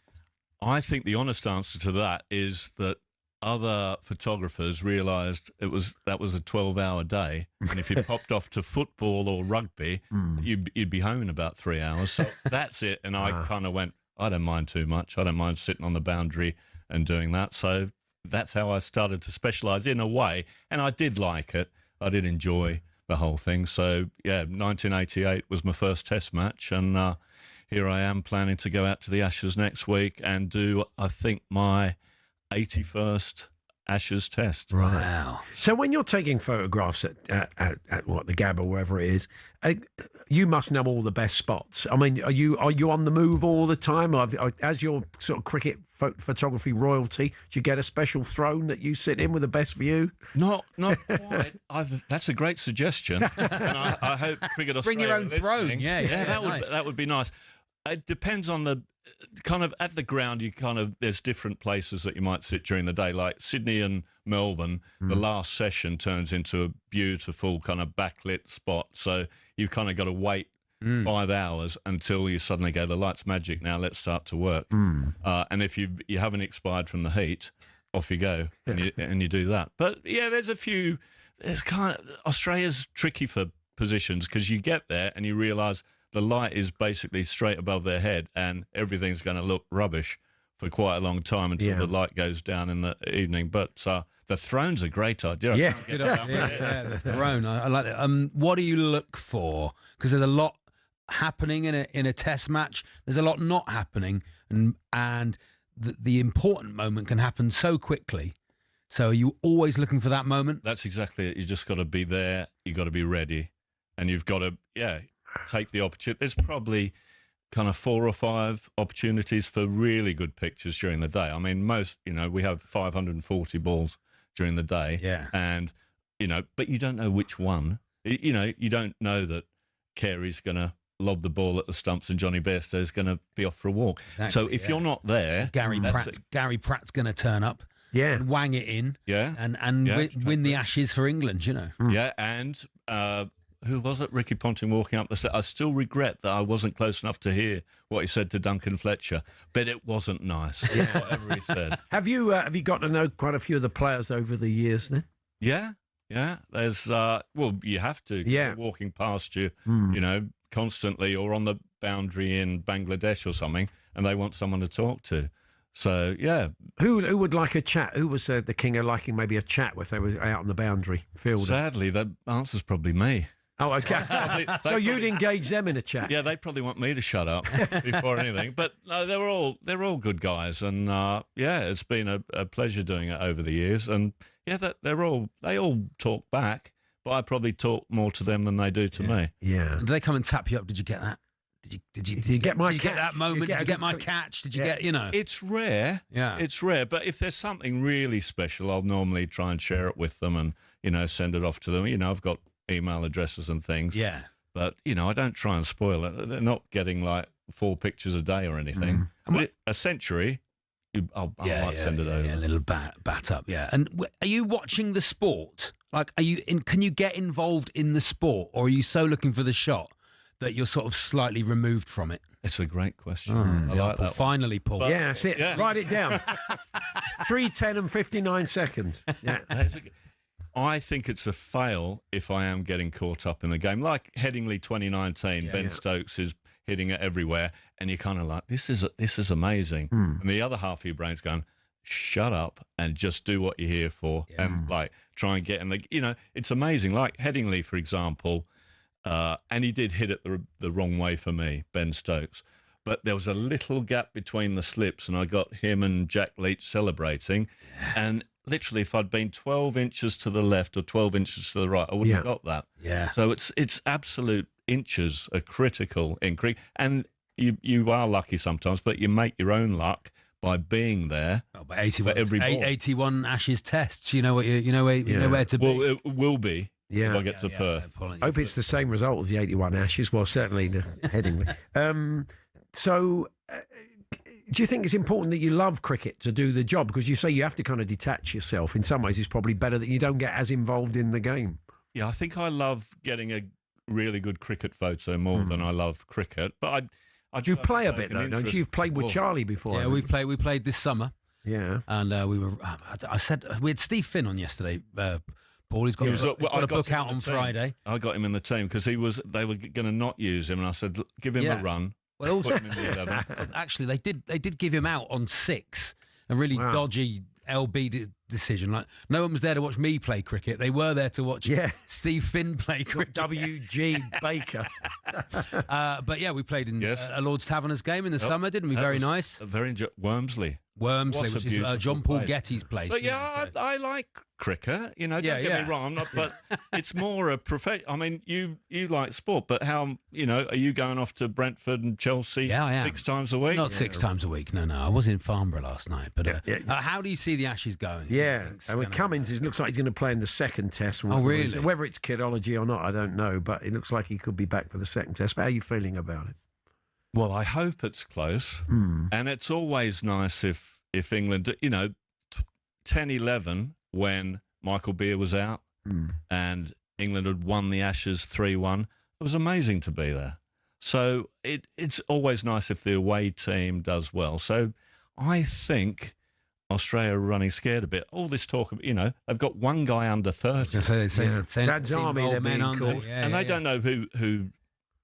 I think the honest answer to that is that other photographers realised that was a 12-hour day, and if you popped off to football or rugby, you'd be home in about 3 hours. So that's it. And I kind of went, I don't mind too much. I don't mind sitting on the boundary and doing that. So that's how I started to specialise in a way, and I did like it. I did enjoy the whole thing. So yeah, 1988 was my first Test match, and here I am planning to go out to the Ashes next week and do, I think, my 81st Ashes Test. Right. Wow. So when you're taking photographs at what, the Gab or wherever it is, you must know all the best spots. I mean, are you on the move all the time? As your sort of cricket photography royalty, do you get a special throne that you sit in with the best view? Not quite. That's a great suggestion. And I hope Cricket Australia bring your own throne. Yeah, that would be nice. It depends on the kind of at the ground. There's different places that you might sit during the day, like Sydney and Melbourne. The last session turns into a beautiful kind of backlit spot, so you've kind of got to wait 5 hours until you suddenly go, the light's magic now, let's start to work. And if you haven't expired from the heat, off you go, and you do that. But yeah, there's Australia's tricky for positions, because you get there and you realise the light is basically straight above their head, and everything's going to look rubbish for quite a long time until the light goes down in the evening. But the throne's a great idea. Yeah, the throne. I like that. What do you look for? Because there's a lot happening in a Test match. There's a lot not happening, and the important moment can happen so quickly. So are you always looking for that moment? That's exactly it. You just got to be there. You got to be ready. and you've got to take the opportunity. There's probably kind of 4 or 5 opportunities for really good pictures during the day. I mean, we have 540 balls during the day, and but you don't know which one. You don't know that Carey's going to lob the ball at the stumps and Johnny Bairstow's going to be off for a walk. Exactly, so if you're not there, Gary Pratt's going to turn up, and wang it in, and win the Ashes for England. Yeah, and who was it? Ricky Ponting walking up the set. I still regret that I wasn't close enough to hear what he said to Duncan Fletcher, but it wasn't nice. Whatever he said. Have you got to know quite a few of the players over the years then? Yeah. There's you have to. Yeah, walking past you, constantly, or on the boundary in Bangladesh or something, and they want someone to talk to. So who would like a chat? Who was the king of liking maybe a chat if they were out on the boundary field? Sadly, the answer's probably me. Oh, okay. So you'd engage them in a chat? Yeah, they'd probably want me to shut up before anything. But no, they're all good guys, and it's been a pleasure doing it over the years. And they all talk back, but I probably talk more to them than they do to me. Yeah. Did they come and tap you up? Did you get that? Did you get my catch? Did you get that moment? Did you get my catch? Did you get, It's rare. Yeah. It's rare. But if there's something really special, I'll normally try and share it with them and, send it off to them. I've got email addresses and things. Yeah. But, I don't try and spoil it. They're not getting like 4 pictures a day or anything. But a century, I might send it over. Yeah, a little bat up, yeah. And are you watching the sport? Like, can you get involved in the sport, or are you so looking for the shot that you're sort of slightly removed from it? It's a great question. I like that. Finally, Paul. But, that's it. Yeah. Write it down. 3:10 and 59 seconds. Yeah. I think it's a fail if I am getting caught up in the game. Like Headingley 2019, Ben Stokes is hitting it everywhere, and you're kind of like, this is amazing. And the other half of your brain's going, shut up and just do what you're here for, and like try and get in the. It's amazing. Like Headingley, for example, and he did hit it the wrong way for me, Ben Stokes. But there was a little gap between the slips, and I got him and Jack Leach celebrating, and literally, if I'd been 12 inches to the left or 12 inches to the right, I wouldn't have got that. Yeah. So it's absolute inches are critical in cricket, and you are lucky sometimes, but you make your own luck by being there. But 81, for every ball. 81 Ashes tests. You know where to be. Well, it will be. Yeah. If I get to Perth. Hope it's the same result as the 81 Ashes. Well, certainly the Headingley. So. Do you think it's important that you love cricket to do the job? Because you say you have to kind of detach yourself. In some ways, it's probably better that you don't get as involved in the game. Yeah, I think I love getting a really good cricket photo more than I love cricket. But I do you play a bit though, don't you? You've played with Charlie before. Yeah, we played this summer. Yeah, and we were. I said we had Steve Finn on yesterday. Paul, he's got a book out on Friday. I got him in the team because they were going to not use him, and I said, give him a run. Well, also, actually, they did give him out on 6, a really dodgy LB decision. Like, no one was there to watch me play cricket. They were there to watch Steve Finn play cricket. W.G. Baker. But yeah, we played in a Lord's Taverners game in the summer, didn't we? Very nice. Very Wormsley. Wormsley, which is John Paul Getty's place. But I like cricket. Don't get me wrong. I'm not, but it's more a profession. I mean, you like sport, but how are you going off to Brentford and Chelsea 6 times a week? Not 6 times a week. No. I was in Farnborough last night. But how do you see the Ashes going? Yeah, and with Cummins, it looks like he's going to play in the second test. Oh, really? Whether it's kidology or not, I don't know. But it looks like he could be back for the second test. But how are you feeling about it? Well, I hope it's close, and it's always nice if England, 10-11 when Michael Beer was out and England had won the Ashes 3-1. It was amazing to be there. So it's always nice if the away team does well. So I think Australia are running scared a bit. All this talk of, they've got one guy under 30. Dad's Army, they're being called. And they don't know who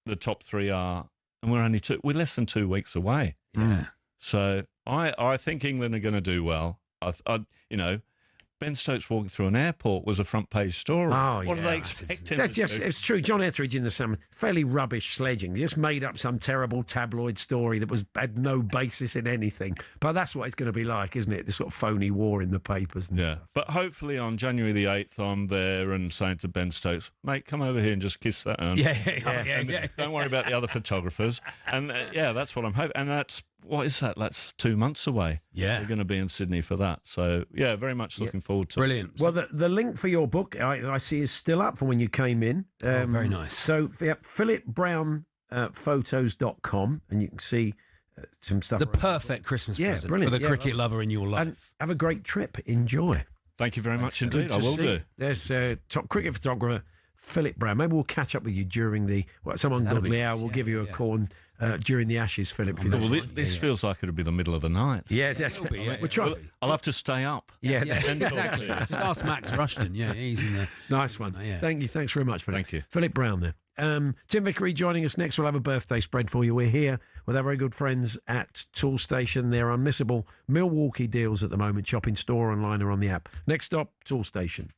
the top 3 are. And we're less than 2 weeks away. Yeah. So I think England are going to do well. Ben Stokes walking through an airport was a front page story. Oh, what yeah. do they expect him That's to just, do? it's true. John Etheridge in the Sun, fairly rubbish sledging. He just made up some terrible tabloid story that had no basis in anything. But that's what it's going to be like, isn't it? This sort of phony war in the papers. And stuff. But hopefully on January the 8th, I'm there and saying to Ben Stokes, mate, come over here and just kiss that urn. Yeah. Don't worry about the other photographers. And that's what I'm hoping. And what is that? That's 2 months away. Yeah. We're going to be in Sydney for that. So, very much looking forward to it. Well, the link for your book, I see, is still up from when you came in. Very nice. So, philipbrownphotos.com, and you can see some stuff. The perfect Christmas present brilliant. for the cricket lover in your life. And have a great trip. Enjoy. Thank you very much indeed. Good I to will see. do. There's top cricket photographer Philip Brown. Maybe we'll catch up with you during some ungodly hour. We'll give you a call during the Ashes, Philip. This feels like it'll be the middle of the night. Yeah, definitely. We'll try. I'll have to stay up. Yeah, exactly. Just ask Max Rushton. Yeah, he's in there. Nice one. Thank you. Thanks very much for that. Thank you. Philip Brown there. Tim Vickery joining us next. We'll have a birthday spread for you. We're here with our very good friends at Tool Station. They're unmissable Milwaukee deals at the moment. Shop in store, online, or on the app. Next stop, Tool Station.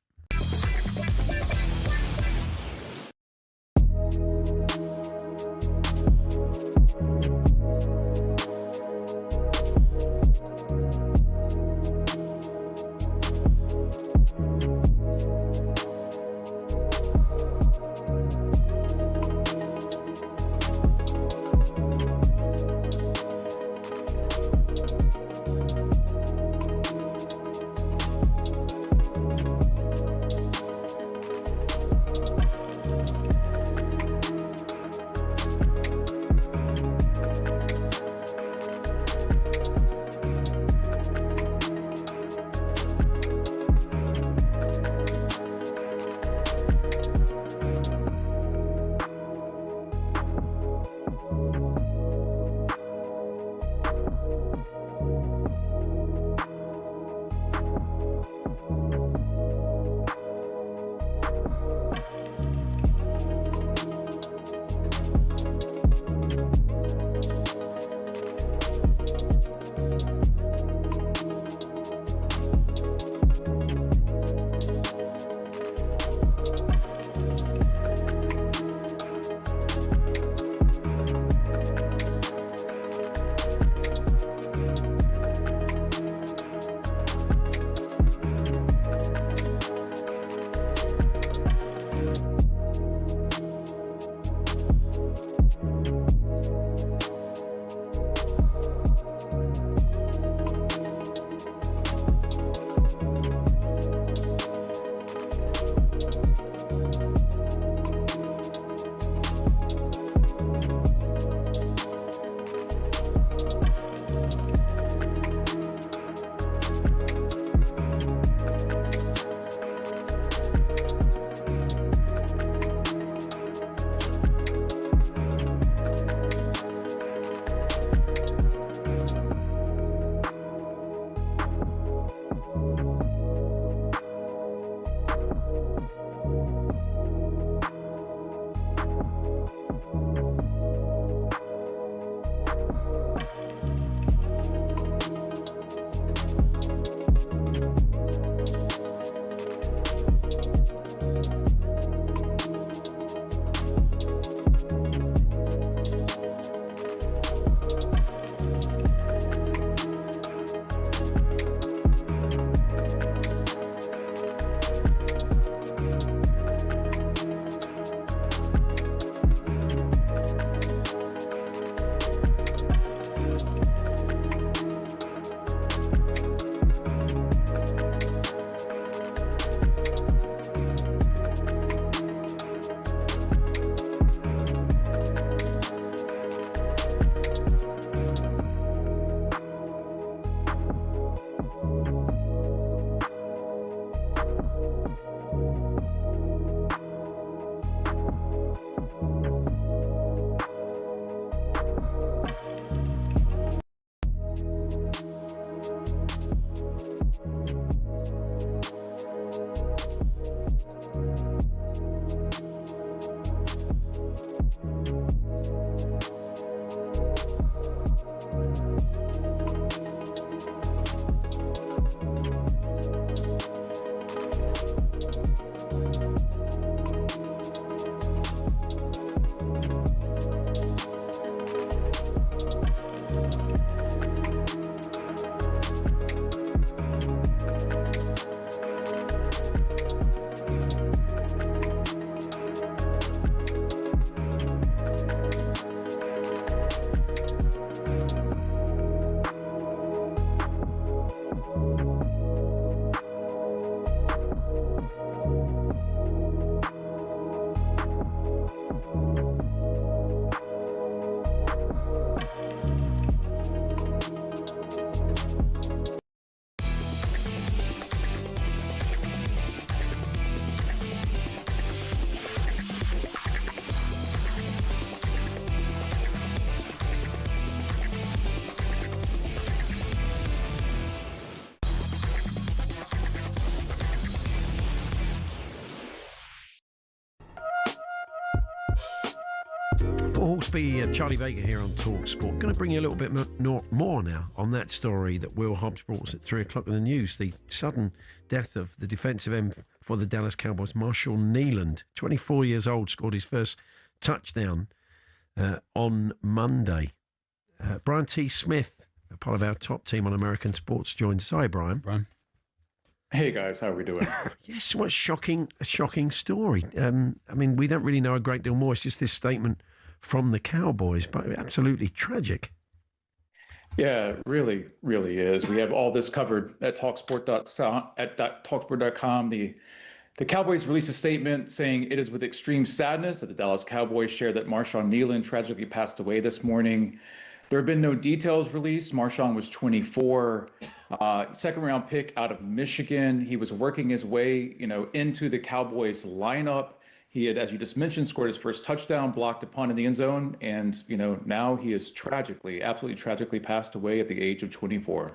Hawksbee, Charlie Baker here on talkSPORT. Going to bring you a little bit more now on that story that Will Hobbs brought us at 3 o'clock in the news. The sudden death of the defensive end for the Dallas Cowboys, Marshon Kneeland, 24 years old, scored his first touchdown on Monday. Brian T. Smith, part of our top team on American sports, joins us. Hi, Brian. Hey guys, how are we doing? Yes, what a shocking story. I mean, we don't really know a great deal more. It's just this statement from the Cowboys, but absolutely tragic. Yeah, it really, really is. We have all this covered at talksport.com. The Cowboys released a statement saying it is with extreme sadness that the Dallas Cowboys share that Marshon Kneeland tragically passed away this morning. There have been no details released. Marshon was 24, second-round pick out of Michigan. He was working his way, into the Cowboys lineup. He had, as you just mentioned, scored his first touchdown, blocked a punt in the end zone, and now he is absolutely tragically passed away at the age of 24.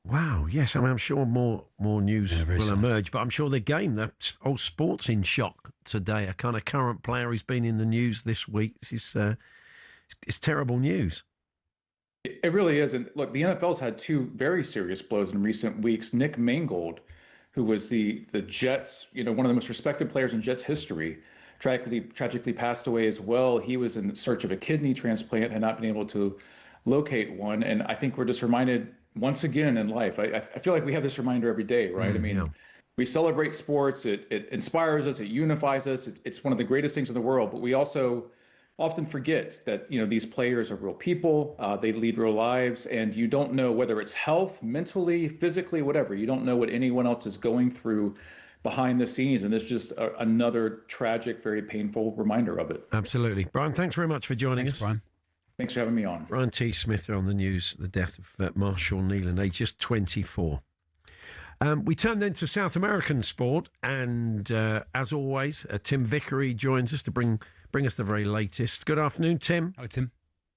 Wow. Yes, I mean, I'm sure more news will emerge, but I'm sure the whole sport's in shock today. A kind of current player who's been in the news this week. It's terrible news. It really is. And look, the NFL's had two very serious blows in recent weeks. Nick Mangold, who was the Jets, one of the most respected players in Jets history, tragically passed away as well. He was in search of a kidney transplant, had not been able to locate one. And I think we're just reminded once again in life, I feel like we have this reminder every day, right? We celebrate sports. It inspires us. It unifies us. It's one of the greatest things in the world. But we also often forget that these players are real people. They lead real lives, and you don't know whether it's health, mentally, physically, whatever. You don't know what anyone else is going through behind the scenes, and this is just another tragic, very painful reminder of it. Absolutely, Brian. Thanks very much for joining us, Brian. Thanks for having me on. Brian T. Smith on the news. The death of Marshon Kneeland, age just 24. We turn then to South American sport, and as always, Tim Vickery joins us to bring us the very latest. Good afternoon, Tim. Hi, Tim.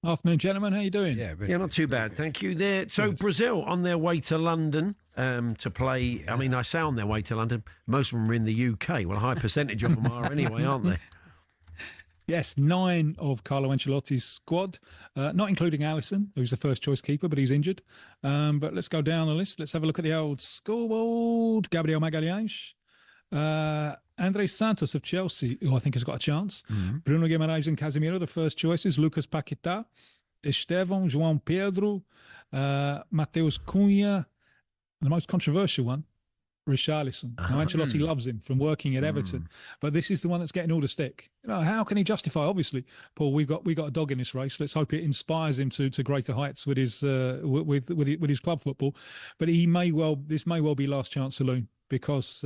Afternoon, gentlemen. How you doing? Yeah, not too bad, thank you. So Brazil on their way to London to play. I mean, I say on their way to London. Most of them are in the UK. Well, a high percentage of them are anyway, aren't they? Yes, 9 of Carlo Ancelotti's squad, not including Alisson, who's the first choice keeper, but he's injured. But let's go down the list. Let's have a look at the old scoreboard. Gabriel Magalhães. André Santos of Chelsea, who I think has got a chance. Bruno Guimarães and Casemiro, the first choices. Lucas Paquetá, Estevão, João Pedro, Mateus Cunha, and the most controversial one, Richarlison. Now, Ancelotti loves him from working at Everton, but this is the one that's getting all the stick. How can he justify? Obviously, Paul, we've got a dog in this race. Let's hope it inspires him to greater heights with his with his club football. But this may well be last chance saloon, because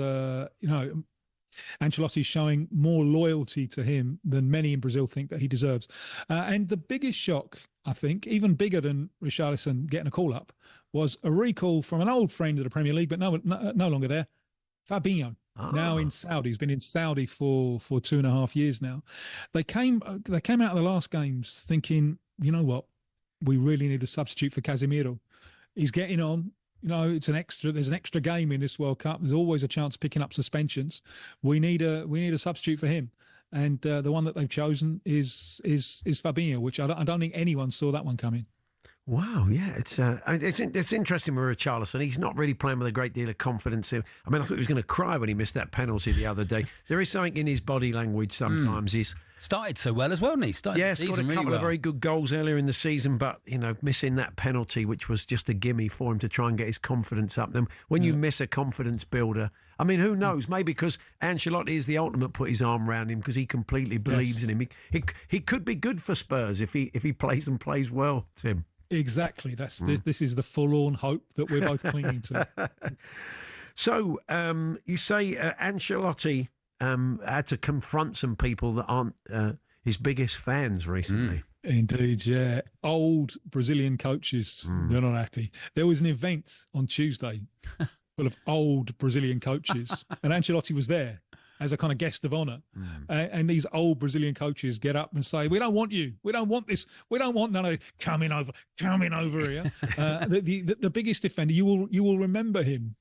Ancelotti's showing more loyalty to him than many in Brazil think that he deserves. And the biggest shock, I think, even bigger than Richarlison getting a call-up, was a recall from an old friend of the Premier League, but no longer there, Fabinho. Now in Saudi. He's been in Saudi for 2.5 years now. They came out of the last games thinking, you know what, we really need a substitute for Casemiro. He's getting on. There's an extra game in this World Cup. There's always a chance of picking up suspensions. We need a substitute for him. And the one that they've chosen is Fabinho, which I don't think anyone saw that one coming. Wow, yeah, it's interesting with Richarlison. He's not really playing with a great deal of confidence. I mean, I thought he was going to cry when he missed that penalty the other day. There is something in his body language sometimes. He's started so well as well, hasn't he? Scored a couple of very good goals earlier in the season, but missing that penalty, which was just a gimme for him to try and get his confidence up. Then when you miss a confidence builder, I mean, who knows? Maybe because Ancelotti is the ultimate put his arm around him because he completely believes in him. He could be good for Spurs if he plays and plays well, Tim. Exactly. This is the forlorn hope that we're both clinging to. So you say Ancelotti had to confront some people that aren't his biggest fans recently. Indeed, yeah. Old Brazilian coaches, they're not happy. There was an event on Tuesday full of old Brazilian coaches, and Ancelotti was there as a kind of guest of honour. And these old Brazilian coaches get up and say, we don't want you. We don't want this. We don't want none of coming over here. The biggest defender, you will remember him.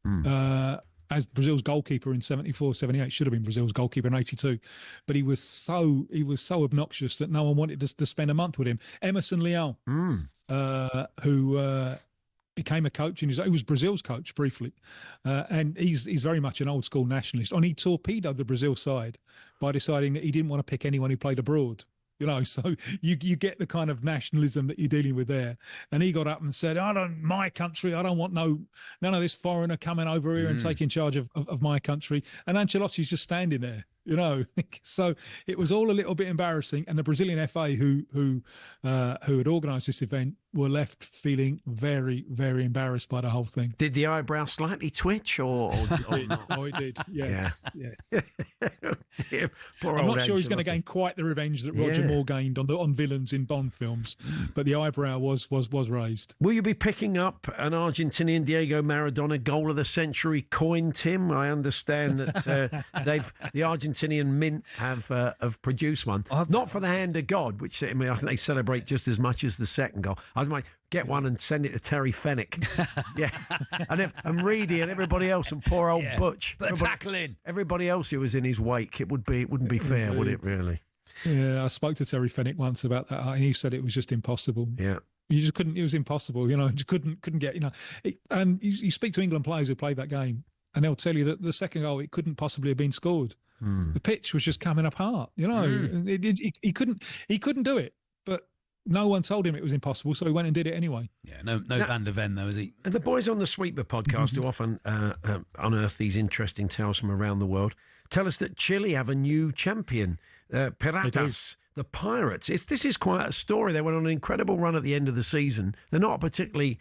as Brazil's goalkeeper in 74, 78, should have been Brazil's goalkeeper in 82. But he was so obnoxious that no one wanted to spend a month with him. Emerson Leão, who became a coach, and he was Brazil's coach briefly. And he's very much an old school nationalist. And he torpedoed the Brazil side by deciding that he didn't want to pick anyone who played abroad. So you get the kind of nationalism that you're dealing with there. And he got up and said, my country, I don't want none of this foreigner coming over here and taking charge of my country. And Ancelotti's just standing there, So it was all a little bit embarrassing. And the Brazilian FA who had organised this event were left feeling very, very embarrassed by the whole thing. Did the eyebrow slightly twitch or not? Oh, it did. Yes. Yeah. I'm not sure he's going to gain quite the revenge that Roger Moore gained on villains in Bond films, but the eyebrow was raised. Will you be picking up an Argentinian Diego Maradona goal of the century coin, Tim? I understand that the Argentinian Mint have produced one. Not for the hand of God, which I think they celebrate just as much as the second goal. I might get one and send it to Terry Fenwick. And Reedy and everybody else, and poor old Butch. But tackling everybody else who was in his wake. It wouldn't be fair, would it? Really? Yeah, I spoke to Terry Fenwick once about that, and he said it was just impossible. Yeah. You just couldn't. It was impossible. Just couldn't get. And you speak to England players who played that game, and they'll tell you that the second goal, it couldn't possibly have been scored. The pitch was just coming apart. He couldn't do it, but no one told him it was impossible, so he went and did it anyway. Yeah, no Van der Ven, though, is he? And the boys on the Sweeper podcast, who often unearth these interesting tales from around the world, tell us that Chile have a new champion, Piratas, the Pirates. This is quite a story. They went on an incredible run at the end of the season. They're not a particularly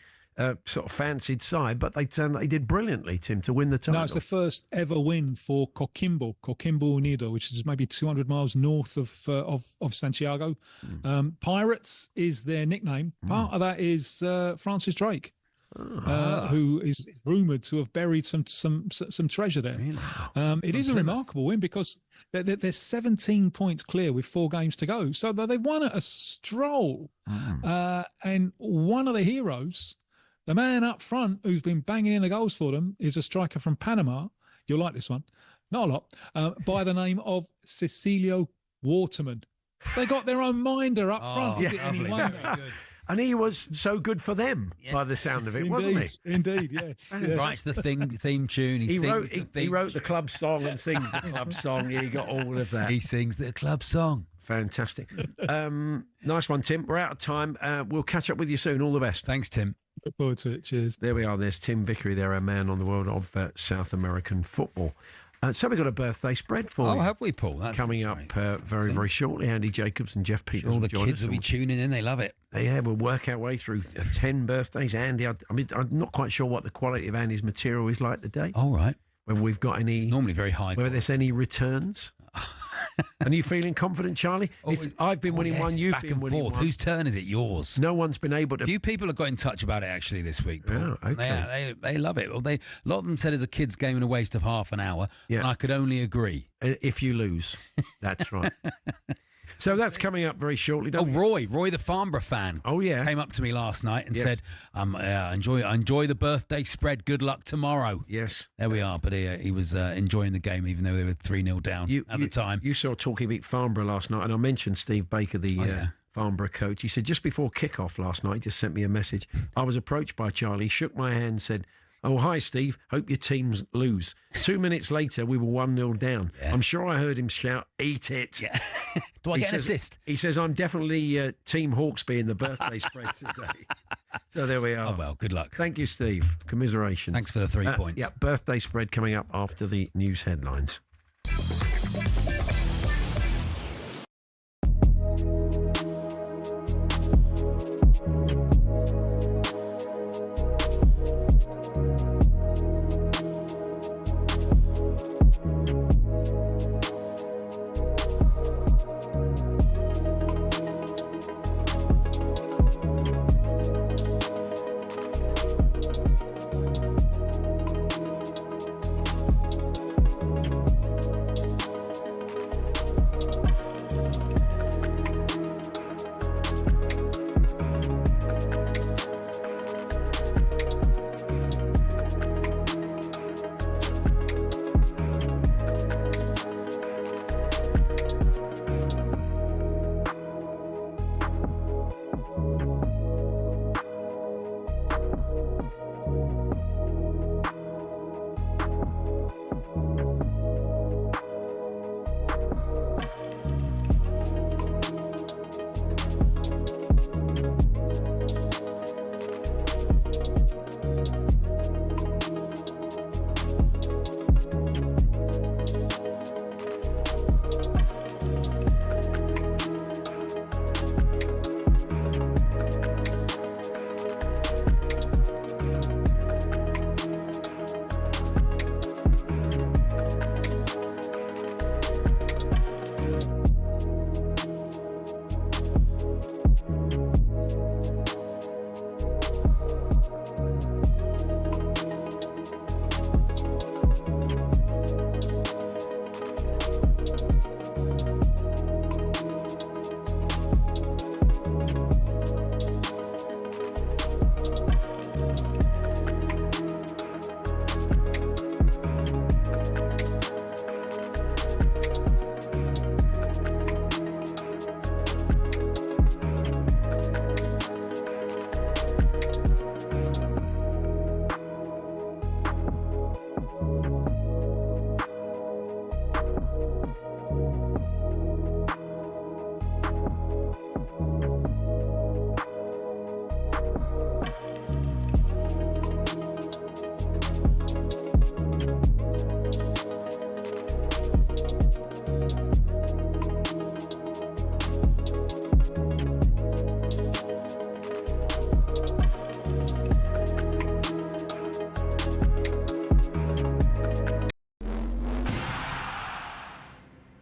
sort of fancied side, but they did brilliantly, Tim, to win the title. No, it's the first ever win for Coquimbo Unido, which is maybe 200 miles north of Santiago. Pirates is their nickname. Part of that is Francis Drake, who is rumoured to have buried some treasure there. Really? It is a remarkable win because they're 17 points clear with 4 games to go. So they won at a stroll. And one of the heroes, the man up front who's been banging in the goals for them, is a striker from Panama. You'll like this one. Not a lot. By the name of Cecilio Waterman. They got their own minder up front. Is it any wonder? And he was so good for them, by the sound of it, wasn't he? Indeed, yes. Writes the theme tune. He wrote the club song and sings the club song. He got all of that. He sings the club song. Fantastic. Nice one, Tim. We're out of time. We'll catch up with you soon. All the best. Thanks, Tim. Look forward to it. Cheers. There we are. There's Tim Vickery there, a man on the world of South American football. So we've got a birthday spread for you. Oh, have we, Paul? That's coming up very, very shortly. Andy Jacobs and Jeff Peters. All the kids will be tuning in. They love it. Yeah, we'll work our way through 10 birthdays. Andy, I'm not quite sure what the quality of Andy's material is like today. All right. Whether we've got any... It's normally very high. Whether there's any returns. And are you feeling confident, Charlie? I've been winning one, you've been winning one. Whose turn is it? Yours. No one's been able to... A few people have got in touch about it, actually, this week, Paul. Oh, okay. They love it. Well, a lot of them said it's a kid's game and a waste of half an hour, and I could only agree. If you lose. That's right. So that's coming up very shortly. Roy the Farnborough fan. Oh yeah, came up to me last night and said, "Enjoy the birthday spread. Good luck tomorrow." Yes, there we are. But he was enjoying the game, even though they were 3-0 down at the time. You saw Talkie beat Farnborough last night, and I mentioned Steve Baker, the Farnborough coach. He said just before kick-off last night, he just sent me a message. I was approached by Charlie, shook my hand, said, "Oh, hi, Steve. Hope your teams lose." 2 minutes later, we were 1-0 down. Yeah. I'm sure I heard him shout, "Eat it." Yeah. Do I get an assist? He says, "I'm definitely Team Hawksbee in the birthday spread today." So there we are. Oh, well, good luck. Thank you, Steve. Commiserations. Thanks for the 3 points. Yeah, birthday spread coming up after the news headlines.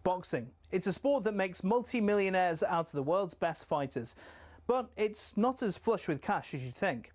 Boxing. It's a sport that makes multi-millionaires out of the world's best fighters, but it's not as flush with cash as you'd think.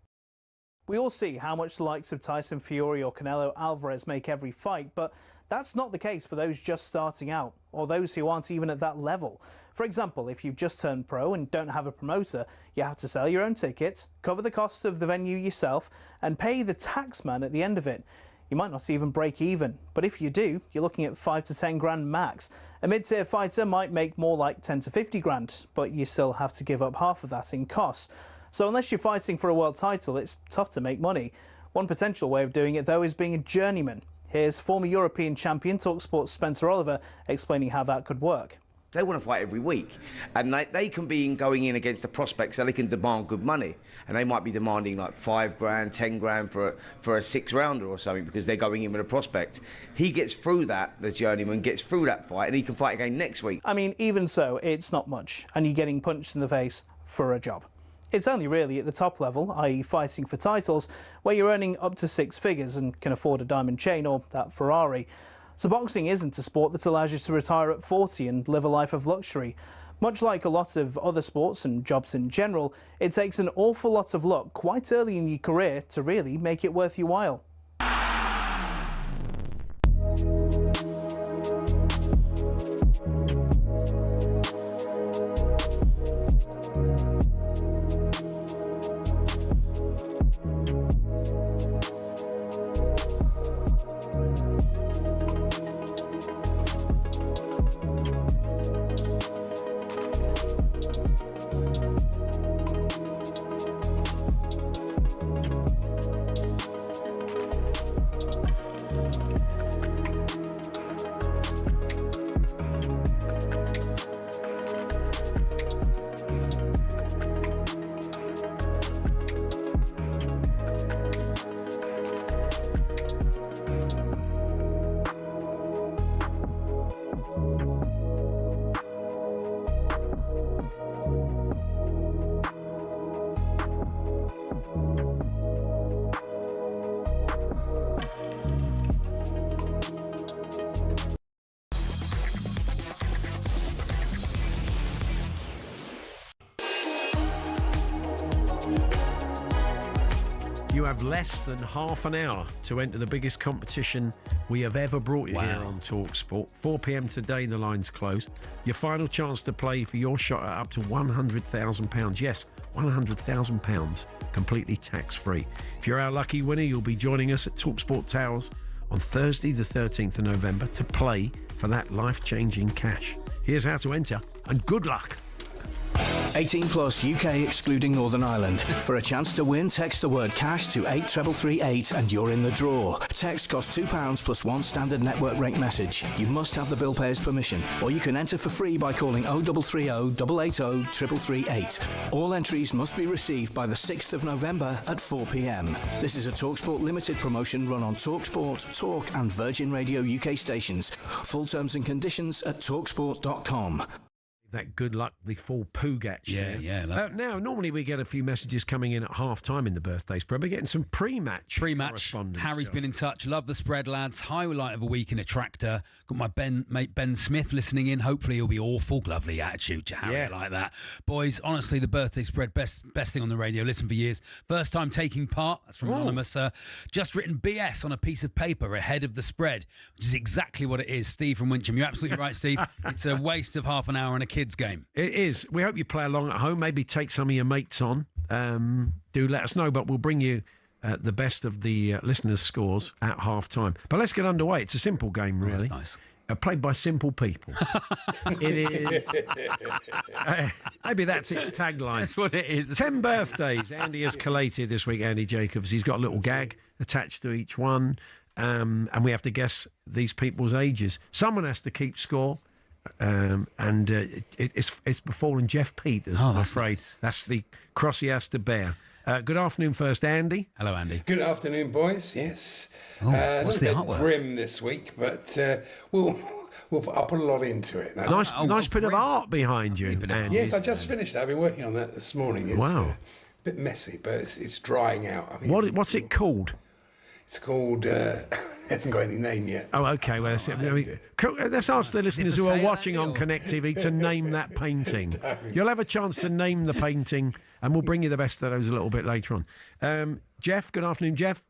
We all see how much the likes of Tyson Fury or Canelo Alvarez make every fight, but that's not the case for those just starting out, or those who aren't even at that level. For example, if you've just turned pro and don't have a promoter, you have to sell your own tickets, cover the cost of the venue yourself, and pay the taxman at the end of it. You might not even break even, but if you do, you're looking at 5 to 10 grand max. A mid-tier fighter might make more like 10 to 50 grand, but you still have to give up half of that in costs. So unless you're fighting for a world title, it's tough to make money. One potential way of doing it, though, is being a journeyman. Here's former European champion talkSPORT's Spencer Oliver explaining how that could work. They want to fight every week, and they can be going in against the prospects, so they can demand good money, and they might be demanding like 5 grand, 10 grand for a 6-rounder or something, because they're going in with a prospect. He gets through that, the journeyman gets through that fight, and he can fight again next week. I mean, even so, it's not much, and you're getting punched in the face for a job. It's only really at the top level, i.e. fighting for titles, where you're earning up to 6 figures and can afford a diamond chain or that Ferrari. So boxing isn't a sport that allows you to retire at 40 and live a life of luxury. Much like a lot of other sports and jobs in general, it takes an awful lot of luck quite early in your career to really make it worth your while. You have less than half an hour to enter the biggest competition we have ever brought you here on talkSPORT. 4 p.m. today, the lines close. Your final chance to play for your shot at up to £100,000. Yes, £100,000, completely tax-free. If you're our lucky winner, you'll be joining us at talkSPORT Towers on Thursday, the 13th of November, to play for that life-changing cash. Here's how to enter, and good luck. 18 plus UK excluding Northern Ireland. For a chance to win, text the word cash to 83338 and you're in the draw. Text costs £2 plus 1 standard network rate message. You must have the bill payer's permission, or you can enter for free by calling 0330 880 3338. All entries must be received by the 6th of November at 4 p.m. This is a TalkSPORT limited promotion run on TalkSPORT, Talk and Virgin Radio UK stations. Full terms and conditions at talksport.com. That good luck, the full Poogatch. Yeah. Now, normally we get a few messages coming in at half-time in the birthday spread. We're getting some pre-match correspondence. Harry's been in touch. Love the spread, lads. Highlight of a week in a tractor. Got my mate Ben Smith listening in. Hopefully he'll be awful. Lovely attitude to Harry. I like that. Boys, honestly, the birthday spread, best thing on the radio. Listen for years. First time taking part. That's from Anonymous. Just written BS on a piece of paper ahead of the spread, which is exactly what it is. Steve from Wincham. You're absolutely right, Steve. It's a waste of half an hour and a kids game. It is. We hope you play along at home. Maybe take some of your mates on. Do let us know, but we'll bring you the best of the listeners' scores at half time. But let's get underway. It's a simple game, really. That's nice. Played by simple people. It is. Maybe that's its tagline. That's what it is. 10 birthdays. Andy has collated this week, Andy Jacobs. He's got a little gag attached to each one. And we have to guess these people's ages. Someone has to keep score. It's befallen Jeff Peters, I'm afraid. Nice. That's the cross he has to bear. Good afternoon first, Andy. Hello, Andy. Good afternoon, boys. Yes. What's the a artwork? bit grim this week, but I'll put a lot into it. Nice bit of art behind you, Andy. Yes, I just finished that. I've been working on that this morning. It's wow. A bit messy, but it's drying out. I mean, What's it called? It's called. It hasn't got any name yet. Oh, okay. Well, let's ask the listeners who are watching on Connect TV to name that painting. You'll have a chance to name the painting, and we'll bring you the best of those a little bit later on. Jeff, good afternoon, Jeff.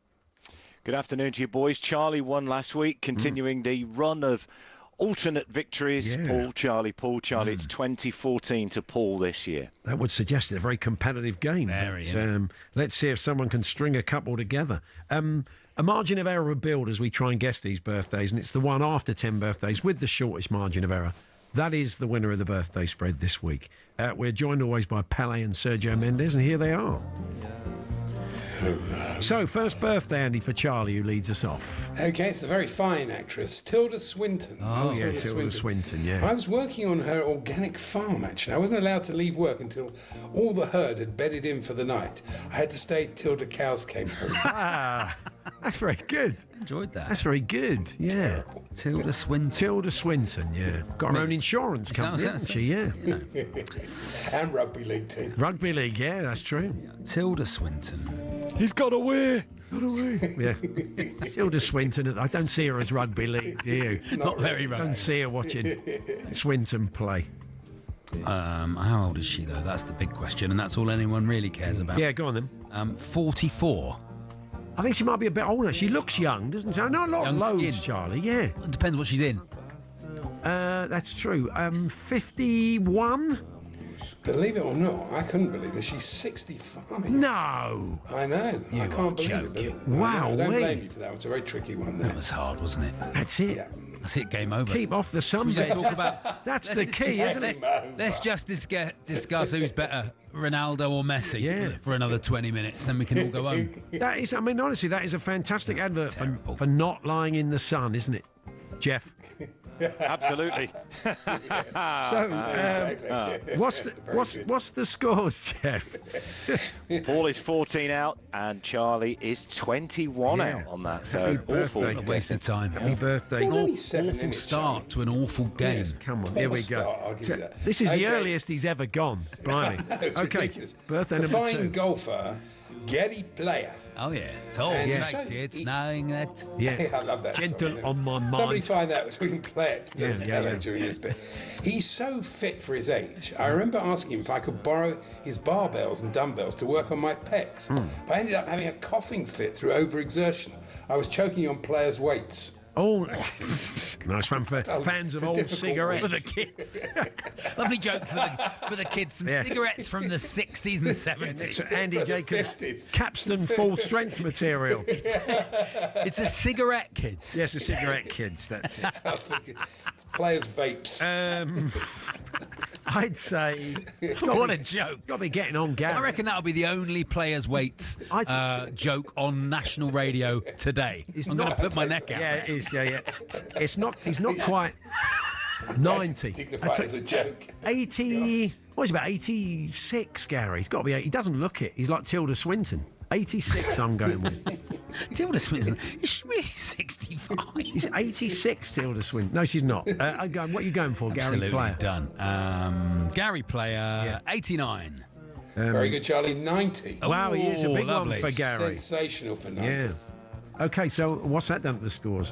Good afternoon to you, boys. Charlie won last week, continuing the run of alternate victories. Yeah. Paul, Charlie, Paul, Charlie. It's 2014 to Paul this year. That would suggest a very competitive game. Let's see if someone can string a couple together. A margin of error of build as we try and guess these birthdays, and it's the one after 10 birthdays with the shortest margin of error. That is the winner of the birthday spread this week. We're joined always by Pele and Sergio Mendes, and here they are. So, first birthday, Andy, for Charlie, who leads us off. Okay, it's the very fine actress, Tilda Swinton. Oh, yeah, Tilda Swinton, yeah. I was working on her organic farm, actually. I wasn't allowed to leave work until all the herd had bedded in for the night. I had to stay till the cows came home. That's very good. Enjoyed that. That's very good, yeah. Tilda Swinton. Tilda Swinton, yeah. Got her own insurance company, hasn't she? Yeah. And rugby league team. Rugby league, yeah, that's true. Tilda Swinton. He's got away. Yeah. Tilda Swinton, I don't see her as rugby league, do you? Not very rugby. I don't see her watching Swinton play. How old is she, though? That's the big question, and that's all anyone really cares about. Yeah, go on then. 44. I think she might be a bit older. She looks young, doesn't she? Not a lot of loads, Charlie, yeah. It depends what she's in. That's true. 51? Believe it or not, I couldn't believe it. She's 65. No. I know. I can't believe it. Wow. I don't blame you for that. It was a very tricky one. That was hard, wasn't it? That's it. Yeah. That's it, game over. Keep off the sunbed. Talk about, that's the key, isn't it? Let's just discuss who's better, Ronaldo or Messi, for another 20 minutes, then we can all go home. That is, I mean, honestly, that is a fantastic advert for not lying in the sun, isn't it, Jeff? Absolutely. What's the scores, Jeff? Paul is 14 out and Charlie is 21 out on that. So awful. A waste of time. Happy birthday. Awful start to an awful game. Yes, come on, here we go. This is the earliest he's ever gone, Blimey. It's ridiculous. Birthday the number 2. fine golfer, Gary Player. Oh, yeah. So, it's knowing that. Yeah. I love that Gentle song, on my mind. Somebody find that so we can play it Yeah. during this bit. He's so fit for his age. I remember asking him if I could borrow his barbells and dumbbells to work on my pecs. But I ended up having a coughing fit through overexertion. I was choking on players' weights. Oh, nice one for fans of old cigarettes. For the kids. Lovely joke for the kids. Some cigarettes from the 60s and 70s. Andy Jacobs' Capstan full strength material. It's a cigarette, kids. Yes, a cigarette, kids. That's it. It's players' vapes. I'd say. What a joke. Got to be getting on, Gary. I reckon that'll be the only players' weights joke on national radio today. I'm going to put my neck out. Yeah, it is. Yeah. He's not quite 90. Dignified as a joke. 80. What is he, about 86, Gary? He's got to be 80. He doesn't look it. He's like Tilda Swinton. 86, I'm going with. Tilda Swinton, is she really 65? She's 86, Tilda Swinton. No, she's not. What are you going for, Gary Absolutely Player? Done. Gary Player, 89. Very good, Charlie. 90. Wow, he is a big lovely. one for Gary. Sensational for 90. Yeah. Okay, so what's that done to the scores?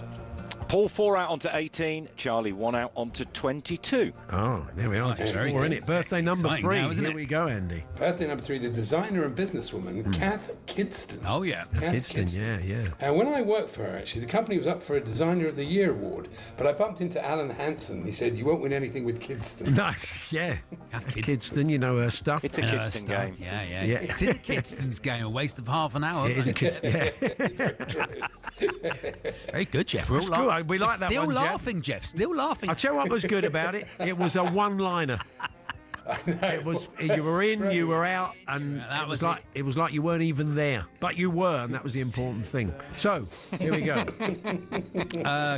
Paul 4 out onto 18, Charlie 1 out onto 22. Oh, there we are. That's very Four, good. isn't it? Birthday number Exciting 3. now, isn't Here it? we go, Andy. Birthday number 3, the designer and businesswoman, Kath Kidston. Oh, yeah. Kidston, yeah. And when I worked for her, actually, the company was up for a Designer of the Year award, but I bumped into Alan Hansen. He said, "You won't win anything with Kidston." Nice, yeah. Kidston, you know her stuff. It's a Kidston game. Yeah. It is a Kidston's game. A waste of half an hour. It is a Kidston. Very good, Jeff. It's good. We like that Still one, laughing, Jeff. Still laughing. I'll tell you what was good about it. It was a one-liner. It was you were in, you were out, and it was like you weren't even there, but you were, and that was the important thing. So here we go.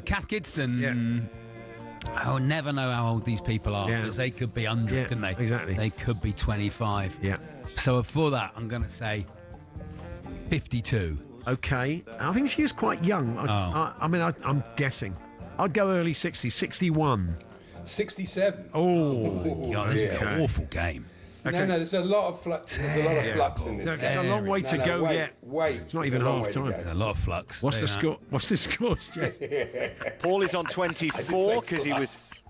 Kath Kidston. I'll never know how old these people are because they could be 100, couldn't they? Exactly. They could be 25. Yeah. So for that, I'm going to say 52. Okay. I think she is quite young. I'm guessing. I'd go early 60s, 61. 67. Oh, God, this is an awful game. Okay. No, there's a lot of flux. There's a lot of flux in this. No, there's a long way to go yet. Wait, it's not even half time. A lot of flux. What's the score? What's the score, Jeff? Paul is on 24 because he was.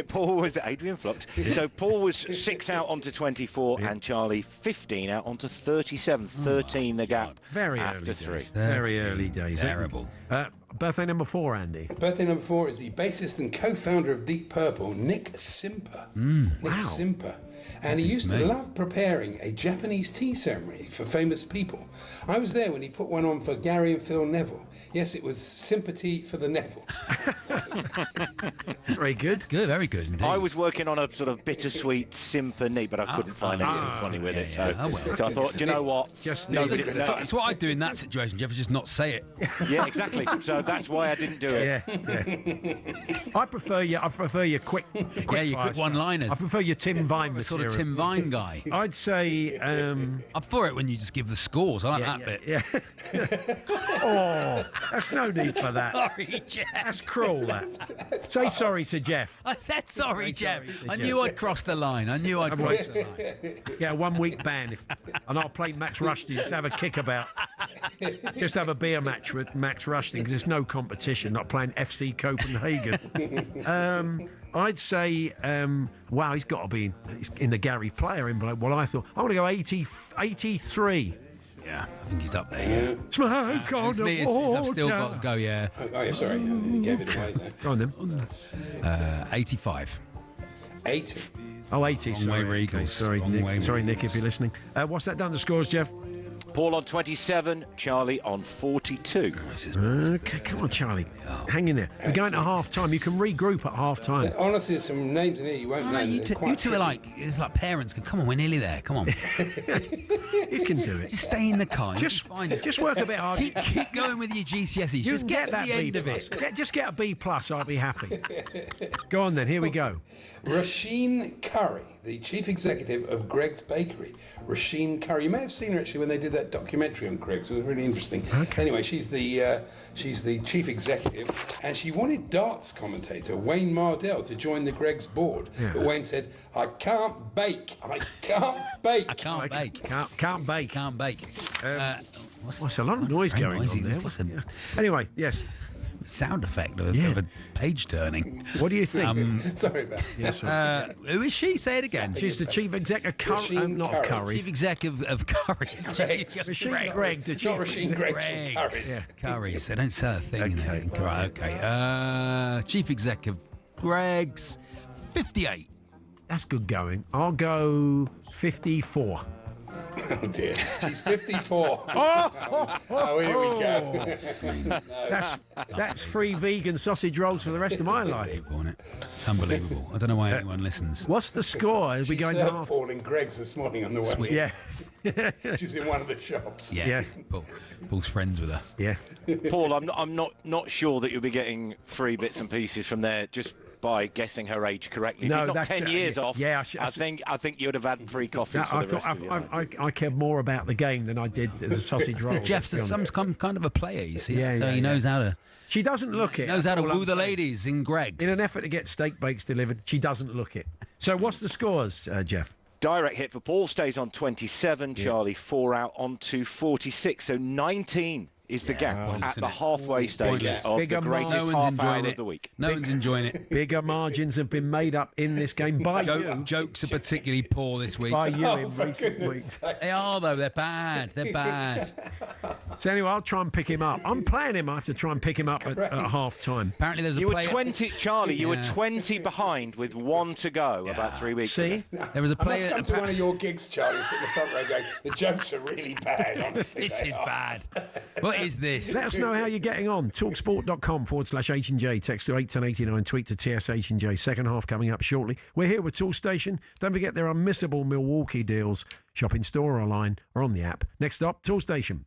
Paul was Adrian Flux. So Paul was 6 out onto 24, and Charlie 15 out onto 37. 13 the gap. Very after early 3. days. Very early days. Terrible. Birthday number 4, Andy. Birthday number 4 is the bassist and co-founder of Deep Purple, Nick Simper. Nick Simper. And he used to love preparing a Japanese tea ceremony for famous people. I was there when he put one on for Gary and Phil Neville. Yes, it was sympathy for the Nevilles. Very good. Good, very good indeed. I was working on a sort of bittersweet symphony, but I couldn't find anything funny with it. So I thought, do you know what? That's what I'd do in that situation, Jeff, is just not say it. Yeah, exactly. So that's why I didn't do it. Yeah. I prefer your quick quick one-liners. I prefer your Tim Vine material. Sort of Tim Vine guy. I'd say I'm for it when you just give the scores. I like that bit. Yeah. Oh, that's no need for that. Sorry, Jeff. That's cruel, that. Say sorry to Jeff. I said sorry, Jeff. I knew I'd crossed the line. I knew I'd crossed the line. Yeah, 1 week ban. And I'll play Max Rushton. Just have a kickabout. Just have a beer match with Max Rushton because there's no competition. Not playing FC Copenhagen. I'd say, wow, he's got to be in the Gary Player envelope. Well, I thought, I want to go 83. Yeah, I think he's up there, yeah. Smoke's on the water. I've still got to go, yeah. Oh, yeah, sorry. You gave it away there. Go on, then. 85. 80. Oh, 80, sorry. Way Eagles. Sorry, Nick. Sorry, Nick, if you're listening. What's that done, the scores, Jeff? Paul on 27, Charlie on 42. Okay, come on, Charlie. Hang in there. We're going to half time. You can regroup at half time. Honestly, there's some names in here you won't know. You two are like, it's like parents. Come on, we're nearly there. Come on. You can do it. Just stay in the car. Just work a bit hard. Keep going with your GCSEs. You just can get get that to the B end of it. Just get a B+, I'll be happy. Go on then, here we go. Roisin Curry, the chief executive of Greg's Bakery. Roisin Curry. You may have seen her actually when they did that documentary on Greg's. It was really interesting. Okay. Anyway, she's the chief executive, and she wanted darts commentator Wayne Mardell to join the Greg's board. Yeah. But Wayne said, "I can't bake. I can't bake. I can't bake. Can't bake. Can't bake." What's a lot of noise going on there? Yeah. Anyway, yes. Sound effect of a page turning. What do you think? Sorry about that. Yes, who is she? Say it again. She's the chief exec of Curry. Not of Curry. Chief exec of Curry's. Greg, the chief. Not Roisin, Greg's from Curry's. Yeah, Curry's. They don't sell a thing in there. Okay. Chief exec of Greg's. 58. That's good going. I'll go 54. Oh dear, she's 54. Oh, here we go. That's free vegan sausage rolls for the rest of my life. It's unbelievable. I don't know why anyone listens. What's the score? As we go into half? Paul in Greg's this morning on the way. Yeah. She was in one of the shops. Yeah. Paul's friends with her. Yeah. Paul, I'm not sure that you'll be getting free bits and pieces from there just by guessing her age correctly. No, if you're not that's 10 years off. Yeah, I think you'd have had free coffees for the rest of your life. I cared more about the game than I did the sausage roll. Jeff's some kind of a player, you see. Yeah, so he knows how to. She doesn't look it. Knows how to woo the ladies in Greg's. In an effort to get steak bakes delivered, she doesn't look it. So what's the scores, Jeff? Direct hit for Paul stays on 27. Charlie 4 out onto 46. So 19 is the gap at the halfway stage of the greatest half hour of the week. No one's enjoying it. Bigger margins have been made up in this game by you. Jokes are particularly poor this week. By you in recent weeks. They are, though. They're bad. They're bad. So anyway, I'll try and pick him up. I'm playing him. I have to try and pick him up at half time. Apparently there's a You were player... 20, Charlie, you were 20 behind with 1 to go about 3 weeks ago. There was a player... I must come to one of your gigs, Charlie, sit in the front row going, the jokes are really bad, honestly. This is bad. What is this? Let us know how you're getting on. talksport.com/H&J. Text to 81089. Tweet to TSH&J. Second half coming up shortly. We're here with Toolstation. Don't forget there are unmissable Milwaukee deals. Shop in store or online or on the app. Next up, Toolstation.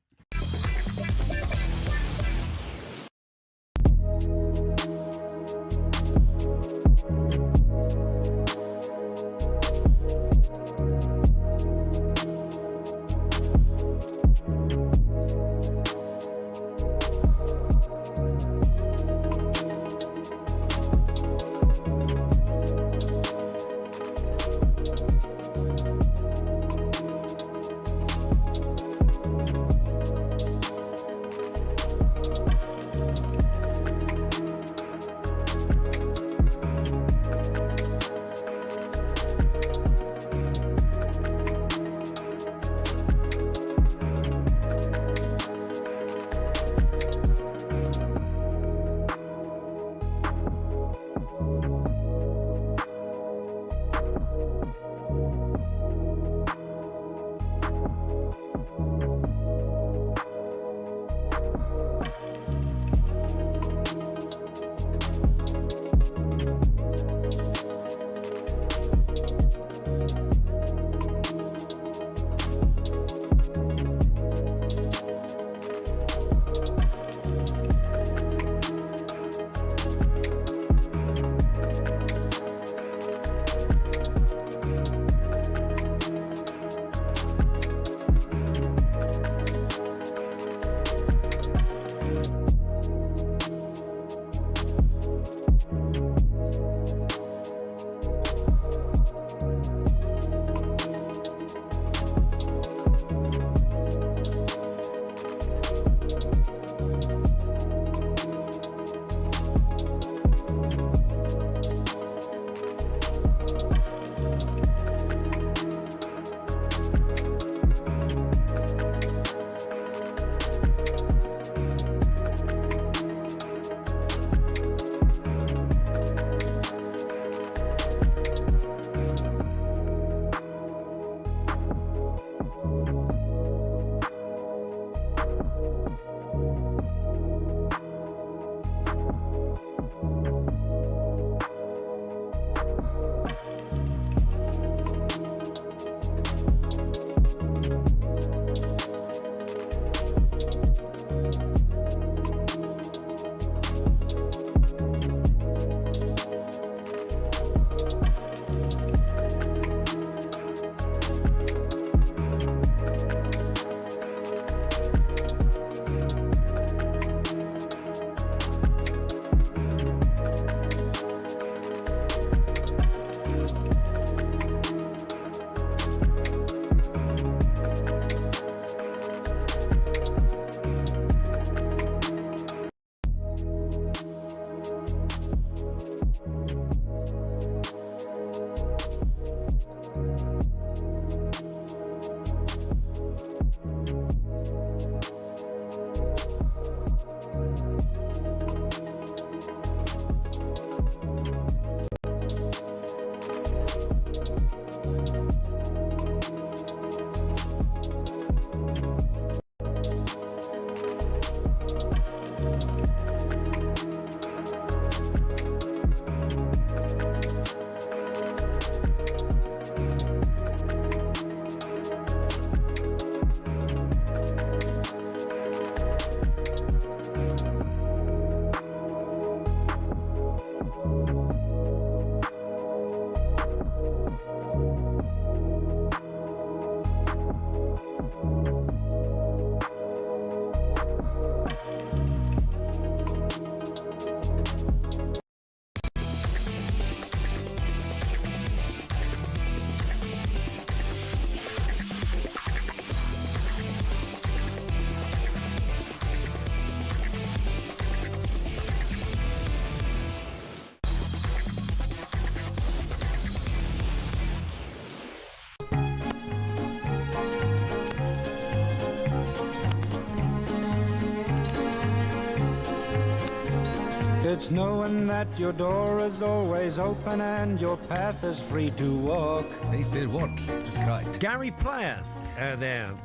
It's knowing that your door is always open and your path is free to walk. He did what? That's right. Gary Player there.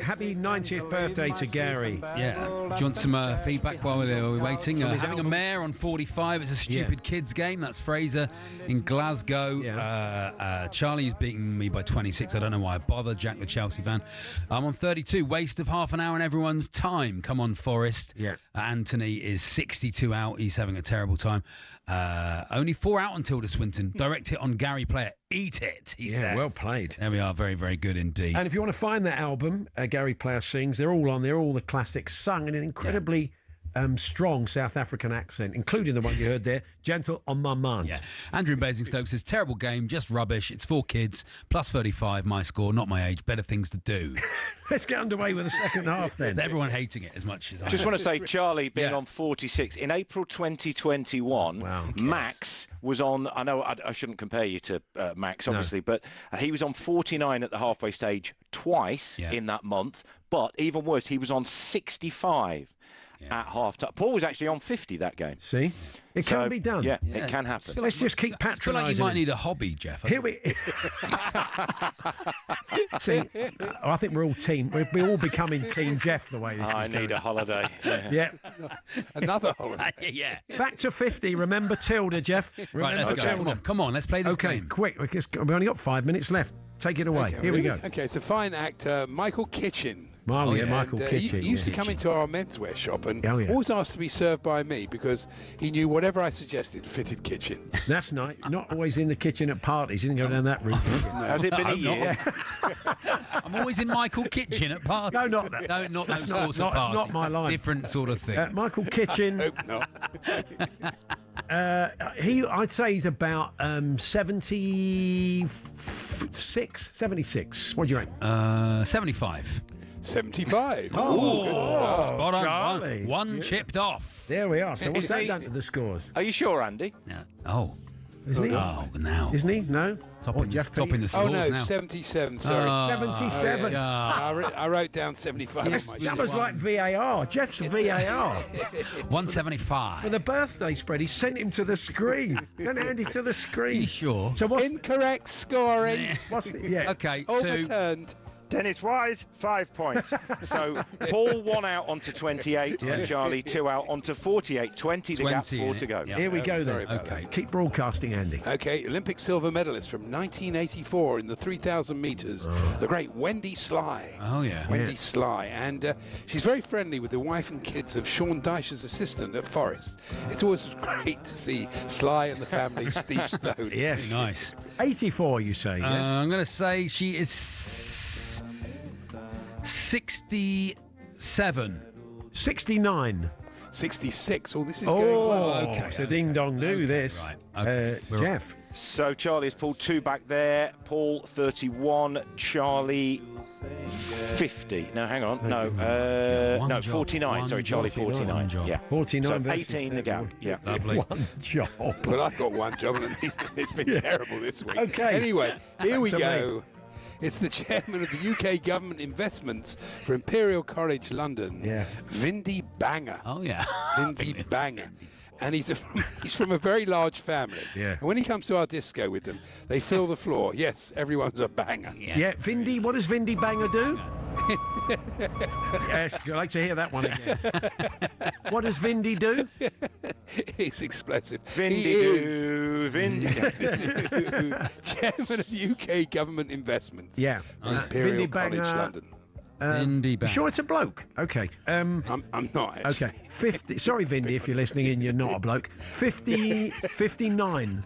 Happy 90th birthday to Gary. Yeah. Do you want some feedback while we're waiting? Having a mare on 45. It's a stupid kids game. That's Fraser in Glasgow. Charlie's beating me by 26. I don't know why I bothered. Jack the Chelsea fan. I'm on 32. Waste of half an hour in everyone's time. Come on, Forrest. Yeah. Anthony is 62 out. He's having a terrible time. Only 4 out until Tilda Swinton. Direct hit on Gary Player. Eat it, he says. Well played. There we are. Very, very good indeed. And if you want to find that album, Gary Player Sings, they're all on there, all the classics sung in an incredibly strong South African accent, including the one you heard there, Gentle on My Mind. Yeah. Andrew in Basingstoke says, terrible game, just rubbish. It's for kids, plus 35, my score, not my age, better things to do. Let's get underway with the second half then. Is everyone hating it as much as I Just want to say, Charlie being on 46. In April 2021, Max was on, I know I shouldn't compare you to Max, obviously, but he was on 49 at the halfway stage twice in that month. But even worse, he was on 65. At half time. Paul was actually on 50 that game. See? It can be done. Yeah, it can happen. Let's just keep patronising. I feel like you might need a hobby, Jeff. Here we... See, I think we're all team. We're all becoming Team Jeff the way this is going. I need a holiday. Yeah. Another holiday. Yeah. Back to 50. Remember Tilda, Jeff. Right, let's go. Come on, let's play this game. Okay, quick. We've only got 5 minutes left. Take it away. Okay, Here we go. Okay, it's a fine actor, Michael Kitchen. Michael Kitchen. He used to come into our menswear shop and always asked to be served by me because he knew whatever I suggested fitted Kitchen. That's nice. Not always in the kitchen at parties. You didn't go down that route. Has it been a year? I'm always in Michael Kitchen at parties. No, not that. No, not That's those not- sorts of not- that's parties. not my line. Different sort of thing. Michael Kitchen. Hope not. I'd say he's about 76. 76. What do you reckon? 75. 75. Oh, good stuff. Spot on. Charlie. One chipped off. There we are. So what's Is that he- done to the scores? Are you sure, Andy? Yeah. Oh. Isn't he? Oh, now. Isn't he? No? Topping the Oh, scores no, now. 77, sorry. 77. I wrote down 75 on my That was like VAR. Jeff's VAR. 175. For the birthday spread, he sent him to the screen. Then Andy to the screen. Are you sure? So what's... Incorrect scoring. What's it? Yeah. Okay, Overturned. Dennis Wise, 5 points. So Paul 1 out onto 28 and Charlie 2 out onto 48. 20 the gap, 4 to go. Here we go then. Okay. Keep broadcasting, Andy. Okay, Olympic silver medalist from 1984 in the 3,000 metres, the great Wendy Sly. Oh, yeah. Wendy Sly. And she's very friendly with the wife and kids of Sean Dyche's assistant at Forest. It's always great to see Sly and the family Steve Stone. Yes. Nice. 84, you say, yes? I'm going to say she is 67. 69. 66. Oh, this is going well. Okay. So ding-dong do this. Right. Okay. Jeff. So Charlie has pulled 2 back there. Paul 31. Charlie 50. No, hang on. No, no, 49. Sorry, Charlie 49. Yeah. 49 So versus 18 the gap. Yeah. Lovely. One job. Well, I've got one job and it's been terrible this week. Okay. Anyway, here we Back to go. It's the chairman of the UK Government Investments for Imperial College London, Vindy Banger. Oh, yeah. Vindy Banger. And he's from a very large family. Yeah. And when he comes to our disco with them, they fill the floor. Yes, everyone's a banger. Yeah, Vindy, what does Vindy Banger do? Yes, I'd like to hear that one again. What does Vindy do? It's explosive. Vindy Vindy. Chairman of UK Government Investments. Yeah. For Imperial Vindy College Banger. London. Vindy Banger. Sure it's a bloke? Okay. I'm not, actually. Okay. 50. Sorry, Vindy, if you're listening and you're not a bloke. 59.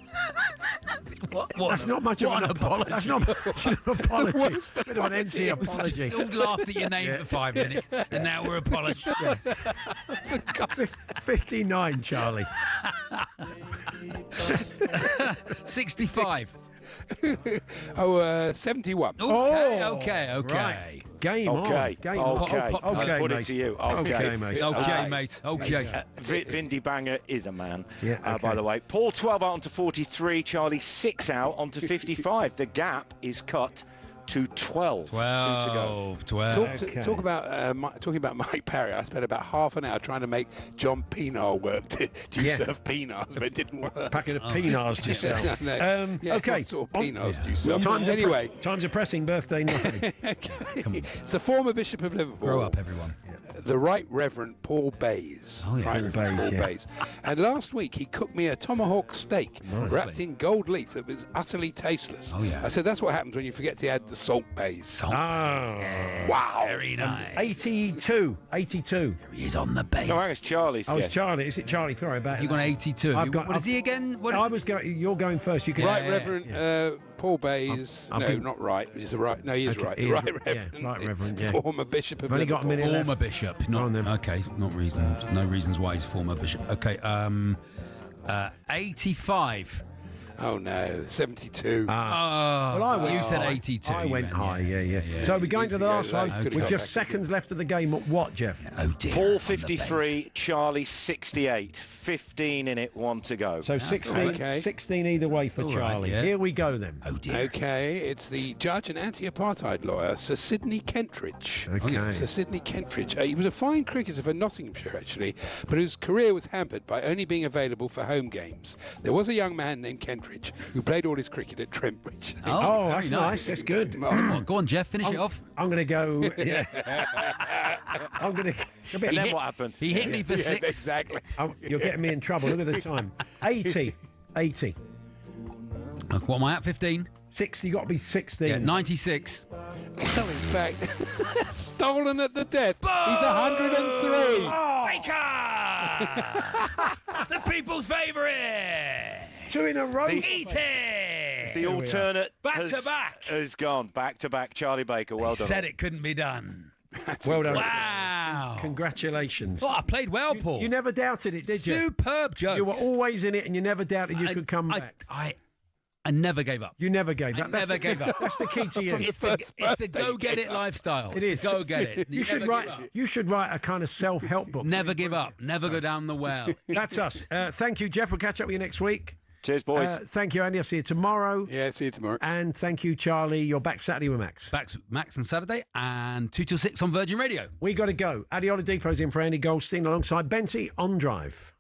That's not much of an apology. That's not much of an apology. Bit of an empty apology. Still laughed at your name for 5 minutes, and now we're apologising. 59, Charlie. 65. 71. Okay. Right. Game Okay. on. Game Okay. on. I'll put mate. it to you. Okay, mate. Okay, mate. Okay. Vindy Banger is a man, Yeah, okay. by the way. Paul 12 out onto 43, Charlie 6 out onto 55. The gap is cut to 12. 12. Talking about Mike Parry, I spent about half an hour trying to make John Pienaar work to serve Pienaars, but it didn't work. Packet of Pienaars to yourself. Okay. What sort of Pienaars do you serve? Times are pressing. Birthday nothing. Okay. It's the former Bishop of Liverpool. Grow up, everyone. The Right Reverend Paul Bayes. Oh, yeah. Paul Bayes. And last week he cooked me a tomahawk steak wrapped in gold leaf that was utterly tasteless. Oh, yeah. I said, that's what happens when you forget to add the salt base. Wow. Very nice. 82. There he is on the base. No, it's Charlie's Oh, it's guess. Charlie. Is it Charlie? Sorry about it. You got 82. What is he again? You're going first. You can. Reverend Paul Bayes. Not right. He's right. No, he is right. The Right Reverend. Yeah, Right Reverend. Yeah. Former Bishop of Liverpool. Only got a minute left. Former bishop. Okay, not reasons. No reasons why he's former bishop. Okay, 85. Oh no, 72. You said 82. I went high, yeah. So we're going to the last one with just seconds left of the game. What, Jeff? Oh dear. Paul 53, Charlie 68. 15 in it, 1 to go. So 16 either way for Charlie. Here we go then. Oh dear. Okay, it's the judge and anti-apartheid lawyer, Sir Sidney Kentridge. Okay. Sir Sidney Kentridge. He was a fine cricketer for Nottinghamshire, actually, but his career was hampered by only being available for home games. There was a young man named Kentridge who played all his cricket at Trentbridge. Oh, that's nice. That's good. Go on, Jeff. Finish it off. I'm going to go. Yeah. I'm going to. And then what happened? He hit me for 6. Exactly. You're getting me in trouble. Look at the time. 80. What am I at? 15. 60. You got to be 16. Yeah, 96. Well, in fact, stolen at the death. He's 103. Baker! The people's favourite. 2 in a row. Eat it. The alternate Back to back. has gone. Back to back. Charlie Baker, well done. Said it couldn't be done. Well done. Wow. Congratulations. Well, I played well, Paul. You never doubted it, did you? Superb jokes. You were always in it and you never doubted you could come back. I never gave up. You never gave up. Never gave up. That's the key to you. It's the go get it lifestyle. It is. Go get it. You should write a kind of self-help book. Never give up. Never go down the well. That's us. Thank you, Jeff. We'll catch up with you next week. Cheers, boys. Thank you, Andy. I'll see you tomorrow. Yeah, see you tomorrow. And thank you, Charlie. You're back Saturday with Max. Back with Max on Saturday and 2 till 6 on Virgin Radio. We got to go. Adi Oladipo's in for Andy Goldstein alongside Benty on Drive.